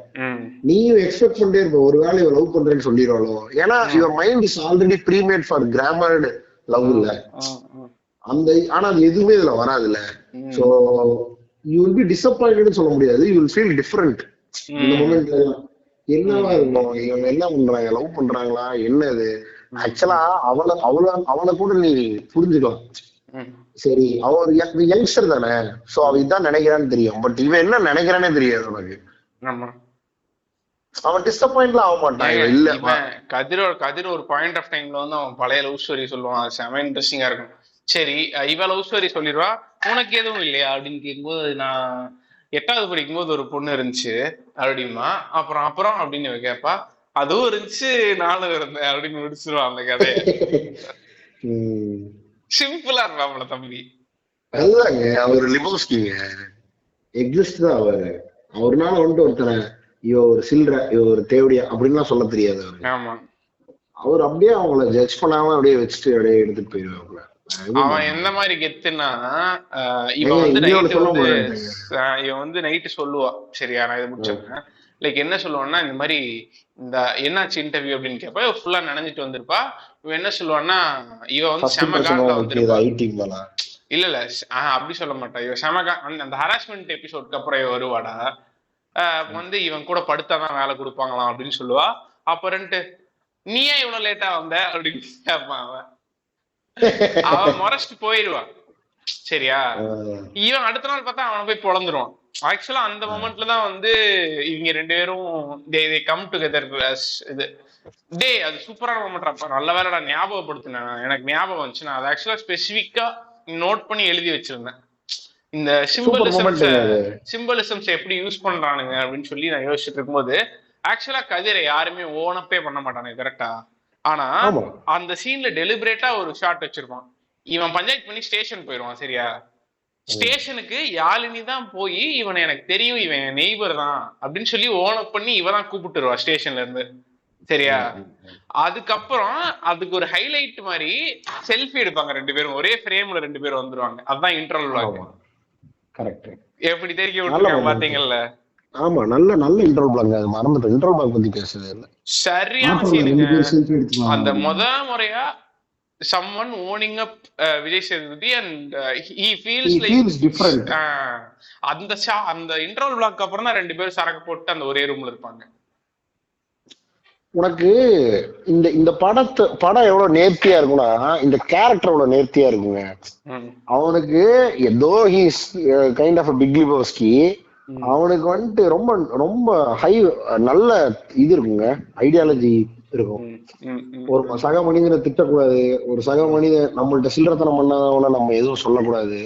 நீயும் எக்ஸ்பெக்ட் பண்ணிட்டே இருப்ப ஒருவேளை இவ லவ் பண்றேன்னு சொல்லிடுவாளோ. ஏன்னா your mind is already premade for grammared love இல்ல அந்த. ஆனா அது எதுவுமே இதுல வராது இல்ல. சோ யூ வில் பி டிசப்பாயிண்டட்னு சொல்ல முடியாது. யூ வில் ஃபீல் டிஃபரெண்ட் இந்த மொமெண்ட்ல. என்னவா இருக்கும், இவங்க என்ன பண்றாங்க, லவ் பண்றாங்களா என்னது. ஆக்சுவலா அவளை கூட நீ புரிஞ்சுக்கலாம். சரி, அவ ஒரு யங்ஸ்டர் தானே. சோ அவ இதான் நினைக்கிறான்னு தெரியும். பட் இவன் என்ன நினைக்கிறானே தெரியாது உனக்கு. அவன் டிசப்பாயிண்ட்லாம் ஆக மாட்டான். இல்ல கதிர் ஒரு பாயிண்ட் ஆஃப் டைம்ல வந்து அவன் பழைய லவ் ஸ்டோரி சொல்லுவான். செம இன்ட்ரெஸ்டிங்கா இருக்கும். சரி, இவ லவ் ஸ்டோரி சொல்லிடுவா, உனக்கு எதுவும் இல்லையா அப்படின்னு கேட்கும்போது, நான் 8வது படிக்கும்போது ஒரு பொண்ணு இருந்துச்சு அப்படிமா. அப்புறம் அப்படின்னு கேட்பா, அதுவும் இருந்துச்சு நானும் இருந்தேன் அப்படின்னு முடிச்சிருவான் அந்த கதையை. சிம்பிளா இருப்பாப்ல தம்பி. அதுதாங்க அவர் லிபோஸ்கிங்க. எக்ஸிஸ்ட் தான் அவரு. அவருனால வந்துட்டு ஒருத்தனை இவ ஒரு சில்ற இவ ஒரு தேவடியா அப்படின்லாம் சொல்ல தெரியாது அவரு. ஆமா, அவர் அப்படியே அவங்கள ஜட்ஜ் பண்ணாம அப்படியே வச்சுட்டு அப்படியே எடுத்துட்டு போயிருவாங்க. அவன் எந்த மாதிரி கெத்துன்னா, இவன் வந்து நைட்டு சொல்லுவா. சரியா, நான் இதை முடிச்சேன். லைக் என்ன சொல்லுவான்னா, இந்த மாதிரி இந்த என்னாச்சு இன்டர்வியூ அப்படின்னு கேப்ப, ஃபுல்லா நினைஞ்சிட்டு வந்திருப்பா. இவன் என்ன சொல்லுவான்னா, இவ வந்து செம காண்ட்ல வந்துருப்பா. இல்ல அப்படி சொல்ல மாட்டா. இவ செம அந்த ஹராஸ்மெண்ட் எபிசோட்க்கு அப்புறம் இவ வருவாடா, வந்து இவன் கூட படுத்தாதான் வேலை கொடுப்பாங்களாம் அப்படின்னு சொல்லுவா. அப்புறம்ட்டு நீ ஏன் இவ்வளவு லேட்டா வந்த அப்படின்னு கேட்பான். அவன் முறைச்சிட்டு போயிடுவான். சரியா, இவன் அடுத்த நாள் பார்த்தா அவனை போய் பொழந்துருவான். ஆக்சுவலா அந்த மொமெண்ட்ல தான் வந்து இவங்க 2 பேரும் கம் டுகெதர். இது அது சூப்பரான மொமெண்ட். நல்ல வேலைடா ஞாபகப்படுத்தினேன், எனக்கு ஞாபகம் வந்துச்சு. நான் அதை ஆக்சுவலா ஸ்பெசிபிக்கா நோட் பண்ணி எழுதி வச்சிருந்தேன். இந்த சிம்பலிசம்ஸ் எப்படி யூஸ் பண்றானுங்க அப்படின்னு சொல்லி நான் யோசிச்சுட்டு இருக்கும்போது, ஆக்சுவலா கதிரை யாருமே ஓனப்பே பண்ண மாட்டானுங்க கரெக்டா. ஆனா அந்த சீன்ல டெலிபரேட்டா ஒரு ஷாட் வச்சிருப்பான். இவன் பஞ்சாயத்து பண்ணி ஸ்டேஷன் போயிடுவான். சரியா, ஸ்டேஷனுக்கு யாழினி தான் போய் இவனை எனக்கு தெரியும், இவன் நெய்பர் தான் அப்படின்னு சொல்லி ஓனப் பண்ணி இவதான் கூப்பிட்டுருவா ஸ்டேஷன்ல இருந்து. சரியா, அதுக்கப்புறம் அதுக்கு ஒரு ஹைலைட் மாதிரி செல்ஃபி எடுப்பாங்க 2 பேரும். ஒரே ஃப்ரேம்ல 2 பேரும் வந்துருவாங்க. அதுதான் இன்டர்வல் vlog. கரெக்ட். எப்படி தெரிக்க விட்டுருக்காங்க பாத்தீங்கல்ல. ஆமா, நல்ல இன்டர்வல் vlog. அது மறந்துட்டேன், இன்டர்வல் vlog பத்தி பேசுறது இல்ல. சரியான சீனுங்க. அந்த முறையா someone owning up Vijay Sethupathi and he feels different. அந்த இன்டர்வல் vlog அப்புறம் தான் 2 பேரும் சரக்கு போட்டு அந்த ஒரே ரூம்ல இருப்பாங்க. உனக்கு இந்த படம் எவ்வளவு நேர்த்தியா இருக்கும்னா, இந்த கேரக்டர் எவ்வளவு நேர்த்தியா இருக்குங்க. அவனுக்கு ஏதோ ஹீஸ் கைண்ட் ஆஃப் பிக் லிபோஸ்கி. அவனுக்கு வந்துட்டு ரொம்ப ரொம்ப ஹை நல்ல இது இருக்குங்க, ஐடியாலஜி இருக்கும். ஒரு சக மனிதனை திட்டக்கூடாது, ஒரு சக மனிதன் நம்மள்ட்ட சில்லறத்தனம் பண்ணாதவன நம்ம எதுவும் சொல்லக்கூடாது.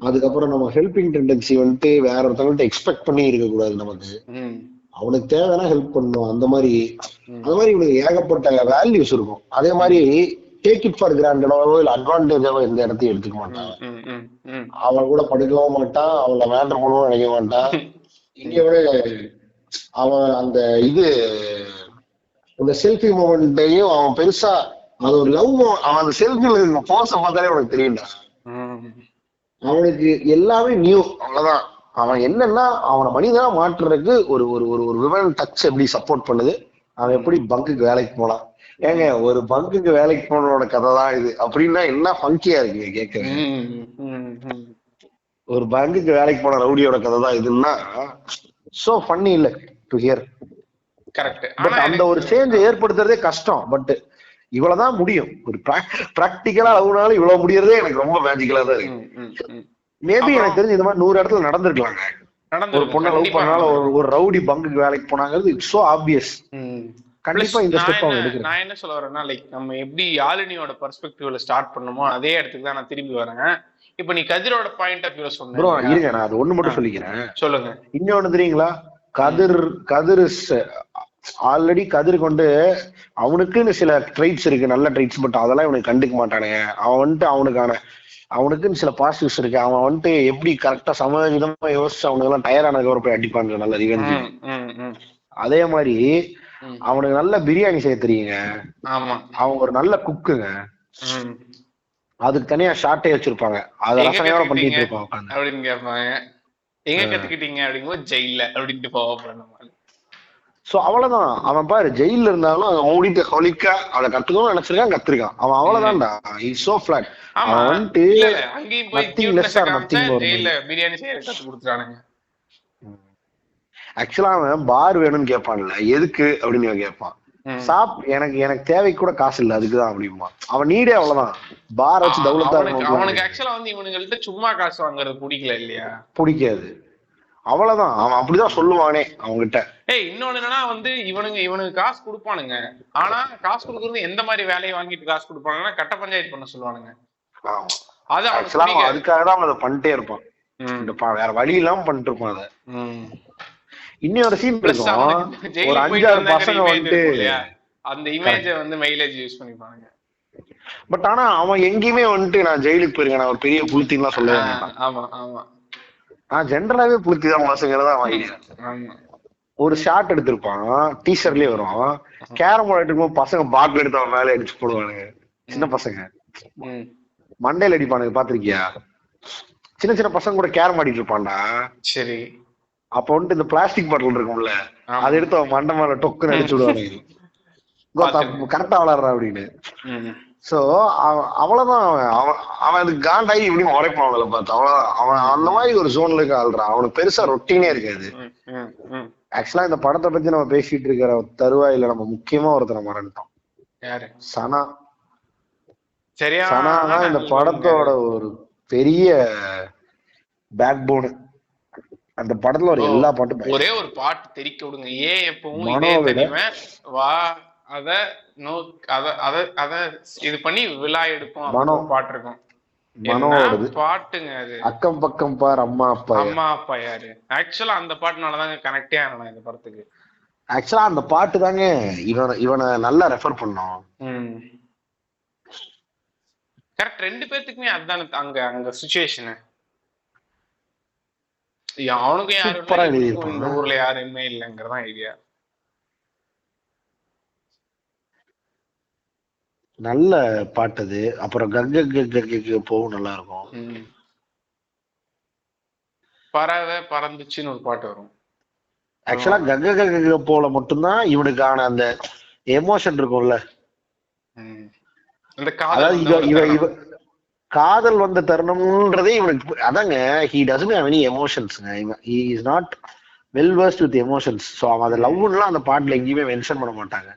அதுக்கப்புறம் நம்ம ஹெல்பிங் டெண்டன்சி வந்துட்டு வேற ஒருத்தவங்கள்ட்ட எக்ஸ்பெக்ட் பண்ணி இருக்கக்கூடாது. நமக்கு அவனுக்கு தேவைன்னா ஹெல்ப் பண்ணும். அந்த மாதிரி இவனுக்கு ஏகப்பட்ட வேல்யூஸ் இருக்கும். அதே மாதிரி டேக் இட் ஃபார் கிராண்டடாவோ இல்ல அட்வான்டேஜாவோ எந்த இடத்தையும் எடுத்துக்க மாட்டான். அவன் கூட படுக்கவும் மாட்டான், அவளை மேட்டர் பண்ணவும் நினைக்க மாட்டான். இங்க விட அவன் அந்த செல்ஃபி மூமெண்ட்டையும் அவன் பெருசா அது ஒரு லவ். அவன் அந்த செல்ஃபில போஸ பார்த்தாலே உனக்கு தெரியும்டா. அவனுக்கு எல்லாமே நியூ, அவ்வளவுதான். அவன் என்னன்னா அவனை மனிதனா மாற்றுறதுக்கு ஒரு ஒரு ஒரு விமன் டச் எப்படி சப்போர்ட் பண்ணுது, அவன் எப்படி பங்குக்கு வேலைக்கு போனான். ஏங்க ஒரு பங்குக்கு வேலைக்கு போனோட கதை தான் இது அப்படின்னா என்ன ஃபங்கியா இருக்கு கேட்கறது. ஒரு பங்குக்கு வேலைக்கு போன ரவுடியோட கதை தான் இதுன்னா சோ ஃபன்னி இல்ல டு ஹியர். கரெக்ட். பட் அந்த ஒரு சேஞ்ச் ஏற்படுத்துறதே கஷ்டம். பட் இவ்வளவுதான் முடியும். ஒரு பிராக்டிக்கலா அளவுனாலும் இவ்வளவு முடியறதே எனக்கு ரொம்ப மேஜிக்கலா தான் இருக்கு. மேபி எனக்கு தெரிஞ்சு இந்த மாதிரி 100 இடத்துல நடந்திருக்கலாங்க. ஒரு பொண்ணை லவ் பண்ணாலும் ஒரு ரவுடி பங்குக்கு வேலைக்கு போனாங்கிறது இட்ஸ் சோ ஆப்வியஸ். கண்டிப்பா இந்த ஸ்டெப் அவங்க எடுக்கணும். நான் என்ன சொல்ல வரேன்னா, லைக் நம்ம எப்படி யாழினியோட பெர்ஸ்பெக்டிவ்ல ஸ்டார்ட் பண்ணணுமோ அதே இடத்துக்கு தான் நான் திரும்பி வரேன். இப்ப நீ கதிரோட பாயிண்ட் ஆஃப் வியூல சொன்ன ப்ரோ இருங்க, நான் அது ஒண்ணு மட்டும் சொல்லிக்கிறேன். சொல்லுங்க. இன்னொன்னு தெரியுங்களா, கதிர் ஆல்ரெடி கதிர் கொண்டு அவனுக்குன்னு சில ட்ரைட்ஸ் இருக்கு, நல்ல ட்ரைட்ஸ். பட் அதெல்லாம் இவனுக்கு கண்டுக்க மாட்டானுங்க. அவன் வந்துட்டு அவனுக்குன்னு சில பாசிட்டிவ்ஸ் இருக்கு. அவன் வந்துட்டு எப்படி கரெக்டா சமவிதமா யோசிச்சு அவனுக்கு எல்லாம் டயர் ஆனதுக்கு போய் அடிப்பாங்க நல்ல ரிவெஞ்ச். அதே மாதிரி அவனுக்கு நல்ல பிரியாணி செய்ய தெரியுங்க. அவன் ஒரு நல்ல குக்குங்க. அதுக்கு தனியா ஷார்ட்டே வச்சிருப்பாங்க. அதை ரசனையோட பண்ணிட்டு இருப்பான் அப்படின்னு கேட்பாங்க. எங்க கத்துக்கிட்டீங்க அப்படிங்கும்போது ஜெயில அப்படின்ட்டு போவான். சோ அவ்வளவுதான். அவன் பாரு ஜெயில இருந்தாலும் அவன் ஓடிட்டு ஹொலிக்கா அதை கத்துக்கணும்னு நினைச்சிருக்கான், கத்துருக்கான். அவன் அவ்வளவுதான்டா. Is so flat. அவன் வந்துட்டு பிரியாணி செய்ய கத்து கொடுத்துறானுங்க. ஆக்சுவலா அவன் பார் வேணும்னு கேட்பான்ல, எதுக்கு அப்படின்னு கேட்பான். எனக்கு தேவைக்கு கூட காசு இல்ல அதுக்குதான் அப்படிமா. அவன் நீடே அவ்வளவுதான். பார் வச்சு தௌலத்தா அவனுக்கு ஆக்சுவலா வந்து இவனுங்கள்ட்ட சும்மா காசு வாங்குறது பிடிக்கல இல்லையா, பிடிக்காது. அவ்வளவுதான். அவன் அப்படிதான் சொல்லுவானே அவங்ககிட்ட. இன்னொன்னு என்னன்னா வந்து இவனுக்கு காசு கொடுப்பானுங்க. ஆனா காசு கொடுக்கறது எந்த மாதிரி வேலையை வாங்கிட்டு காசு கொடுப்பானுங்கன்னா கட்ட பஞ்சாயத்து பண்ண சொல்லுவானுங்க. அது அதுக்காக தான் அவன் அதை பண்ணிட்டே இருப்பான். வேற வழி இல்லாம பண்ணிட்டு இருப்பான் அதை. இன்னொரு சீன் இருக்கும், ஒரு 5-6 பசங்க வந்துட்டு அந்த இமேஜ வந்து மைலேஜ் யூஸ் பண்ணிப்பானுங்க. பட் ஆனா அவன் எங்கேயுமே வந்துட்டு நான் ஜெயிலுக்கு போயிருக்கேன், நான் ஒரு பெரிய புளுத்தின்லாம் சொல்லுவேன். ஆமா ஆமா, நான் ஜென்ரலாவே புளுத்திதான் பசங்கிறதா வாங்கிடுவேன். ஒரு ஷார்ட் எடுத்திருப்பான், டீஷர்ட்லயே வரும். கேரம் போர்டு எடுத்துக்கும் பசங்க பாட்டில் எடுத்து அவன் மேலே அடிச்சு போடுவானுங்க. சின்ன பசங்க மண்டையில அடிப்பானுங்க, பாத்திருக்கியா? சின்ன சின்ன பசங்க கூட கேரம் ஆடிட்டு இருப்பான்டா. சரி. அப்ப வந்துட்டு இந்த பிளாஸ்டிக் பாட்டில் இருக்கும்ல, அதை எடுத்து அவன் மண்டை மேல டொக்குன்னு அடிச்சு விடுவானுங்க. கரெக்டா விளாடுறா அப்படின்னு. சோ அவ்வளவுதான். அவன் அதுக்கு காண்டாகி இப்படின்னு உரைப்பான் அவங்கள பார்த்து. அவ்வளவுதான். அவன் அந்த மாதிரி ஒரு ஜோன்ல இருக்க ஆள்றான். அவனுக்கு பெருசா ரொட்டீனே இருக்காது. ஆக்சுவலா இந்த படத்தை பத்தி நம்ம பேசிட்டு இருக்கிற தருவாயில நம்ம முக்கியமா ஒருத்தரை மறந்துட்டோம். சனா. சனா தான் இந்த படத்தோட ஒரு பெரிய பேக் போனு. அந்த படத்துல ஒரு எல்லா பாட்டும், ஒரே ஒரு பாட்டு தெரிக்க விடுங்க. ஏன் எப்பவும் வா அத இது பண்ணி விழா எடுப்போம் பாட்டு இருக்கும். பாட்டுங்க அது. அக்கம் பக்கம் பார் அம்மா அப்பா யாரு. ஆக்சுவலா அந்த பாட்டுனாலதாங்க கனெக்டே ஆனா இந்த படத்துக்கு. ஆக்சுவலா அந்த பாட்டு தாங்க இவனை நல்லா ரெஃபர் பண்ணோம். கரெக்ட். 2 பேத்துக்குமே அதுதானே அங்க சிச்சுவேஷன். அவனுக்கும் யாரும் இந்த ஊர்ல யாருமே இல்லைங்கிறதான் ஐடியா. நல்ல பாட்டு. அப்புறம் கங்க போவும் நல்லா இருக்கும். பறவை பறந்துச்சுன்னு ஒரு பாட்டு வரும். ஆக்சுவலா கங்க போல மட்டும்தான் இவனுக்கான அந்த எமோஷன் இருக்கும்ல. காதல் வந்த தருணம்ன்றதே இவனுக்கு அதாங்க. he doesn't have any emotions. he is not well versed with emotions. so அவன் அந்த லவ்லாம் அந்த பாட்டுல எங்கேயுமே மென்ஷன் பண்ண மாட்டாங்க.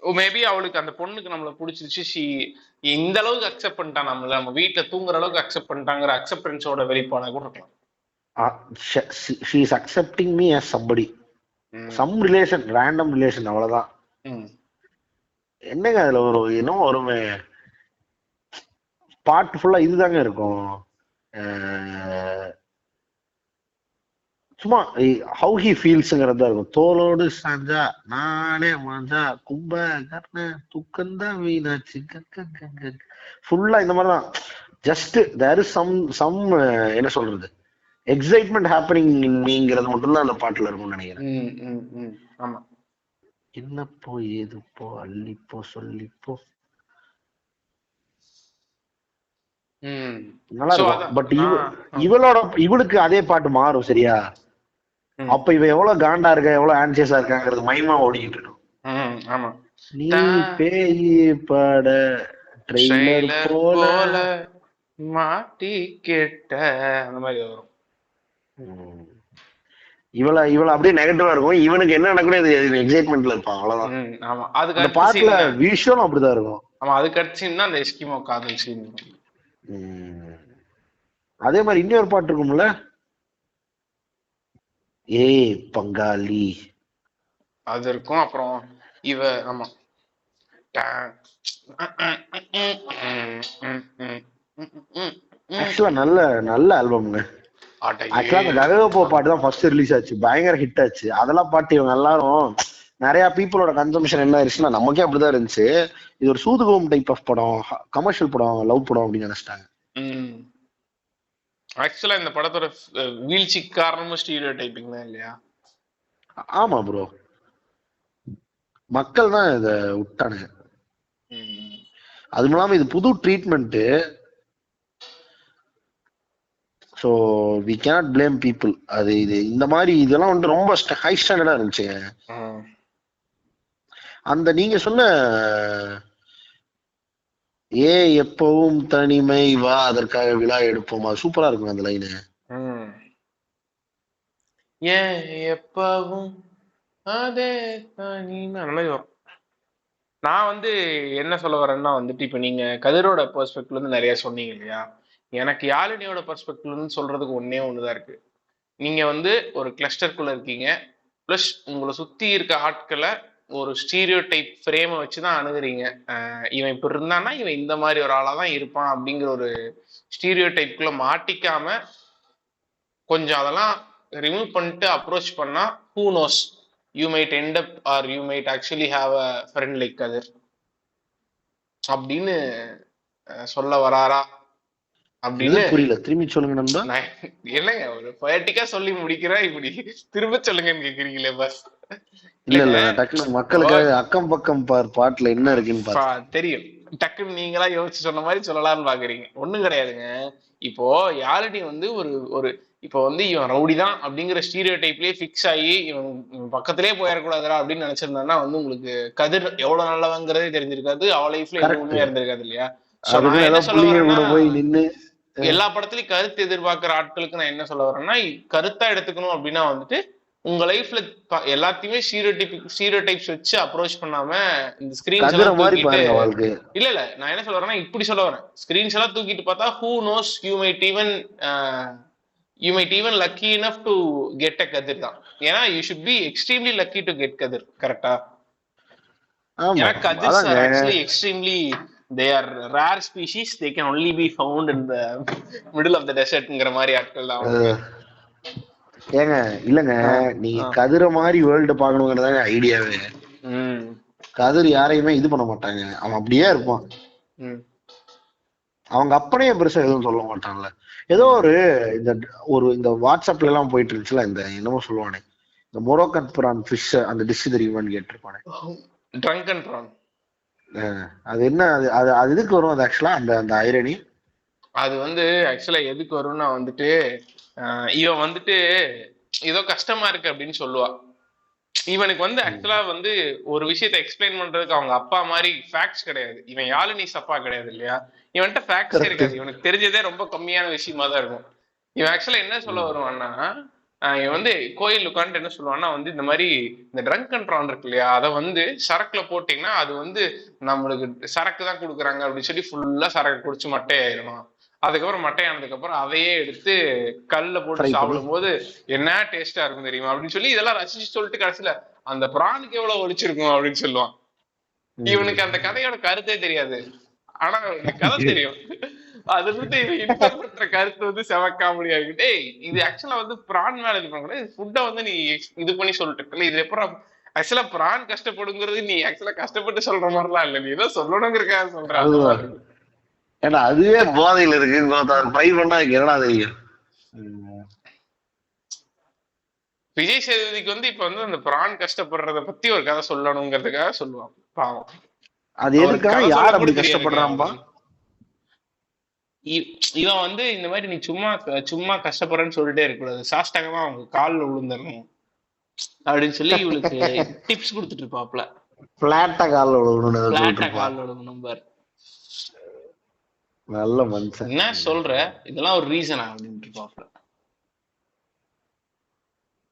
மேபி அவளுக்கு அந்த பொண்ணுக்கு நம்மள பிடிச்சிருச்சு, இந்த அளவுக்கு அக்செப்ட் பண்ணிட்டான், நம்ம வீட்டுல தூங்குற அளவுக்கு அக்செப்ட் பண்ணிட்டாங்கிற அக்செப்டன்ஸோட வெளிப்பாடா கூட இருக்கலாம். she is accepting me as somebody, some relation, random relation, அவ்வளவுதான். என்னங்க அதுல ஒரு இன்னும் ஒருமே பாட்டு ஃபுல்லா இதுதாங்க இருக்கும். சும்மா ஹவு ஹி ஃபீல்ஸ்ங்கிறதா இருக்கும். தோலோடு சாஞ்சா நானே மாஞ்சா கும்ப கர்ண துக்கந்தா வீணாச்சு ஃபுல்லா இந்த மாதிரிதான். ஜஸ்ட் தேர் இஸ் சம் என்ன சொல்றது, எக்ஸைட்மெண்ட் ஹேப்பனிங் இன் மீங்கிறது மட்டும்தான் அந்த பாட்டுல இருக்கும்னு நினைக்கிறேன். ஆமா. என்னப்போ ஏதுப்போ அள்ளிப்போ சொல்லிப்போ நல்லா இருக்கும். பட் இவளுக்கு அதே பாட்டு மாறும். சரியா, அப்ப இவன் எவ்வளவு காண்டா இருக்க, எவ்வளவு ஆன்சியஸா இருக்காங்கிறது மைமா ஓடிக்கிட்டு இருக்கும். ஆமா. நீ பேய் பட ட்ரெய்லர் போல மாட்டி கேட்ட அந்த மாதிரி வரும். இவள அப்படியே நெகட்டிவா இருக்கும், இவனுக்கு என்ன நடக்கணும் எக்ஸைட்மெண்ட்ல இருப்பான், அவ்வளவுதான். ஆமா, அதுக்கு அந்த பாட்டுல விஷுவலும் அப்படிதான் இருக்கும். ஆமா, அதுக்கு அடுத்து அந்த எஸ்கிமோ காதல் சீன். அதே மாதிரி இன்னொரு பாட்டு இருக்கும்ல, ஏய் பங்காளி, அது இருக்கும். அப்புறம் ஆமா ஆக்சுவலா நல்ல நல்ல ஆல்பம்ங்க. ஆக்சுவலா அந்த கககபோ பாட்டு தான் ஃபர்ஸ்ட் ரிலீஸ் ஆச்சு, பயங்கர ஹிட் ஆச்சு. அதெல்லாம் பாட்டு இவங்க எல்லாரும் நிறைய பீப்புளோட கன்சம்ஷன் என்ன ஆயிடுச்சுன்னா, நமக்கே அப்படிதான் இருந்துச்சு, இது ஒரு சூதுகோம் டைப் ஆஃப் படம், கமர்ஷியல் படம், லவ் படம் அப்படின்னு நினைச்சிட்டாங்க. ஆக்சுவலா இந்த படத்தோட வீழ்ச்சிக்கு காரணமும் ஸ்டீரியோ டைப்பிங் தான் இல்லையா? ஆமா ப்ரோ, மக்கள் தான் இத விட்டானுங்க. அதுவும் இல்லாம இது புது treatment, so we cannot blame people. அது இது இந்த மாதிரி இதெல்லாம் வந்து ரொம்ப ஹை ஸ்டாண்டர்டா இருந்துச்சு. அந்த நீங்க சொன்ன ஏ எப்பவும் தனிமை வா அதற்காக விழா எடுப்போம், அது சூப்பரா இருக்கும் அந்த லைனு. ஏன் எப்பவும் அதே தனிமை அந்த மாதிரி வரும். நான் வந்து என்ன சொல்ல வரேன்னா வந்துட்டு, இப்ப நீங்க கதிரோட பெர்ஸ்பெக்டிவ்ல இருந்து நிறைய சொன்னீங்க இல்லையா, எனக்கு யாழினியோட பெர்ஸ்பெக்டிவ்ல இருந்து சொல்றதுக்கு ஒண்ணுதான் இருக்கு. நீங்க வந்து ஒரு கிளஸ்டருக்குள்ள இருக்கீங்க, பிளஸ் உங்களை சுத்தி இருக்க ஆட்களை ஒரு ஸ்டீரியோ டைப் ஃப்ரேமை வச்சுதான் அணுகுறீங்க. இவன் இப்ப இருந்தான்னா இவன் இந்த மாதிரி ஒரு ஆளா தான் இருப்பான் அப்படிங்கிற ஒரு ஸ்டீரியோ டைப்புக்குள்ள மாட்டிக்காம கொஞ்சம் அதெல்லாம் ரிமூவ் பண்ணிட்டு அப்ரோச் பண்ணா, who knows, you might end up or you might actually have a friend like Kadir அப்படின்னு சொல்ல வராரா அப்படின்னு புரியல, திரும்பி சொல்லுங்க நண்பா. என்னங்க ஒரு பொயட்டிக்கா சொல்லி முடிக்கிறேன், இப்படி திரும்ப சொல்லுங்கன்னு கேக்குறீங்களே பஸ். இல்ல இல்ல, டக்குனு மக்களுக்காக அக்கம் பக்கம் பாட்டுல என்ன இருக்குன்னு தெரியும், டக்குன்னு நீங்களா யோசிச்சு சொன்ன மாதிரி சொல்லலாம்னு பாக்குறீங்க. ஒண்ணும் கிடையாதுங்க. இப்போ யாழினி வந்து ஒரு இப்போ வந்து இவன் ரவுடி தான் அப்படிங்கிற ஸ்டீரியோ டைப்லயே பிக்ஸ் ஆகி இவன் பக்கத்திலே போயிடக்கூடாதுரா அப்படின்னு நினைச்சிருந்தான்னா வந்து உங்களுக்கு கதிர் எவ்வளவு நல்லவங்கிறதே தெரிஞ்சிருக்காது, அவ லைஃப்ல எதுவுமே இருந்திருக்காது இல்லையா? எல்லா படத்துலயும் கருத்து எதிர்பார்க்கிற ஆட்களுக்கு நான் என்ன சொல்ல வரேன்னா, கருத்தா எடுத்துக்கணும் அப்படின்னா வந்துட்டு உங்க லைஃப்ல எல்லாத்தையுமே ஸ்டீரியோ டைப்ஸ் வச்சு அப்ரோச் பண்ணாம இந்த ஸ்கிரீன்ஸ் எல்லாம் தூக்கிட்டு, இல்ல நான் என்ன சொல்ல வரேன்னா இப்படி சொல்ல வரேன், ஸ்கிரீன்ஸ் எல்லாம் தூக்கிட்டு பார்த்தா who knows you might even lucky enough to get a Kadir தான். ஏன்னா you should be extremely lucky to get Kadir, கரெக்டா? ஏன்னா Kadirs are actually extremely, they are rare species, they can only be found in the middle of the desertங்கிற மாதிரி ஆட்கள் தான். ஏங்க இல்லங்க, நீங்க கதிர மாதிரி வேர்ல்டு பாக்கணுங்கிறதாங்க ஐடியாவே. கதிர் யாரையுமே இது பண்ண மாட்டாங்க, அவன் அப்படியே இருப்பான். அவங்க அப்பனே பெருசா எதுவும் சொல்ல மாட்டான்ல. ஏதோ இந்த வாட்ஸ்அப்ல எல்லாம் போயிட்டு இருந்துச்சுல, இந்த என்னமோ சொல்லுவானே, இந்த மொரோக்கன் பிரான் ஃபிஷ் அந்த டிஷ் தெரியுமான்னு கேட்டிருப்பானே, ட்ரங்கன் பிரான். அது என்ன, அது எதுக்கு வரும் அது ஆக்சுவலா அந்த ஐரணி? அது வந்து ஆக்சுவலா எதுக்கு வரும்னா வந்துட்டு, இவன் வந்துட்டு ஏதோ கஷ்டமா இருக்கு அப்படின்னு சொல்லுவா. இவனுக்கு வந்து ஆக்சுவலா வந்து ஒரு விஷயத்த எக்ஸ்பிளைன் பண்றதுக்கு அவங்க அப்பா மாதிரி ஃபேக்ட்ஸ் கிடையாது. இவன் யாழினிஸ் அப்பா கிடையாது இல்லையா, இவன்கிட்ட ஃபேக்ட்ஸே இருக்காது. இவனுக்கு தெரிஞ்சதே ரொம்ப கம்மியான விஷயமா தான் இருக்கும். இவன் ஆக்சுவலா என்ன சொல்ல வருவான்னா, இவன் வந்து கோயில் உட்காந்துட்டு என்ன சொல்லுவான்னா வந்து, இந்த மாதிரி இந்த ட்ரங்க் அண்ட் ட்ரான் இருக்கு இல்லையா, அதை வந்து சரக்குல போட்டீங்கன்னா அது வந்து நம்மளுக்கு சரக்கு தான் கொடுக்குறாங்க அப்படின்னு சொல்லி ஃபுல்லா சரக்கு குடிச்சு மட்டையாயிரும். அதுக்கப்புறம் மட்டையானதுக்கு அப்புறம் அதையே எடுத்து கல்ல போட்டு சாப்பிடும் போது என்ன டேஸ்டா இருக்கும் தெரியுமா அப்படின்னு சொல்லி இதெல்லாம் ரசிச்சு சொல்லிட்டு கடைசியில அந்த பிரானுக்கு எவ்வளவு ஒழிச்சிருக்கும் அப்படின்னு சொல்லுவான். இவனுக்கு அந்த கதையோட கருத்தே தெரியாது, ஆனா இந்த கதை தெரியும். அது வந்து இன்டர் பண்ற கருத்து வந்து செவக்கா முடியாது. டேய் இது ஆக்சுவலா வந்து பிரான் மேல இது பண்ண ஃபுட்டை வந்து நீ இது பண்ணி சொல்லிட்டு இது எப்பறம் ஆக்சுவலா பிரான் கஷ்டப்படுங்கிறது நீ ஆக்சுவலா கஷ்டப்பட்டு சொல்ற மாதிரிலாம் இல்ல, நீ ஏதோ சொல்லணுங்கிறக்காக சொல்ற. ஏன்னா அதுவே போதையில இருக்கு, ட்ரை பண்ணா என்னடா தெரியும். விஜய் சேதுபதிக்கு வந்து இப்ப வந்து அந்த பிரான் கஷ்டப்படுறத பத்தி ஒரு கதை சொல்லணுங்கிறதுக்காக சொல்லுவான் பாவம். அது எதுக்காக யார் அப்படி கஷ்டப்படுறான்பா? இவன் வந்து இந்த மாதிரி நீ சும்மா சும்மா கஷ்டப்படுறேன்னு சொல்லிட்டே இருக்கக்கூடாது, சாஷ்டாகமா அவங்க காலில் விழுந்துடணும் அப்படின்னு சொல்லி இவளுக்கு டிப்ஸ் கொடுத்துட்டு இருப்பாப்ல. பிளாட்டா காலில் விழுகணும், பிளாட்டா காலில் விழுகணும் பாரு. நல்ல மனுஷன். என்ன சொல்ற, இதெல்லாம் ஒரு ரீசனா அப்படின்ட்டு இருப்பாப்ல.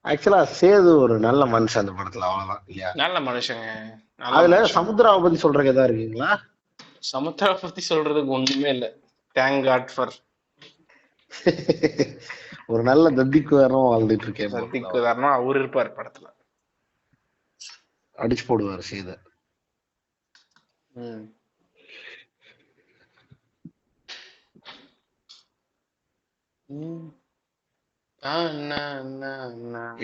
ஆக்சுவலா சேது ஒரு நல்ல மனுஷன் அந்த படத்துல, அவ்வளவுதான் இல்லையா? நல்ல மனுஷங்க. அதுல சமுத்திராவை பத்தி சொல்றதுக்கு எதா இருக்குங்களா? சமுத்திரா பத்தி சொல்றதுக்கு ஒண்ணுமே இல்ல. Thank God for. ஒரு நல்ல தத்திக்கு உதாரணமா வாழ்ந்துட்டு இருக்கேன். தத்திக்கு உதாரணமா அவரு இருப்பாரு படத்துல, அடிச்சு போடுவாரு சேத.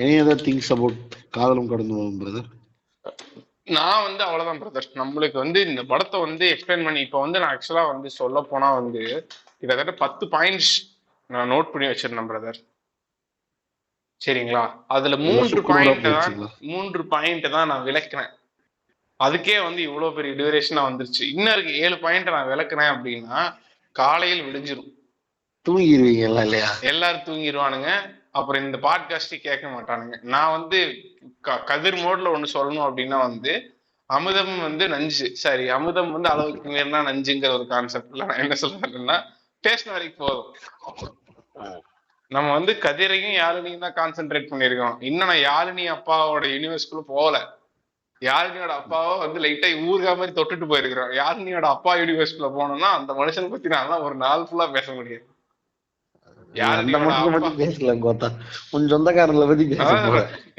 Any other things about காதலும் கடந்து போகும் பிரதர்? நான் வந்து அவ்வளவுதான் பிரதர். நம்மளுக்கு வந்து இந்த படத்தை வந்து எக்ஸ்பிளைன் பண்ணி இப்ப வந்து நான் ஆக்சுவலா வந்து சொல்ல போனா வந்து கிட்டத்தட்ட 10 பாயிண்ட்ஸ் நான் நோட் பண்ணி வச்சிருந்தேன் பிரதர். சரிங்களா? அதுல 3 பாயிண்ட் தான் நான் விளக்குனேன். அதுக்கே வந்து இவ்வளவு பெரிய டியூரேஷனா வந்துருச்சு. இன்னும் 7 பாயிண்ட் நான் விளக்குனேன் அப்படின்னா காலையில் விடிஞ்சிரும். தூங்கிடுவீங்க இல்லையா? எல்லாரும் தூங்கிடுவானுங்க. அப்புறம் இந்த பாட்காஸ்டே கேட்க மாட்டானுங்க. நான் வந்து கதிர் மோட்ல ஒண்ணு சொல்லணும் அப்படின்னா வந்து அமுதம் வந்து நஞ்சு, சாரி அமுதம் வந்து அளவுக்கு மீறினா நஞ்சுங்கிற ஒரு கான்செப்ட்ல நான் என்ன சொல்றேன்னா, பேசின வரைக்கும் போதும். நம்ம வந்து கதிரையும் யாழினியும் தான் கான்சென்ட்ரேட் பண்ணிருக்கோம். இன்னும் நான் யாழினி அப்பாவோட யூனிவர்ஸ்குள்ள போகல. யாழினியோட அப்பாவோ வந்து லைட்டா ஊர்கா மாதிரி தொட்டுட்டு போயிருக்கிறோம். யாழினியோட அப்பா யூனிவர்ஸ்குள்ள போனோம்னா அந்த மனுஷனை பத்தி நான் ஒரு நாள் ஃபுல்லா பேச முடியாது.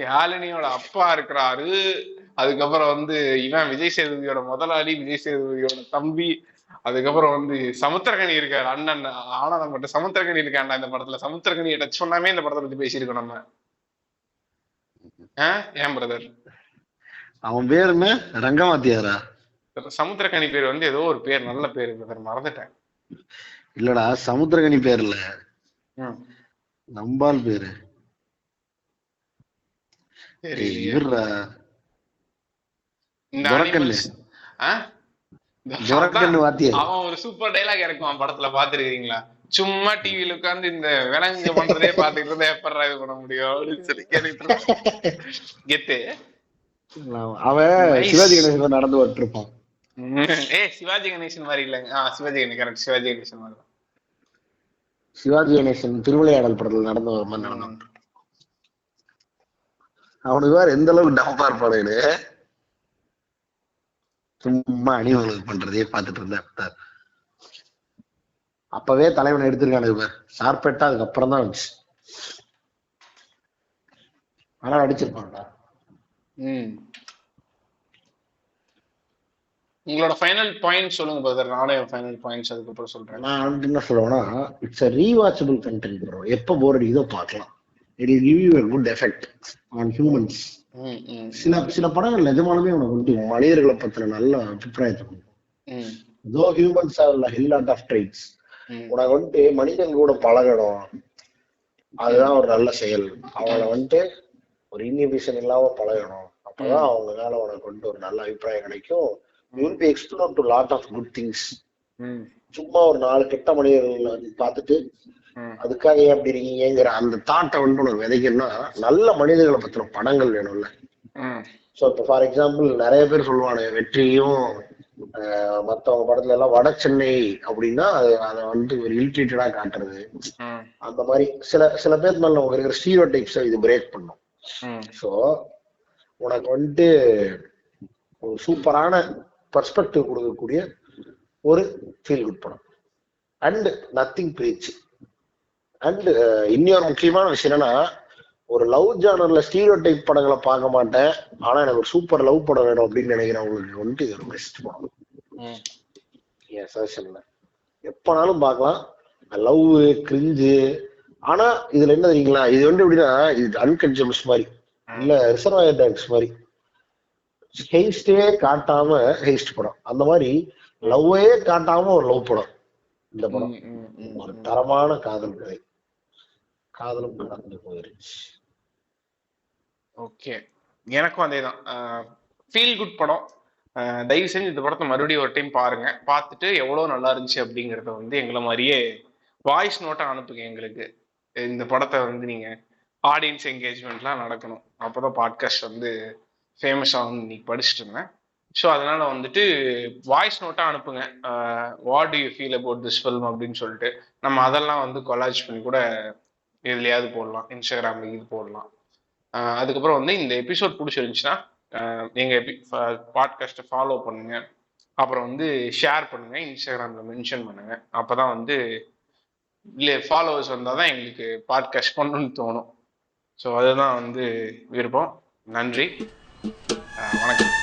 யாழினியோட அப்பா இருக்கிறாரு. அதுக்கப்புறம் வந்து இவன் விஜய் சேதுபதியோட முதலாளி, விஜய் சேதுபதியோட தம்பி, அதுக்கப்புறம் வந்து சமுத்திரகனி இருக்காரு அண்ணன். ஆனா நம்ம சமுத்திரகனி இருக்காண்டா இந்த படத்துல. சமுத்திரகனியை டச் பண்ணாமே இந்த படத்தை பத்தி பேசியிருக்கோம் நம்ம. ஏன் பிரதர்? அவன் பேருமே ரங்கமாத்தியாரா? சமுத்திரகனி பேர் வந்து ஏதோ ஒரு பேர், நல்ல பேரு பிரதர், மறந்துட்டேன். இல்லடா சமுத்திரகனி பேர் இல்ல, நம்பால் பேரு. அவன் ஒரு சூப்பர் டைலாக் இறக்குவான் படத்துல, பாத்துருக்கீங்களா? சும்மா டிவில உட்கார்ந்து இந்த விலங்கு பண்றதே பாத்துட்டு இருந்தா எப்ப இது பண்ண முடியும் அப்படின்னு சொல்லி கெத்து. அவன் சிவாஜி கணேசன் நடந்து வந்துருப்பான். சிவாஜி கணேசன் மாதிரி இல்லைங்க. சிவாஜி கணேசன் கரெக்ட், சிவாஜி கணேசன் மாதிரி தான். சிவாஜி கணேசன் திருவிளையாடல் படத்துல நடந்து ஒரு மாதிரி நடந்து. அவனுக்கு வேற எந்த அளவுக்கு டம்பா இருப்பானு சும்மா அணிவங்களுக்கு பண்றதே பாத்துட்டு இருந்தேன். அப்பவே தலைவனை எடுத்திருக்கானு ஷார்பெட்டா, அதுக்கப்புறம் தான் வந்துச்சு. ஆனா அடிச்சிருப்பான்டா. உங்களோட ஃபைனல் பாயிண்ட் சொல்லுங்க பிரதர். நானே ஃபைனல் பாயிண்ட்ஸ் அதுக்கப்புறம் சொல்றேன். நான் என்ன சொல்லுவேன்னா, it's a rewatchable content bro. எப்ப போர் அடிக்குதோ பார்க்கலாம். It will give you a good effect on humans. சில படங்கள் நிஜமானமே உனக்கு வந்து மனிதர்களை பத்தின நல்ல அபிப்பிராயத்தை கொடுக்கும். Though humans have a lot of traits, உனக்கு வந்துட்டு மனிதன் கூட பழகணும், அதுதான் ஒரு நல்ல செயல். அவளை வந்துட்டு ஒரு இன்ஹிபிஷன் இல்லாம பழகணும். அப்பதான் அவங்க மேல உனக்கு வந்துட்டு ஒரு நல்ல அபிப்பிராயம் கிடைக்கும். You will be exposed to lot of good things. சும்மா ஒரு 4 கெட்ட மனிதர்கள் பார்த்துட்டு அதுக்காக ஏன் அப்படி இருக்கீங்கிற அந்த தாட்டை வந்து உனக்கு விதைக்கணும்னா நல்ல மனிதர்களை பத்தின படங்கள் வேணும்ல. ஸோ இப்போ ஃபார் எக்ஸாம்பிள் நிறைய பேர் சொல்லுவானு வெற்றியும் மற்றவங்க படத்துல எல்லாம் வட சென்னை அப்படின்னா அதை வந்து ஒரு இரிட்டேட்டடா காட்டுறது, அந்த மாதிரி சில பேர் மேல நமக்கு இருக்கிற ஸ்டீரியோ டைப்ஸை இது பிரேக் பண்ணும். ஸோ உனக்கு வந்துட்டு ஒரு சூப்பரான பர்ஸ்பெக்டிவ் கொடுக்கக்கூடிய ஒரு ஃபீல் குட் படம். And nothing breach. அண்ட் இன்னொரு முக்கியமான விஷயம் என்னன்னா, ஒரு லவ் ஜானர்ல ஸ்டீரியோ டைப் படங்களை பார்க்க மாட்டேன், ஆனா எனக்கு ஒரு சூப்பர் லவ் படம் வேணும் அப்படின்னு நினைக்கிறவங்களுக்கு வந்துட்டு இது ஒரு பெஸ்ட் படம். என் சஜஷன்ல எப்பனாலும் பார்க்கலாம். லவ் கிரிஞ்சு, ஆனா இதுல என்ன தெரியுங்களா, இது வந்து எப்படின்னா இது அன்கன்சியஸ் மாதிரி இல்ல ரிசர்வாயர் டாக்ஸ் மாதிரி ஹெய்ஸ்டே காட்டாம ஹெய்ஸ்ட் படம், அந்த மாதிரி லவ்வே காட்டாம ஒரு லவ் படம். இந்த படம் ஒரு தரமான காதல் கதை, காதலும் கடந்து போயிருச்சு. ஓகே, எனக்கும் அதேதான். ஃபீல் குட் படம், தயவு செஞ்சு இந்த படத்தை மறுபடியும் ஒரு டைம் பாருங்க, பார்த்துட்டு எவ்வளவு நல்லா இருந்துச்சு அப்படிங்கறத வந்து எங்களை மாதிரியே வாய்ஸ் நோட்டா அனுப்புங்க எங்களுக்கு. இந்த படத்தை வந்து நீங்க ஆடியன்ஸ் என்கேஜ்மெண்ட்லாம் நடக்கணும், அப்போதான் பாட்காஸ்ட் வந்து ஃபேமஸ் ஆகும் இன்னைக்கு படிச்சுட்டு இருந்தேன். ஸோ அதனால வந்துட்டு வாய்ஸ் நோட்டா அனுப்புங்க, what to you feel about this film அப்படின்னு சொல்லிட்டு. நம்ம அதெல்லாம் வந்து கொலாஜ் பண்ணி கூட எதுலையாவது போடலாம், இன்ஸ்டாகிராம்ல இது போடலாம். அதுக்கப்புறம் வந்து இந்த எபிசோட் பிடிச்சிருந்துச்சுன்னா எங்க பாட்காஸ்ட்டை ஃபாலோ பண்ணுங்க, அப்புறம் வந்து ஷேர் பண்ணுங்க, இன்ஸ்டாகிராம்ல மென்ஷன் பண்ணுங்க. அப்பதான் வந்து இல்லை ஃபாலோவர்ஸ் வந்தால் தான் எங்களுக்கு பாட்காஸ்ட் பண்ணணும்னு தோணும். ஸோ அதுதான் வந்து விருப்பம். நன்றி, வணக்கம்.